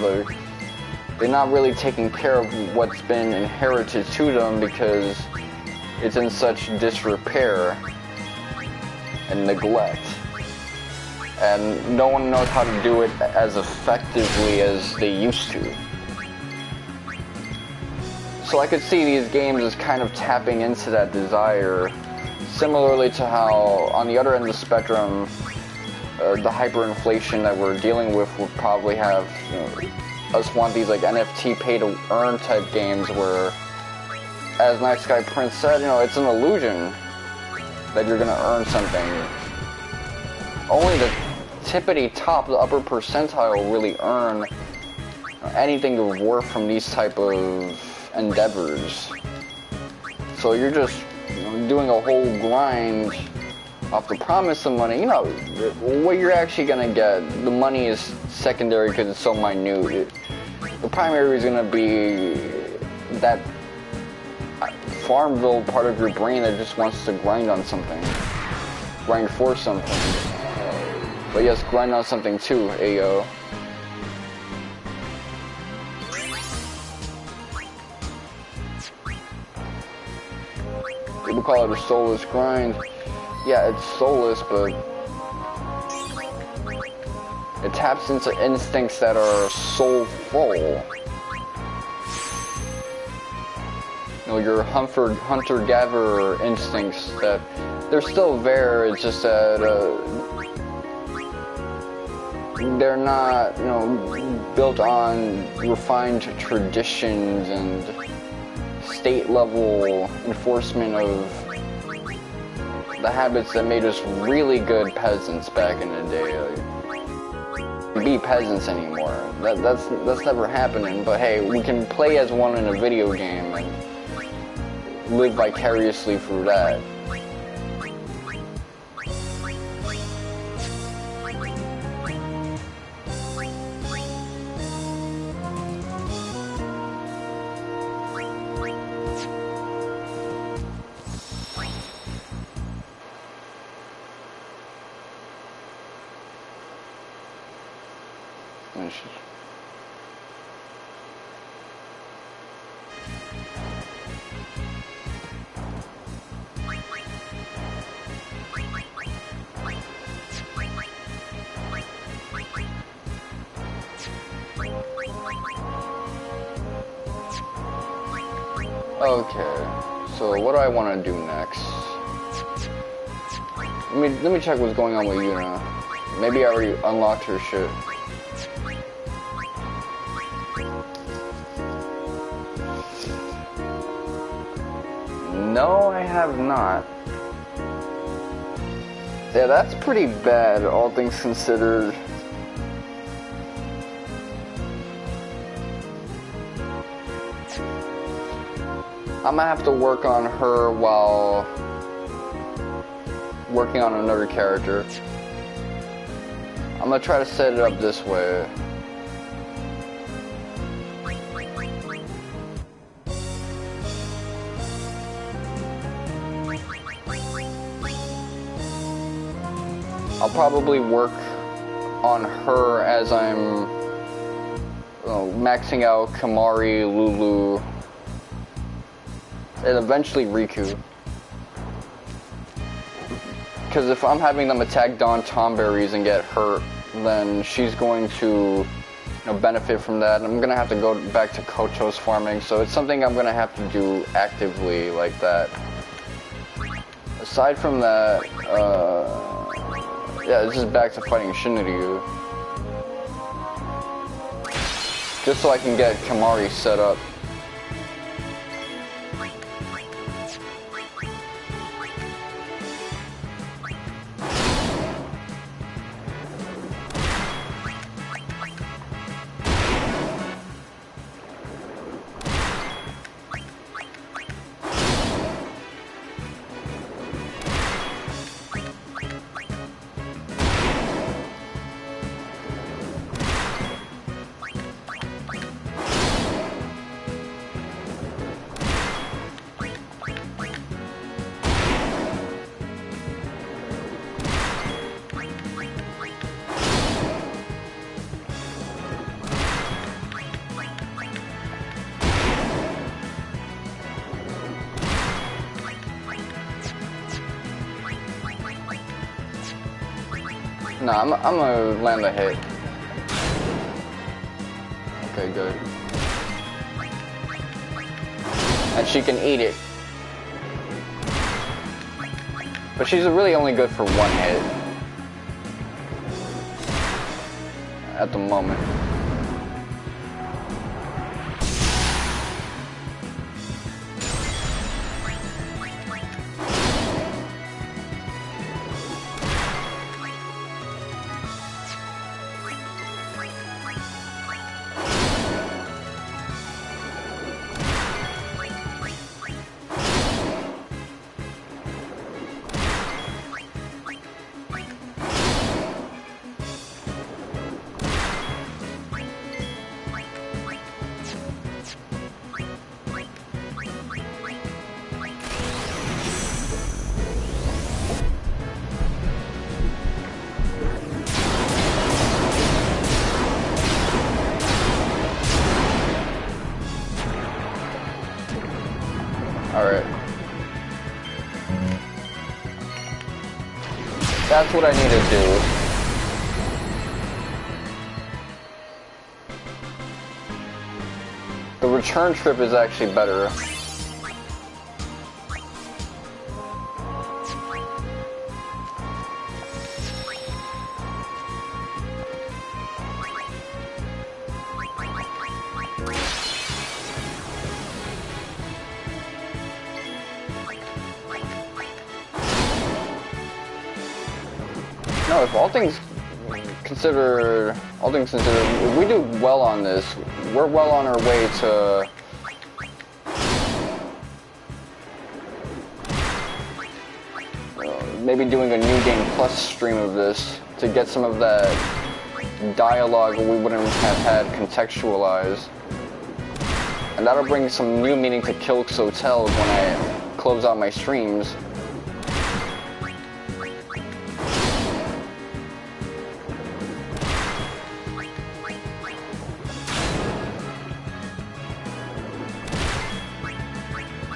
They're not really taking care of what's been inherited to them because it's in such disrepair and neglect. And no one knows how to do it as effectively as they used to. So I could see these games as kind of tapping into that desire, similarly to how, on the other end of the spectrum, the hyperinflation that we're dealing with would probably have, you know, us want these like NFT pay-to-earn type games where, as Night Sky Prince said, you know, it's an illusion that you're gonna earn something. Only the tippity top, the upper percentile, really earn anything of worth from these type of endeavors. So you're just, you know, doing a whole grind off the promise of money. You know, what you're actually gonna get, the money is secondary because it's so minute. The primary is gonna be that Farmville part of your brain that just wants to grind on something. Grind for something. But yes, grind on something too, ayo. People call it a soulless grind. Yeah, it's soulless, but it taps into instincts that are soulful. You know, your hunter-gatherer instincts, that they're still there, it's just that they're not, you know, built on refined traditions and state-level enforcement of the habits that made us really good peasants back in the day. Be peasants anymore. That's never happening. But hey, we can play as one in a video game and live vicariously through that. Okay, so what do I want to do next? Let me check what's going on with Yuna. Maybe I already unlocked her shit. No, I have not. Yeah, that's pretty bad, all things considered. I'm gonna have to work on her while working on another character. I'm gonna try to set it up this way. I'll probably work on her as I'm maxing out Kimahri, Lulu, and eventually Riku. Because if I'm having them attack Dawn Tomberries and get hurt, then she's going to benefit from that. I'm going to have to go back to Kocho's farming, so it's something I'm going to have to do actively like that. Aside from that, yeah, this is back to fighting Shinryu. Just so I can get Kimahri set up. No, I'm gonna land a hit. Okay, good. And she can eat it. But she's really only good for one hit. At the moment. Alright. That's what I need to do. The return trip is actually better. No, if all things considered, if we do well on this, we're well on our way to maybe doing a New Game Plus stream of this to get some of that dialogue we wouldn't have had contextualized. And that'll bring some new meaning to Kilk's Hotel when I close out my streams.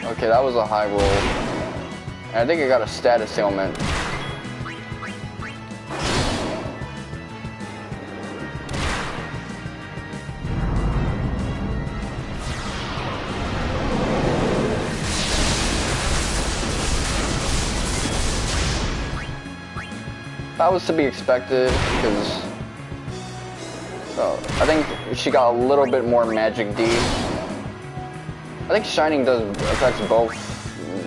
Okay, that was a high roll. And I think I got a status ailment. That was to be expected, because I think she got a little bit more Magic D. I think Shining does affects both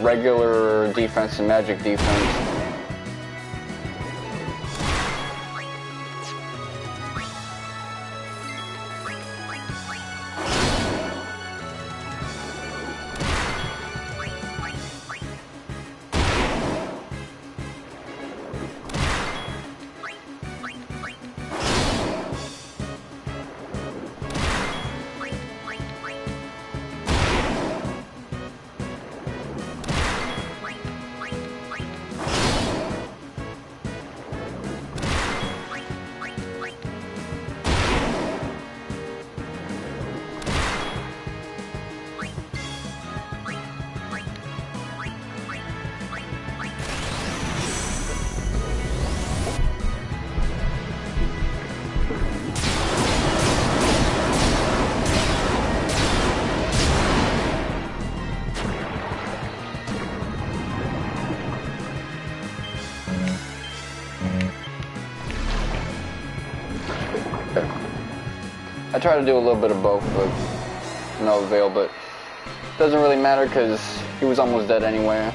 regular defense and Magic defense. I try to do a little bit of both, but no avail, but doesn't really matter because he was almost dead anyway.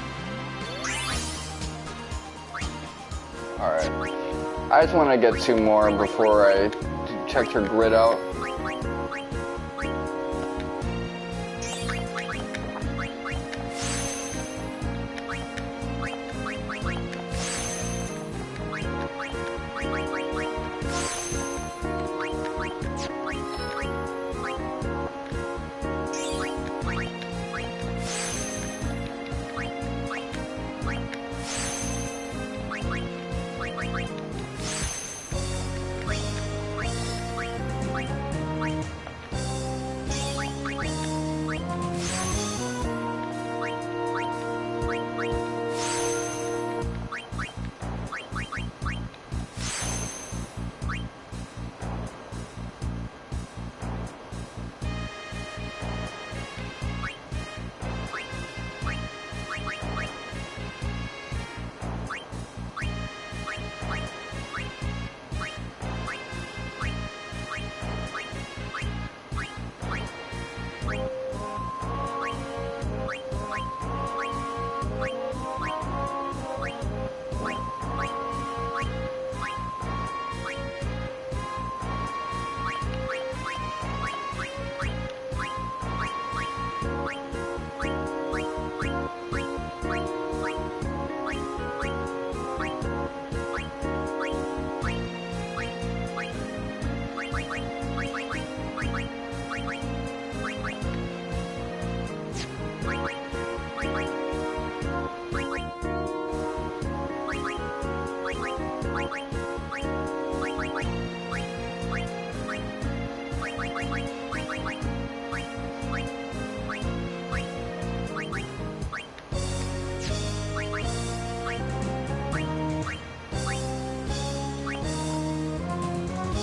Alright. I just want to get 2 more before I checked her grid out.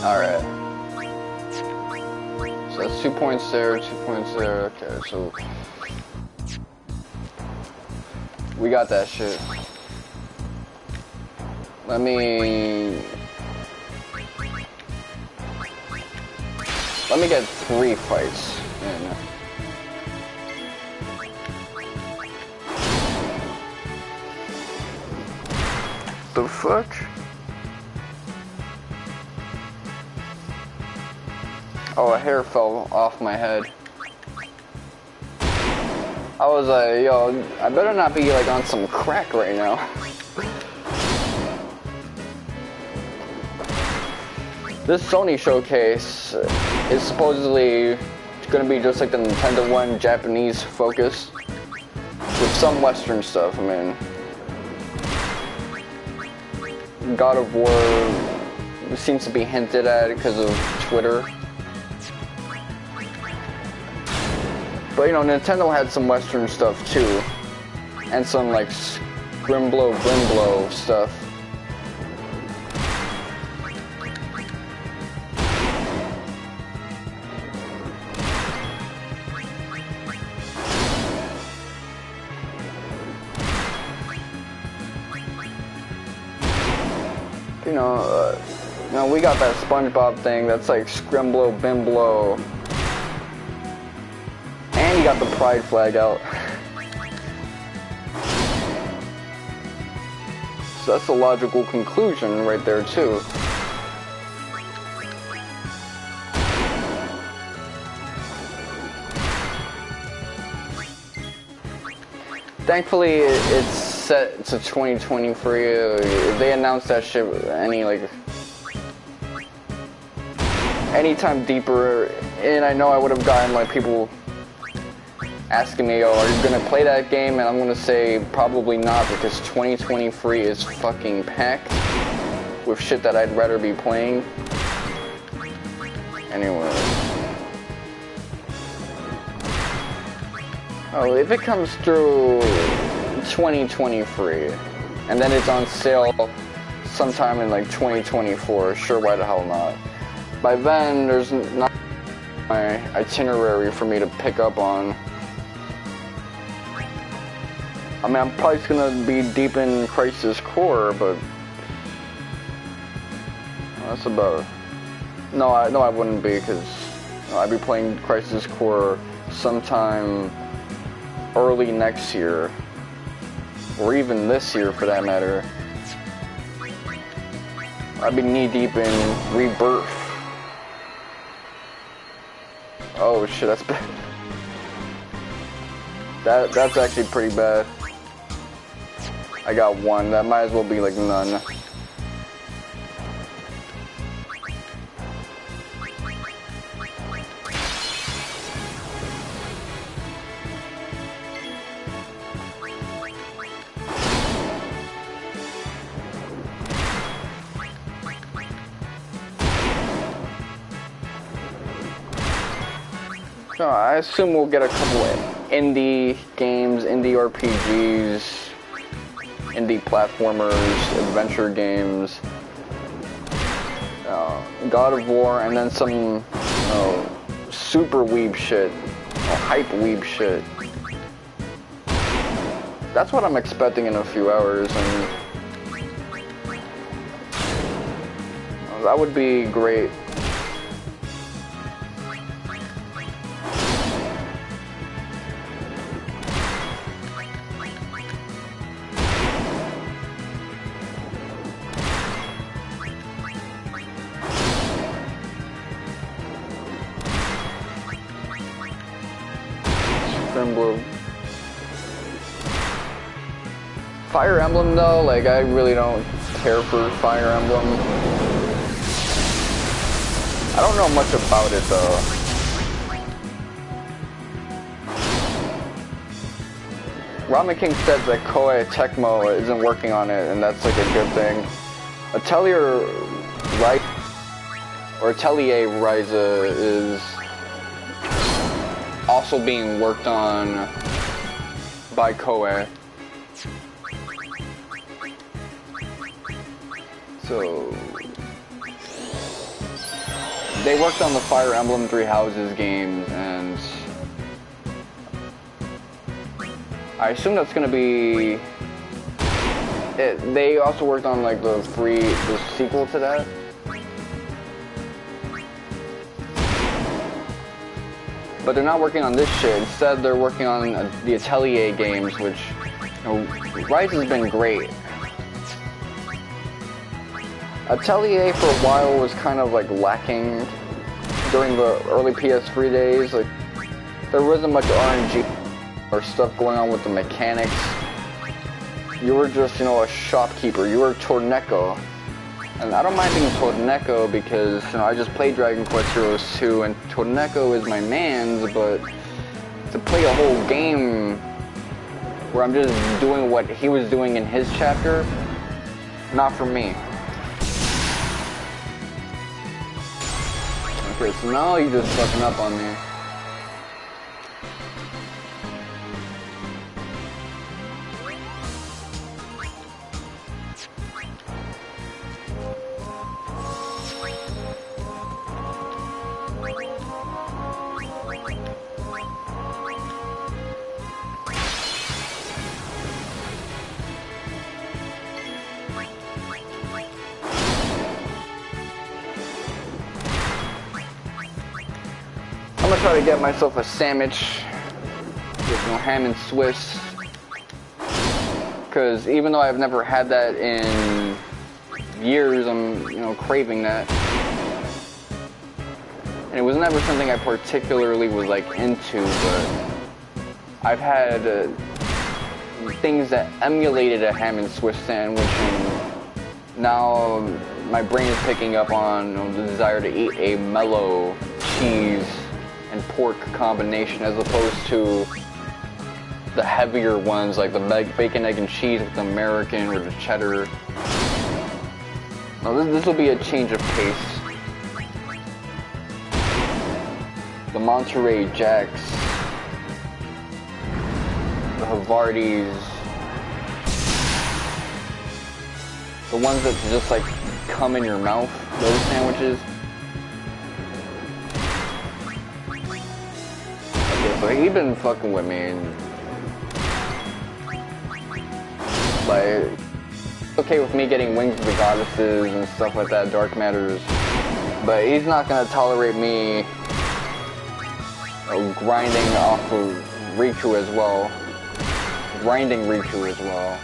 Alright. So that's 2 points there, 2 points there. Okay, so we got that shit. Let me get 3 fights in. The fuck? Oh, a hair fell off my head. I was like, yo, I better not be like on some crack right now. This Sony showcase is supposedly going to be just like the Nintendo One, Japanese focus, with some Western stuff. I mean, God of War seems to be hinted at because of Twitter. But you know, Nintendo had some Western stuff too, and some like Grimblow stuff. we got that SpongeBob thing that's like Scrimblow, Bimblow. And you got the pride flag out. So that's a logical conclusion right there too. Thankfully, it's set to 2023. If they announced that shit anytime deeper, and I know I would have gotten like people asking me, "Oh, are you gonna play that game?" And I'm gonna say probably not, because 2023 is fucking packed with shit that I'd rather be playing. Anyway. Oh, if it comes through 2023, and then it's on sale sometime in like 2024, sure, why the hell not? By then, there's not my itinerary for me to pick up on. I mean, I'm probably gonna be deep in Crisis Core, but that's about it. No, I wouldn't be, because I'd be playing Crisis Core sometime early next year, or even this year for that matter. I'd be knee deep in Rebirth. Oh shit, that's bad. That's actually pretty bad. I got one. That might as well be like none. So I assume we'll get a couple of indie games, indie RPGs, indie platformers, adventure games, God of War, and then some super weeb shit, hype weeb shit. That's what I'm expecting in a few hours, and that would be great. Fire Emblem though, like I really don't care for Fire Emblem. I don't know much about it though. Ramen King said that Koei Tecmo isn't working on it, and that's like a good thing. Atelier Ryza is also being worked on by Koei. So they worked on the Fire Emblem Three Houses games, and I assume that's gonna be it. They also worked on like the sequel to that. But they're not working on this shit. Instead, they're working on the Atelier games, which, Rise has been great. Atelier for a while was kind of like lacking during the early PS3 days. Like, there wasn't much RNG or stuff going on with the mechanics. You were just, a shopkeeper. You were Torneko. And I don't mind being Torneko because, I just played Dragon Quest Heroes 2 and Torneko is my man's, but to play a whole game where I'm just doing what he was doing in his chapter, not for me. Okay, so now you're just fucking up on me. try to get myself a sandwich with ham and Swiss, because even though I've never had that in years, I'm craving that. And it was never something I particularly was like into, but I've had things that emulated a ham and Swiss sandwich, and now my brain is picking up on the desire to eat a mellow cheese and pork combination, as opposed to the heavier ones like the bacon, egg, and cheese with the American or the cheddar. Now this will be a change of pace. The Monterey Jacks, the Havartis, the ones that just like come in your mouth, those sandwiches. Okay, so he's been fucking with me, and like, okay with me getting wings of the goddesses and stuff like that, dark matters, but he's not gonna tolerate me grinding off of Riku as well. Grinding Riku as well.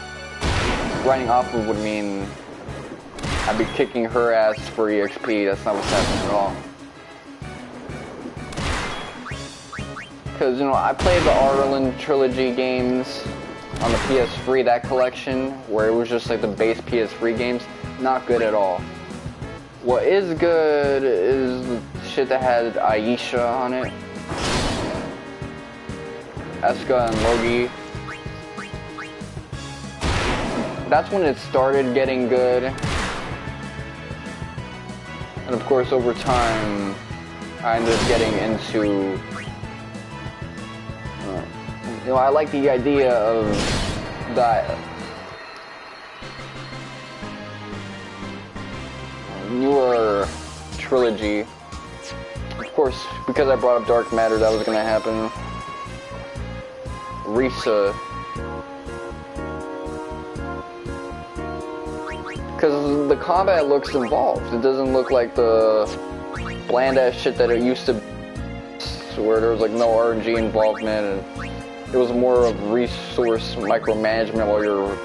Grinding off of would mean I'd be kicking her ass for EXP. That's not what's happening at all. Because, I played the Arlen trilogy games on the PS3, that collection, where it was just like the base PS3 games. Not good at all. What is good is the shit that had Aisha on it. Eska and Logi. That's when it started getting good. And of course, over time, I ended up getting into... I like the idea of that newer trilogy. Of course, because I brought up Dark Matter, that was going to happen. Risa. Because the combat looks involved. It doesn't look like the bland ass shit that it used to be, where there was like no RNG involvement, and it was more of resource micromanagement while you're,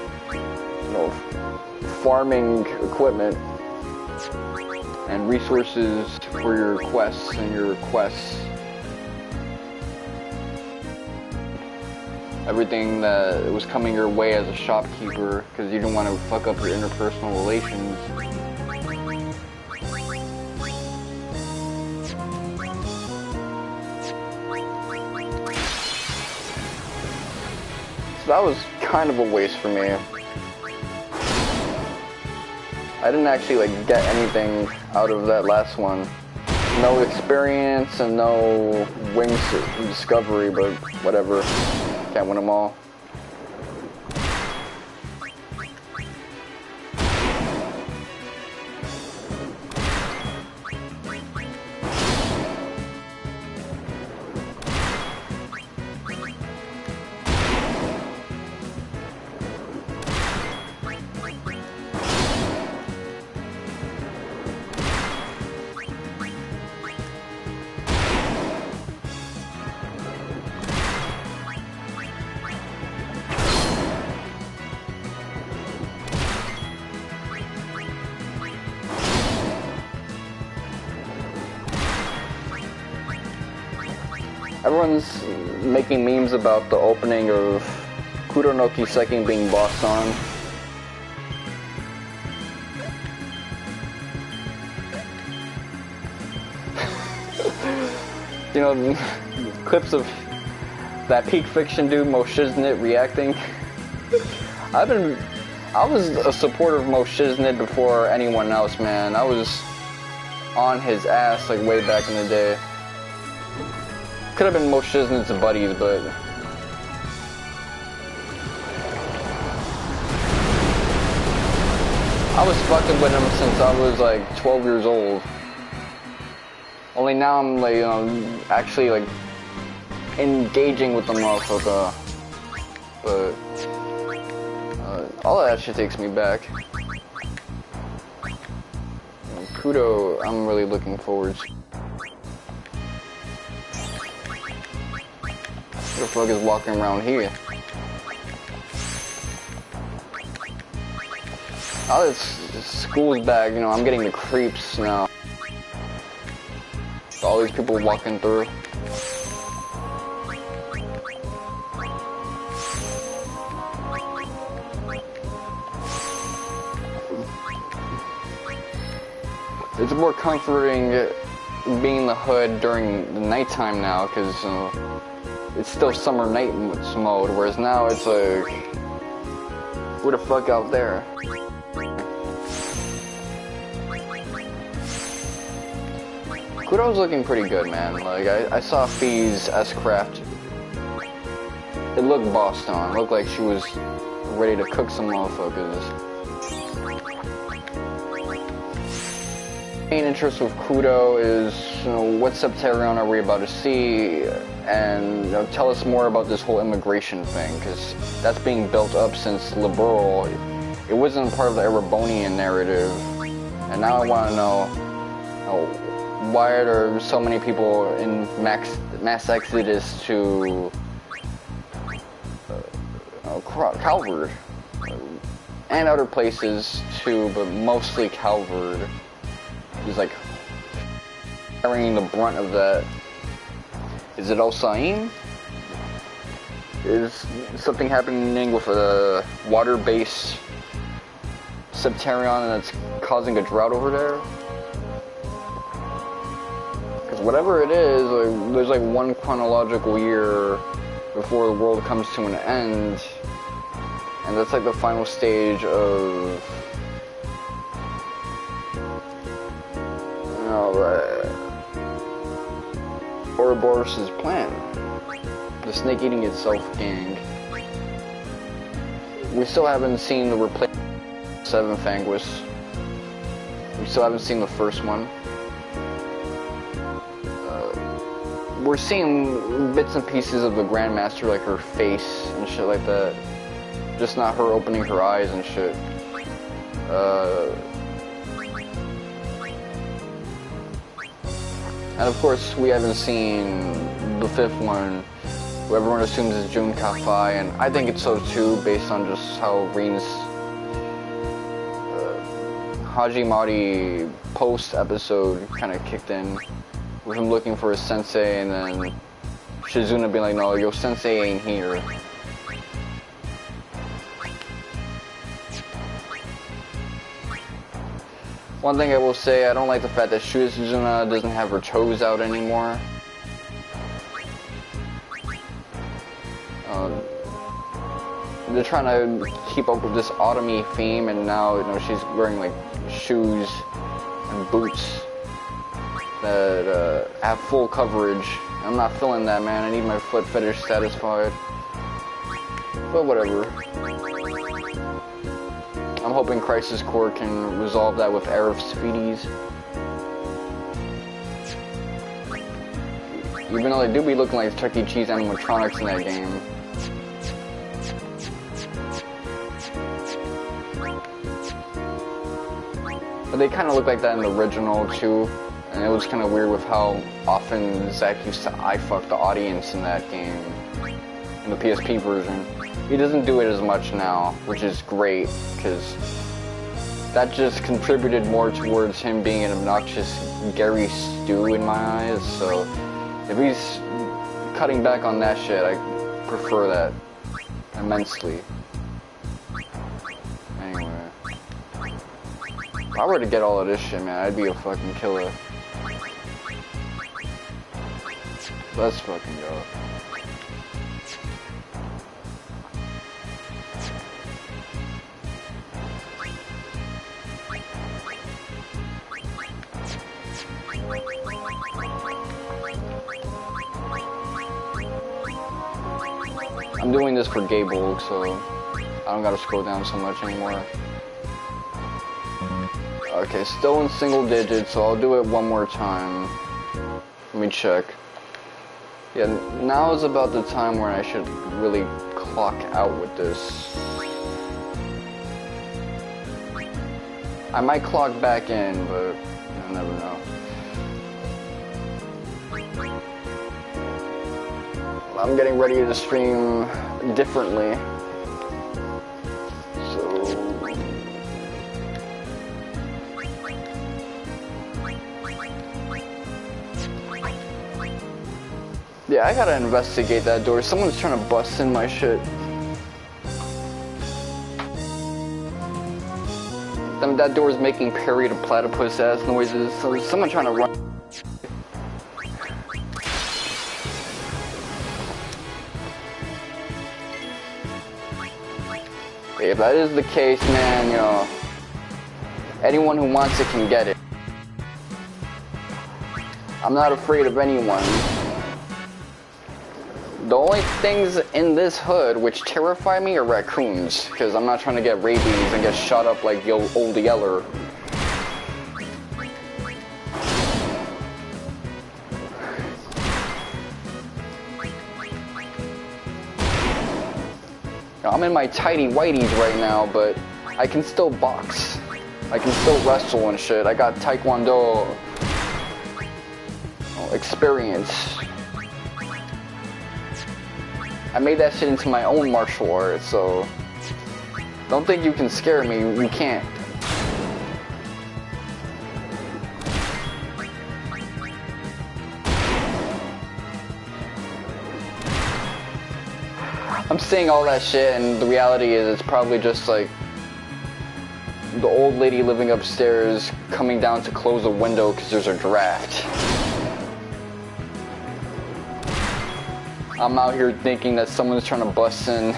farming equipment and resources for your quests and your quests. Everything that was coming your way as a shopkeeper, because you didn't want to fuck up your interpersonal relations. So that was kind of a waste for me. I didn't actually get anything out of that last one. No experience and no wings discovery, but whatever. Can't win them all. Everyone's making memes about the opening of Kuro no Kiseki being bossed on. Clips of that Peak Fiction dude, Moshiznit, reacting. I was a supporter of Moshiznit before anyone else, man. I was on his ass way back in the day. Could have been Moshiznit's buddies, but I was fucking with him since I was 12 years old. Only now I'm actually engaging with the motherfucker. But all of that shit takes me back. Kudo, I'm really looking forward to. the fuck is walking around here? Oh, this school's back, you know, I'm getting the creeps now. All these people walking through. It's more comforting being in the hood during the nighttime now, because it's still summer night mode, whereas now it's like, what the fuck out there? Kudo's looking pretty good, man. Like, I saw Fee's S-Craft. It looked bossed on. It looked like she was ready to cook some motherfuckers. Main interest with Kudo is, you know, what Septarion are we about to see, and, you know, tell us more about this whole immigration thing, because that's being built up since Liberal. It wasn't part of the Erebonian narrative, and now I want to know, why are there so many people in mass exodus to Calvard, and other places too, but mostly Calvard is like carrying the brunt of that. Is it Osaim? Is something happening with a water-based Septarion that's causing a drought over there? Because whatever it is, like, there's like one chronological year before the world comes to an end, and that's like the final stage of Ouroboros' plan. The snake eating itself gang. We still haven't seen the replacement 7 Fanguis. We still haven't seen the first one. We're seeing bits and pieces of the Grandmaster, like her face and shit like that. Just not her opening her eyes and shit. And of course, we haven't seen the 5th one, who everyone assumes is Jun Ka-Fai, and I think it's so too, based on just how Reen's Hajimari post-episode kind of kicked in, with him looking for his sensei, and then Shizuna being like, no, your sensei ain't here. One thing I will say, I don't like the fact that Shizuna doesn't have her toes out anymore. They're trying to keep up with this autumny theme, and now, you know, she's wearing like shoes and boots that have full coverage. I'm not feeling that, man. I need my foot fetish satisfied. But whatever. I'm hoping Crisis Core can resolve that with Aerith Speedies. Even though they do be looking like Chuck E. Cheese animatronics in that game. But they kind of look like that in the original too. And it was kind of weird with how often Zack used to eye-fuck the audience in that game. In the PSP version. He doesn't do it as much now, which is great, because that just contributed more towards him being an obnoxious Gary Stu in my eyes, so if he's cutting back on that shit, I prefer that immensely. Anyway. If I were to get all of this shit, man, I'd be a fucking killer. Let's fucking go. I'm doing this for Gable, so I don't gotta scroll down so much anymore. Okay, still in single digits, so I'll do it one more time. Let me check. Yeah, now is about the time where I should really clock out with this. I might clock back in, but you'll never know. I'm getting ready to stream differently. Yeah, I gotta investigate that door. Someone's trying to bust in my shit. That door is making period of platypus ass noises. So there's someone trying to run. If that is the case, man, you know, anyone who wants it can get it. I'm not afraid of anyone. The only things in this hood which terrify me are raccoons, because I'm not trying to get rabies and get shot up like Old Yeller. I'm in my tidy whities right now, but I can still box. I can still wrestle and shit. I got Taekwondo experience. I made that shit into my own martial art, so don't think you can scare me. You can't. I'm saying all that shit, and the reality is it's probably just like the old lady living upstairs coming down to close a window because there's a draft. I'm out here thinking that someone's trying to bust in.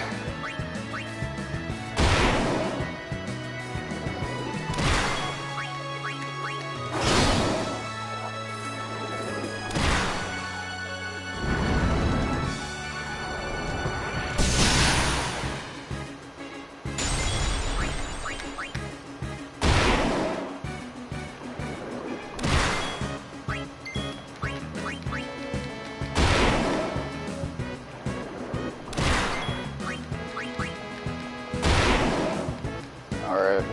Alright.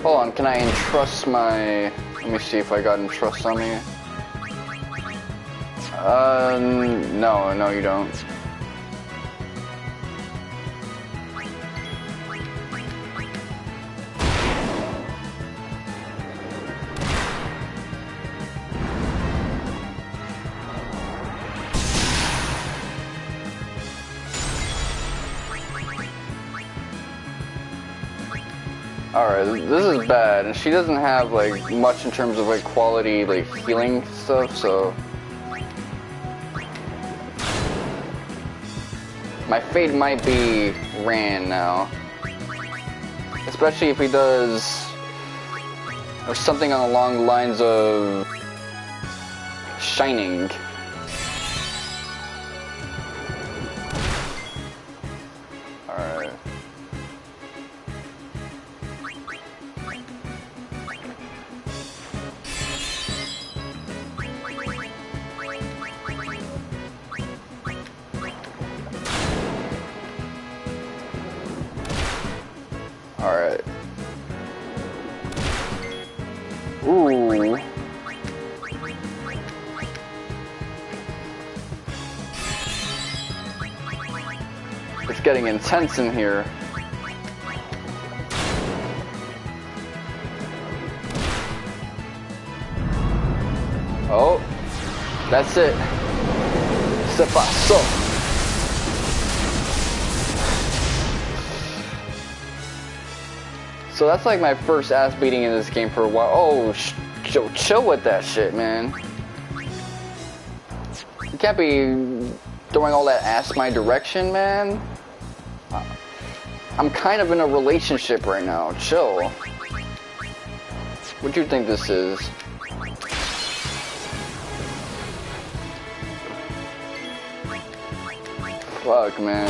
Hold on, can I entrust my... Let me see if I got entrust on me. No, you don't. Alright, this is bad, and she doesn't have like much in terms of like quality like healing stuff, so my fate might be Ran now. Especially if he does or something along the lines of Shining. Alright. Alright. Ooh. It's getting intense in here. Oh. That's it. Se pasó. So that's like my first ass beating in this game for a while. Oh, chill with that shit, man. You can't be throwing all that ass my direction, man. I'm kind of in a relationship right now. Chill. What do you think this is? Fuck, man.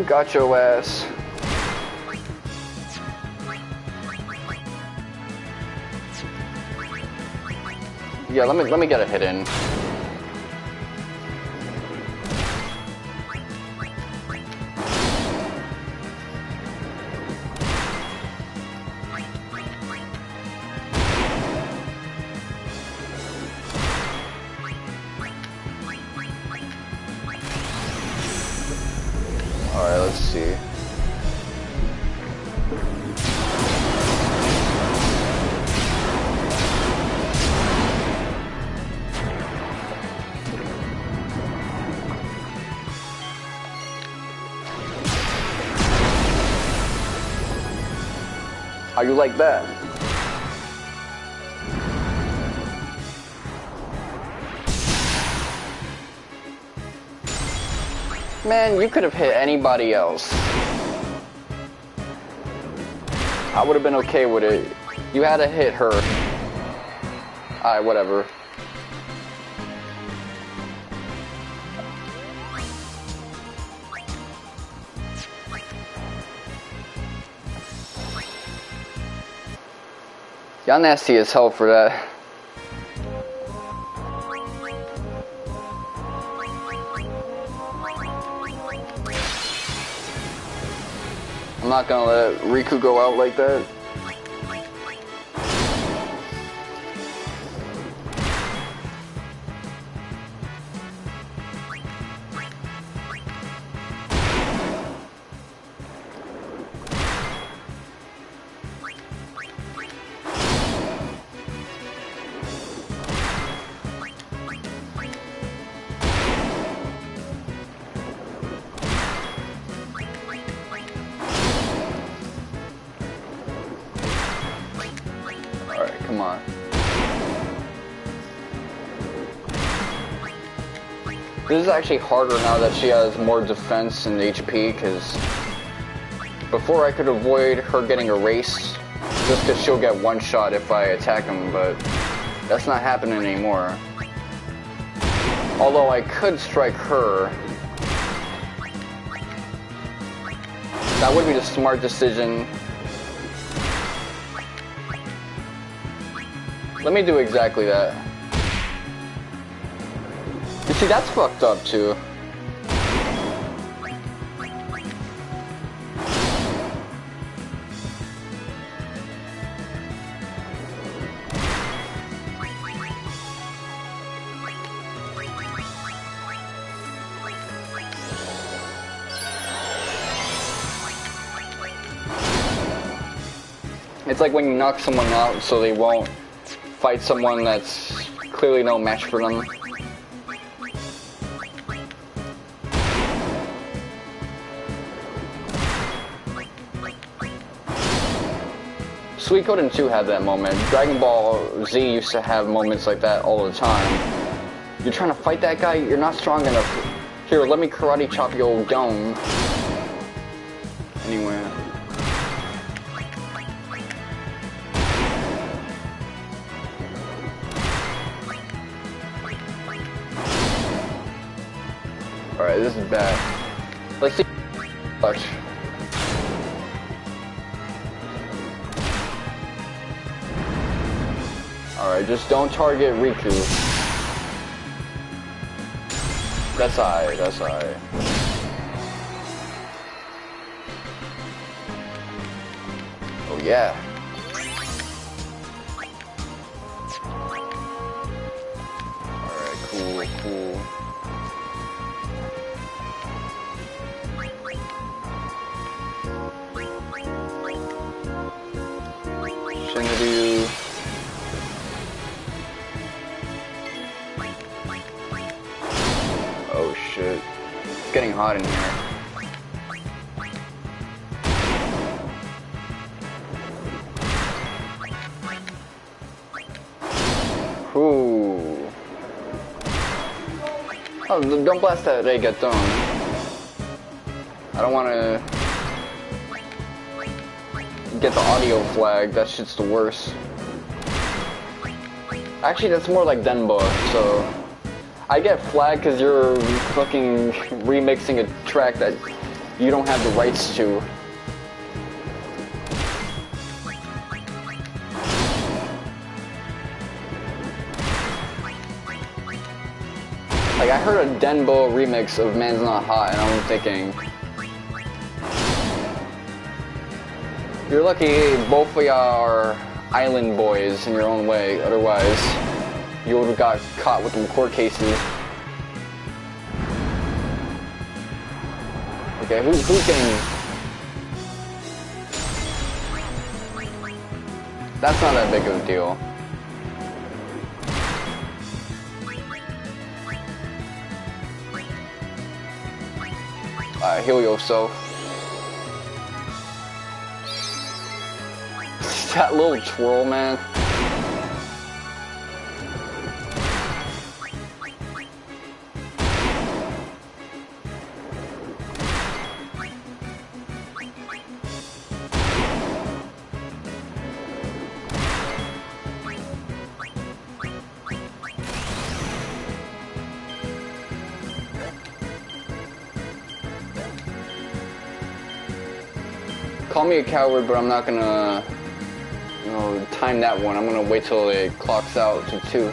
Got your ass. Yeah, let me get a hit in. Alright, let's see. How you like that? Man, you could have hit anybody else. I would have been okay with it. You had to hit her. Alright, whatever. Y'all nasty as hell for that. I'm not gonna let Riku go out like that. Come on. This is actually harder now that she has more defense and HP, because before I could avoid her getting erased just because she'll get one shot if I attack him, but that's not happening anymore. Although I could strike her. That would be the smart decision. Let me do exactly that. You see, that's fucked up too. It's like when you knock someone out so they won't fight someone that's clearly no match for them. Suikoden 2 had that moment. Dragon Ball Z used to have moments like that all the time. You're trying to fight that guy, you're not strong enough. Here, let me karate chop your old dome. Anyway. Alright, this is bad. Let's see. Watch. Alright, just don't target Riku. That's alright, that's alright. Oh yeah. Alright, cool, cool. Shinryu. Oh shit. It's getting hot in here. Ooh. Oh, don't blast that reggaeton. I don't want to get the audio flag. That shit's the worst. Actually, that's more like Denba, so I get flagged because you're fucking remixing a track that you don't have the rights to. Like, I heard a Denbo remix of Man's Not Hot, and I'm thinking, you're lucky both of y'all are island boys in your own way, otherwise you would have got caught with them court cases. Okay, who's getting... That's not that big of a deal. Heal yourself. That little twirl, man. Call me a coward, but I'm not gonna, you know, time that one. I'm gonna wait till it clocks out to 2.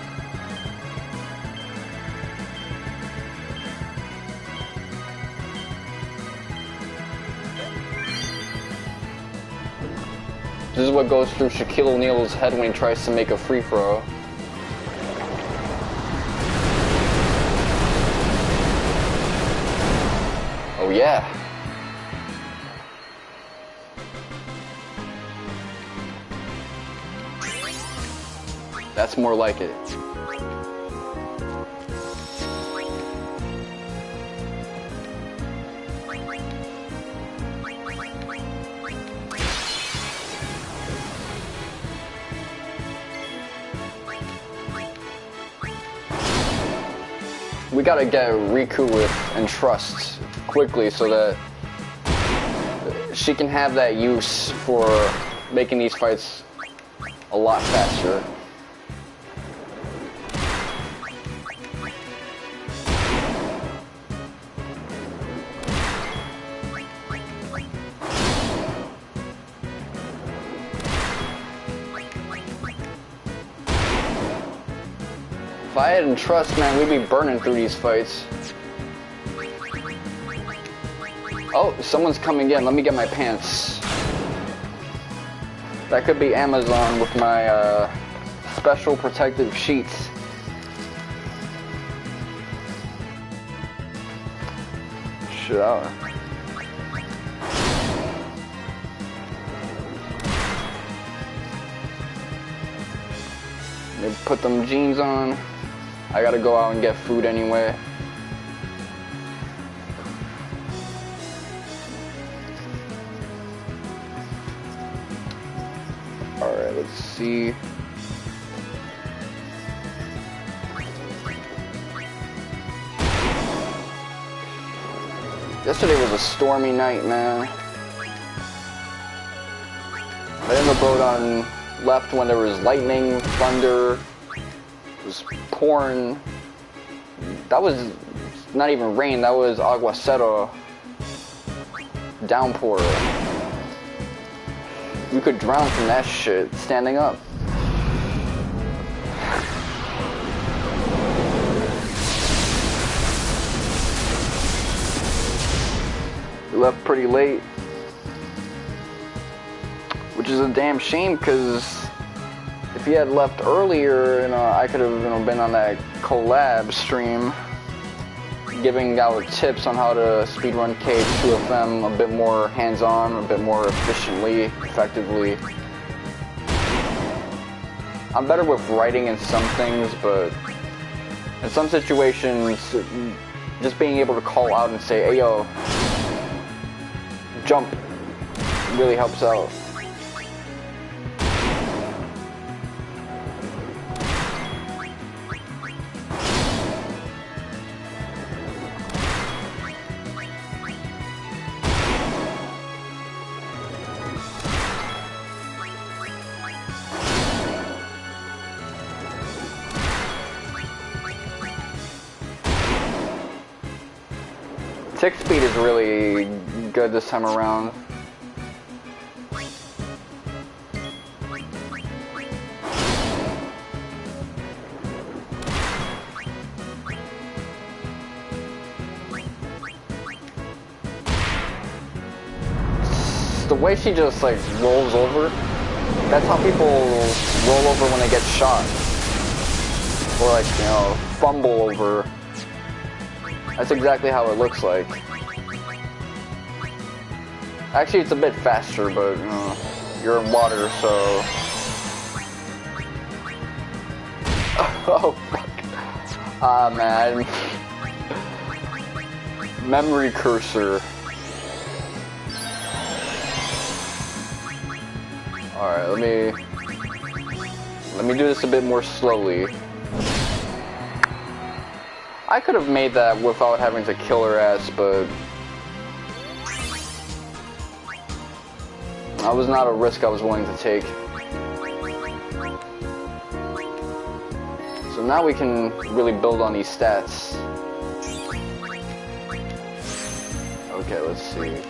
This is what goes through Shaquille O'Neal's head when he tries to make a free throw. Oh yeah. That's more like it. We gotta get Riku with Entrust quickly so that she can have that use for making these fights a lot faster. If I hadn't trust, man, we'd be burning through these fights. Oh, someone's coming in. Let me get my pants. That could be Amazon with my special protective sheets. Shit out. Maybe put them jeans on. I gotta go out and get food anyway. Alright, let's see. Yesterday was a stormy night, man. I in the boat on left when there was lightning, thunder. It was pouring. That was not even rain, that was aguacero. Downpour. You could drown from that shit standing up. We left pretty late, which is a damn shame because if he had left earlier, I could have, been on that collab stream, giving out tips on how to speedrun KH2FM a bit more hands-on, a bit more efficiently, effectively. I'm better with writing in some things, but in some situations, just being able to call out and say, "Hey yo, jump," really helps out. Tick speed is really good this time around. The way she just like rolls over, that's how people roll over when they get shot. Or like, you know, fumble over. That's exactly how it looks like. Actually, it's a bit faster, but you're in water, so... Oh, fuck. Ah, man. Memory cursor. Alright, let me do this a bit more slowly. I could have made that without having to kill her ass, but that was not a risk I was willing to take. So now we can really build on these stats. Okay, let's see.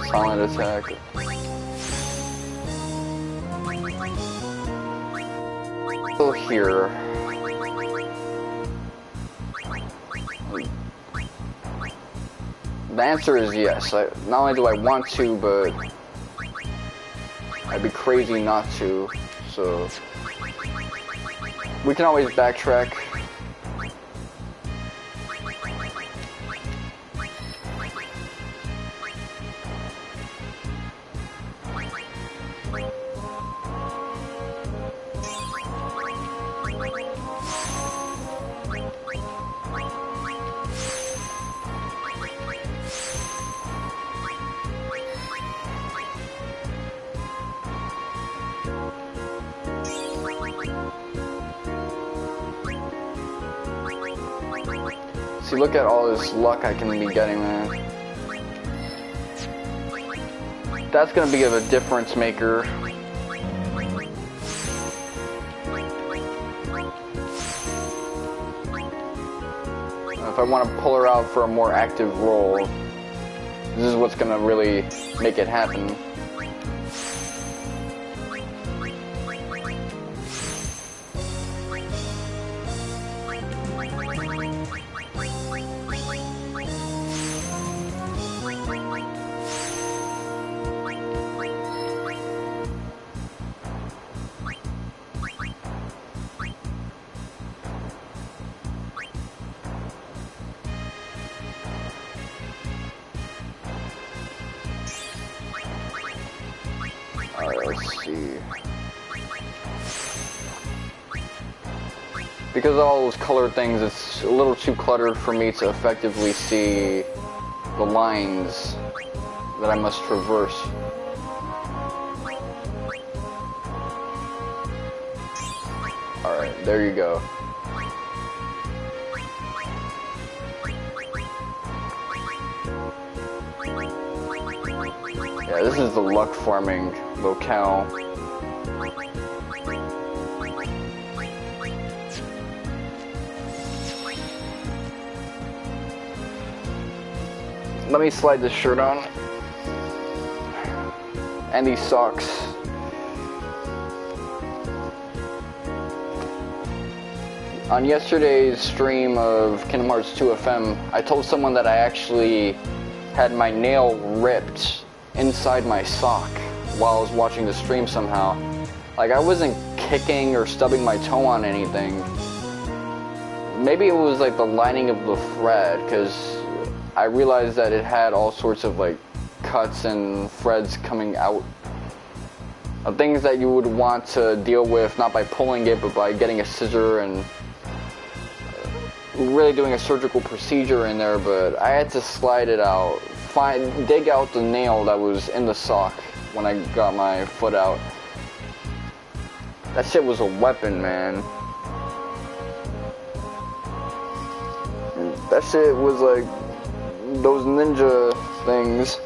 Silent attack. So here. The answer is yes. Not only do I want to, but I'd be crazy not to. So we can always backtrack. See, look at all this luck I can be getting, man. That's gonna be a difference maker. If I want to pull her out for a more active role, this is what's gonna really make it happen. Alright, let's see. Because of all those colored things, it's a little too cluttered for me to effectively see the lines that I must traverse. Alright, there you go. Yeah, this is the luck farming locale. Let me slide this shirt on. And these socks. On yesterday's stream of Kingdom Hearts 2 FM, I told someone that I actually had my nail ripped inside my sock while I was watching the stream somehow. Like, I wasn't kicking or stubbing my toe on anything. Maybe it was like the lining of the thread, because I realized that it had all sorts of like cuts and threads coming out. Things that you would want to deal with not by pulling it, but by getting a scissor and really doing a surgical procedure in there. But I had to slide it out, dig out the nail that was in the sock when I got my foot out. That shit was a weapon, man. That shit was like those ninja things.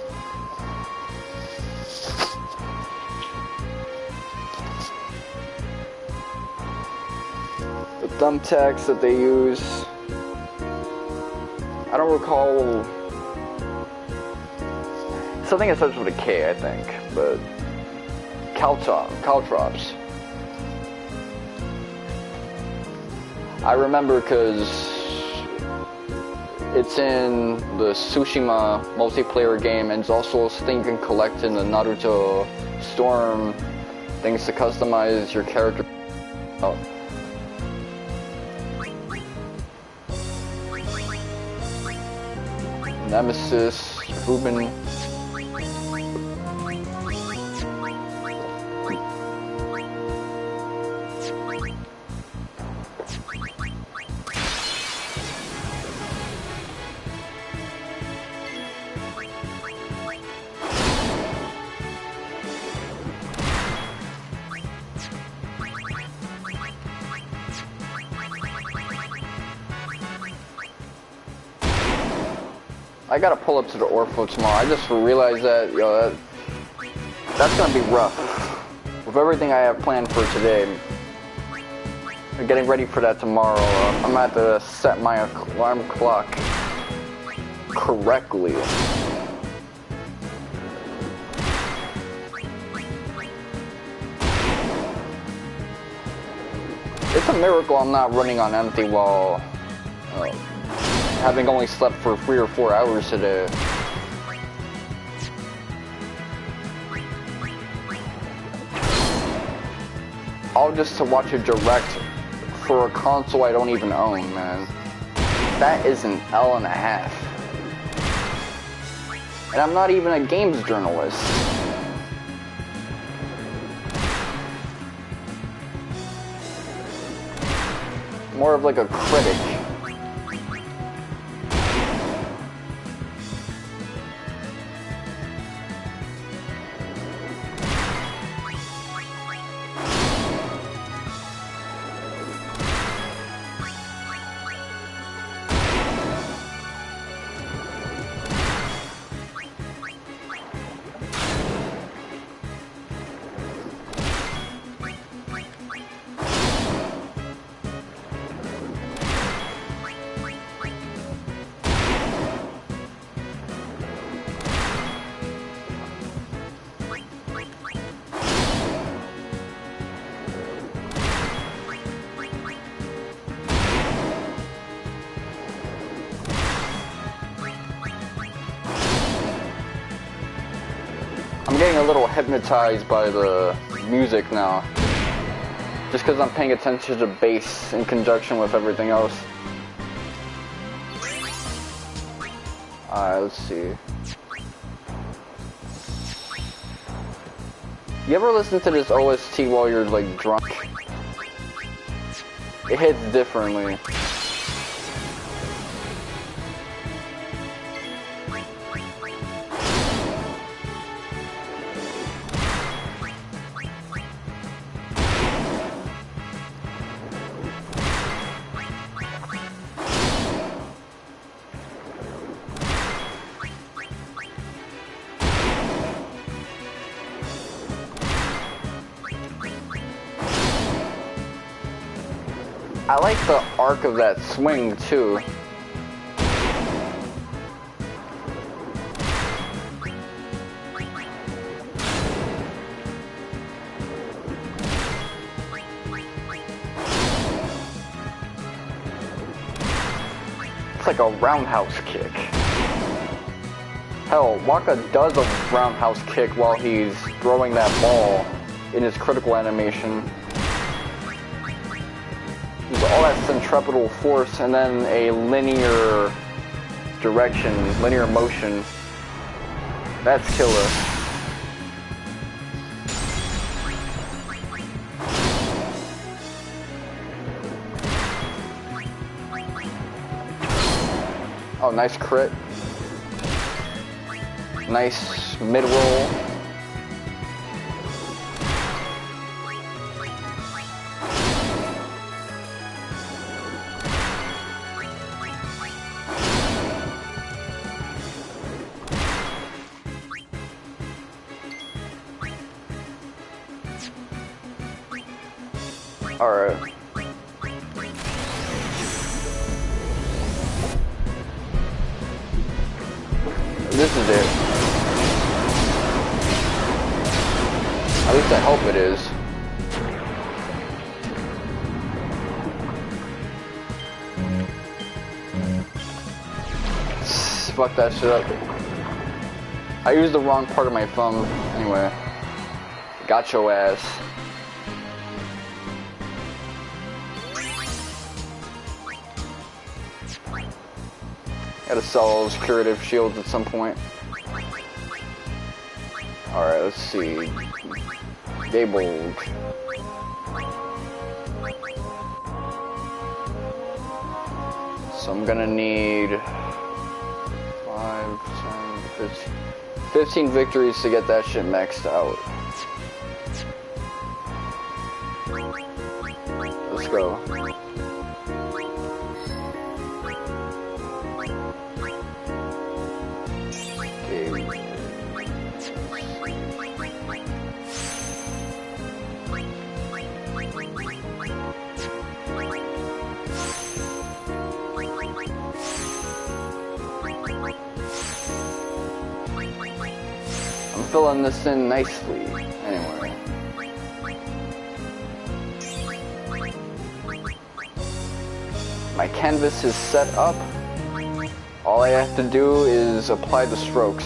thumbtacks that they use. I don't recall. Something that starts with a K, I think, but caltrops. I remember because it's in the Tsushima multiplayer game, and it's also a thing you can collect in the Naruto Storm, things to customize your character. Oh. Nemesis, Ruben. I gotta pull up to the Orpho tomorrow. I just realized that, that's gonna be rough. With everything I have planned for today, I'm getting ready for that tomorrow. I'm gonna have to set my alarm clock correctly. It's a miracle I'm not running on empty while having only slept for 3 or 4 hours today. All just to watch a direct for a console I don't even own, man. That is an L and a half. And I'm not even a games journalist. More of like a critic. I'm getting a little hypnotized by the music now. Just because I'm paying attention to bass in conjunction with everything else. Alright, let's see. You ever listen to this OST while you're like drunk? It hits differently. I like the arc of that swing too. It's like a roundhouse kick. Hell, Waka does a roundhouse kick while he's throwing that ball in his critical animation. There's all that centripetal force and then a linear direction, linear motion. That's killer. Oh, nice crit. Nice mid-roll. Alright. this is it. At least I hope it is. Fuck that shit up. I used the wrong part of my thumb. Anyway. Got your ass. Gotta sell all those curative shields at some point. Alright, let's see. Gabled. So I'm gonna need 5, 10, 15 victories to get that shit maxed out. Let's go. Filling this in nicely. Anyway. My canvas is set up. All I have to do is apply the strokes.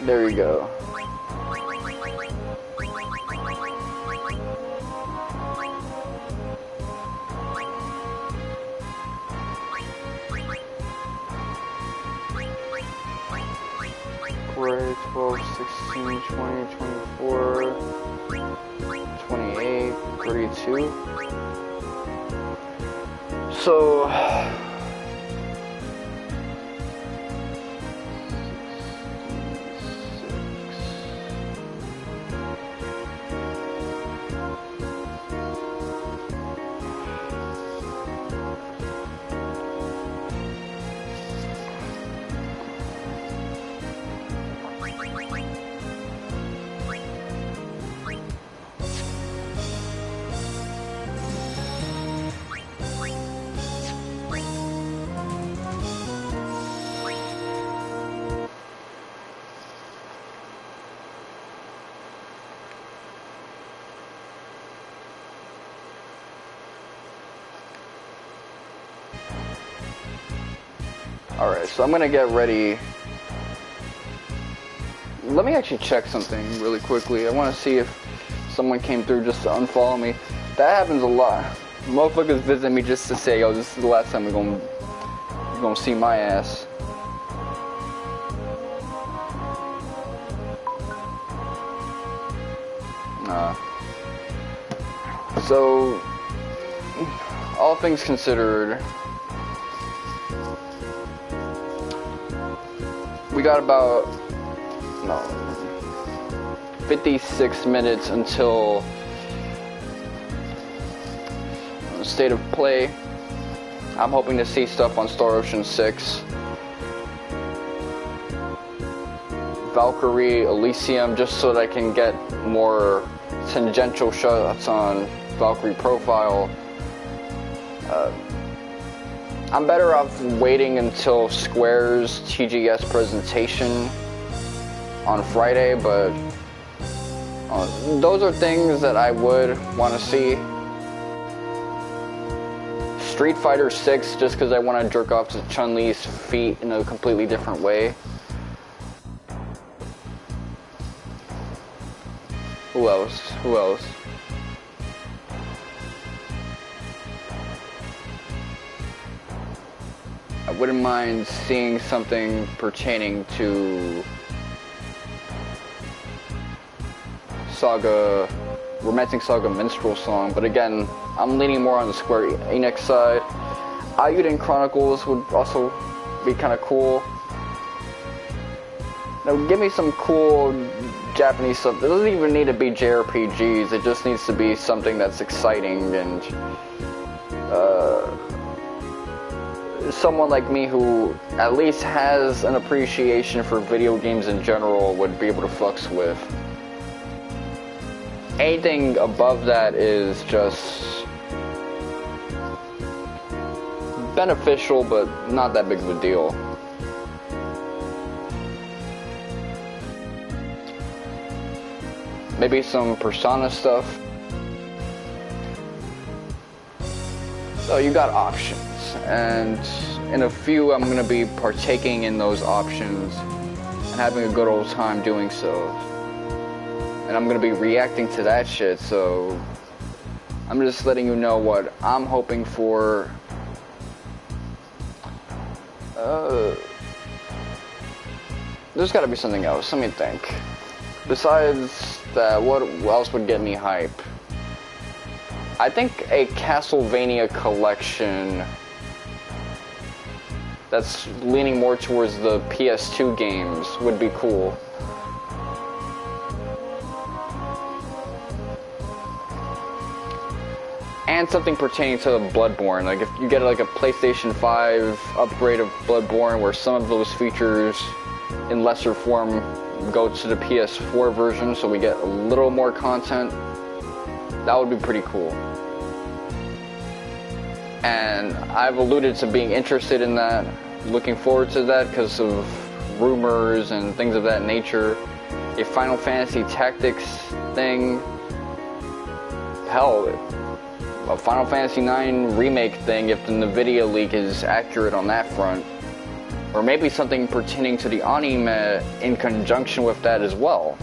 There you go. Great, 12, 16, 20, 24, 28, 32. So... Alright, so I'm gonna get ready. Let me actually check something really quickly. I want to see if someone came through just to unfollow me. That happens a lot. Motherfuckers visit me just to say, yo, this is the last time you're gonna see my ass. So, all things considered, we got about 56 minutes until State of Play. I'm hoping to see stuff on Star Ocean 6, Valkyrie, Elysium, just so that I can get more tangential shots on Valkyrie profile. I'm better off waiting until Square's TGS presentation on Friday, but those are things that I would want to see. Street Fighter 6, just because I want to jerk off to Chun-Li's feet in a completely different way. Who else? Who else? I wouldn't mind seeing something pertaining to Saga, Romancing Saga Minstrel Song, but again, I'm leaning more on the Square Enix side. Ayuden Chronicles would also be kind of cool. give me some cool Japanese stuff. It doesn't even need to be JRPGs. It just needs to be something that's exciting, and someone like me who at least has an appreciation for video games in general would be able to fucks with. Anything above that is just beneficial, but not that big of a deal. Maybe some Persona stuff. So you got options, and in a few I'm going to be partaking in those options and having a good old time doing so. And I'm going to be reacting to that shit, so I'm just letting you know what I'm hoping for. There's got to be something else. Let me think. Besides that, what else would get me hype? I think a Castlevania collection that's leaning more towards the PS2 games would be cool. And something pertaining to Bloodborne. Like if you get like a PlayStation 5 upgrade of Bloodborne where some of those features in lesser form go to the PS4 version, so we get a little more content, that would be pretty cool. And I've alluded to being interested in that, looking forward to that because of rumors and things of that nature. A Final Fantasy Tactics thing, hell, a Final Fantasy IX remake thing if the NVIDIA leak is accurate on that front. Or maybe something pertaining to the anime in conjunction with that as well.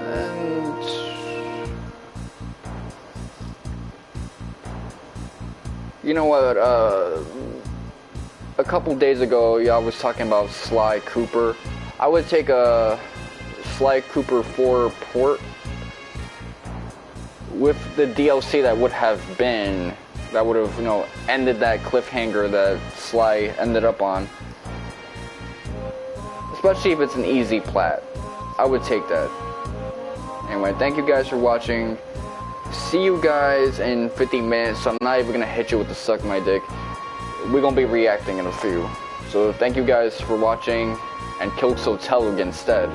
And you know what, a couple days ago, I was talking about Sly Cooper. I would take a Sly Cooper 4 port with the DLC that would have been, that would have, ended that cliffhanger that Sly ended up on. Especially if it's an easy plat. I would take that. Anyway, thank you guys for watching. See you guys in 50 minutes, so I'm not even gonna hit you with the suck my dick. We're gonna be reacting in a few. So thank you guys for watching, and kill Sotelug instead.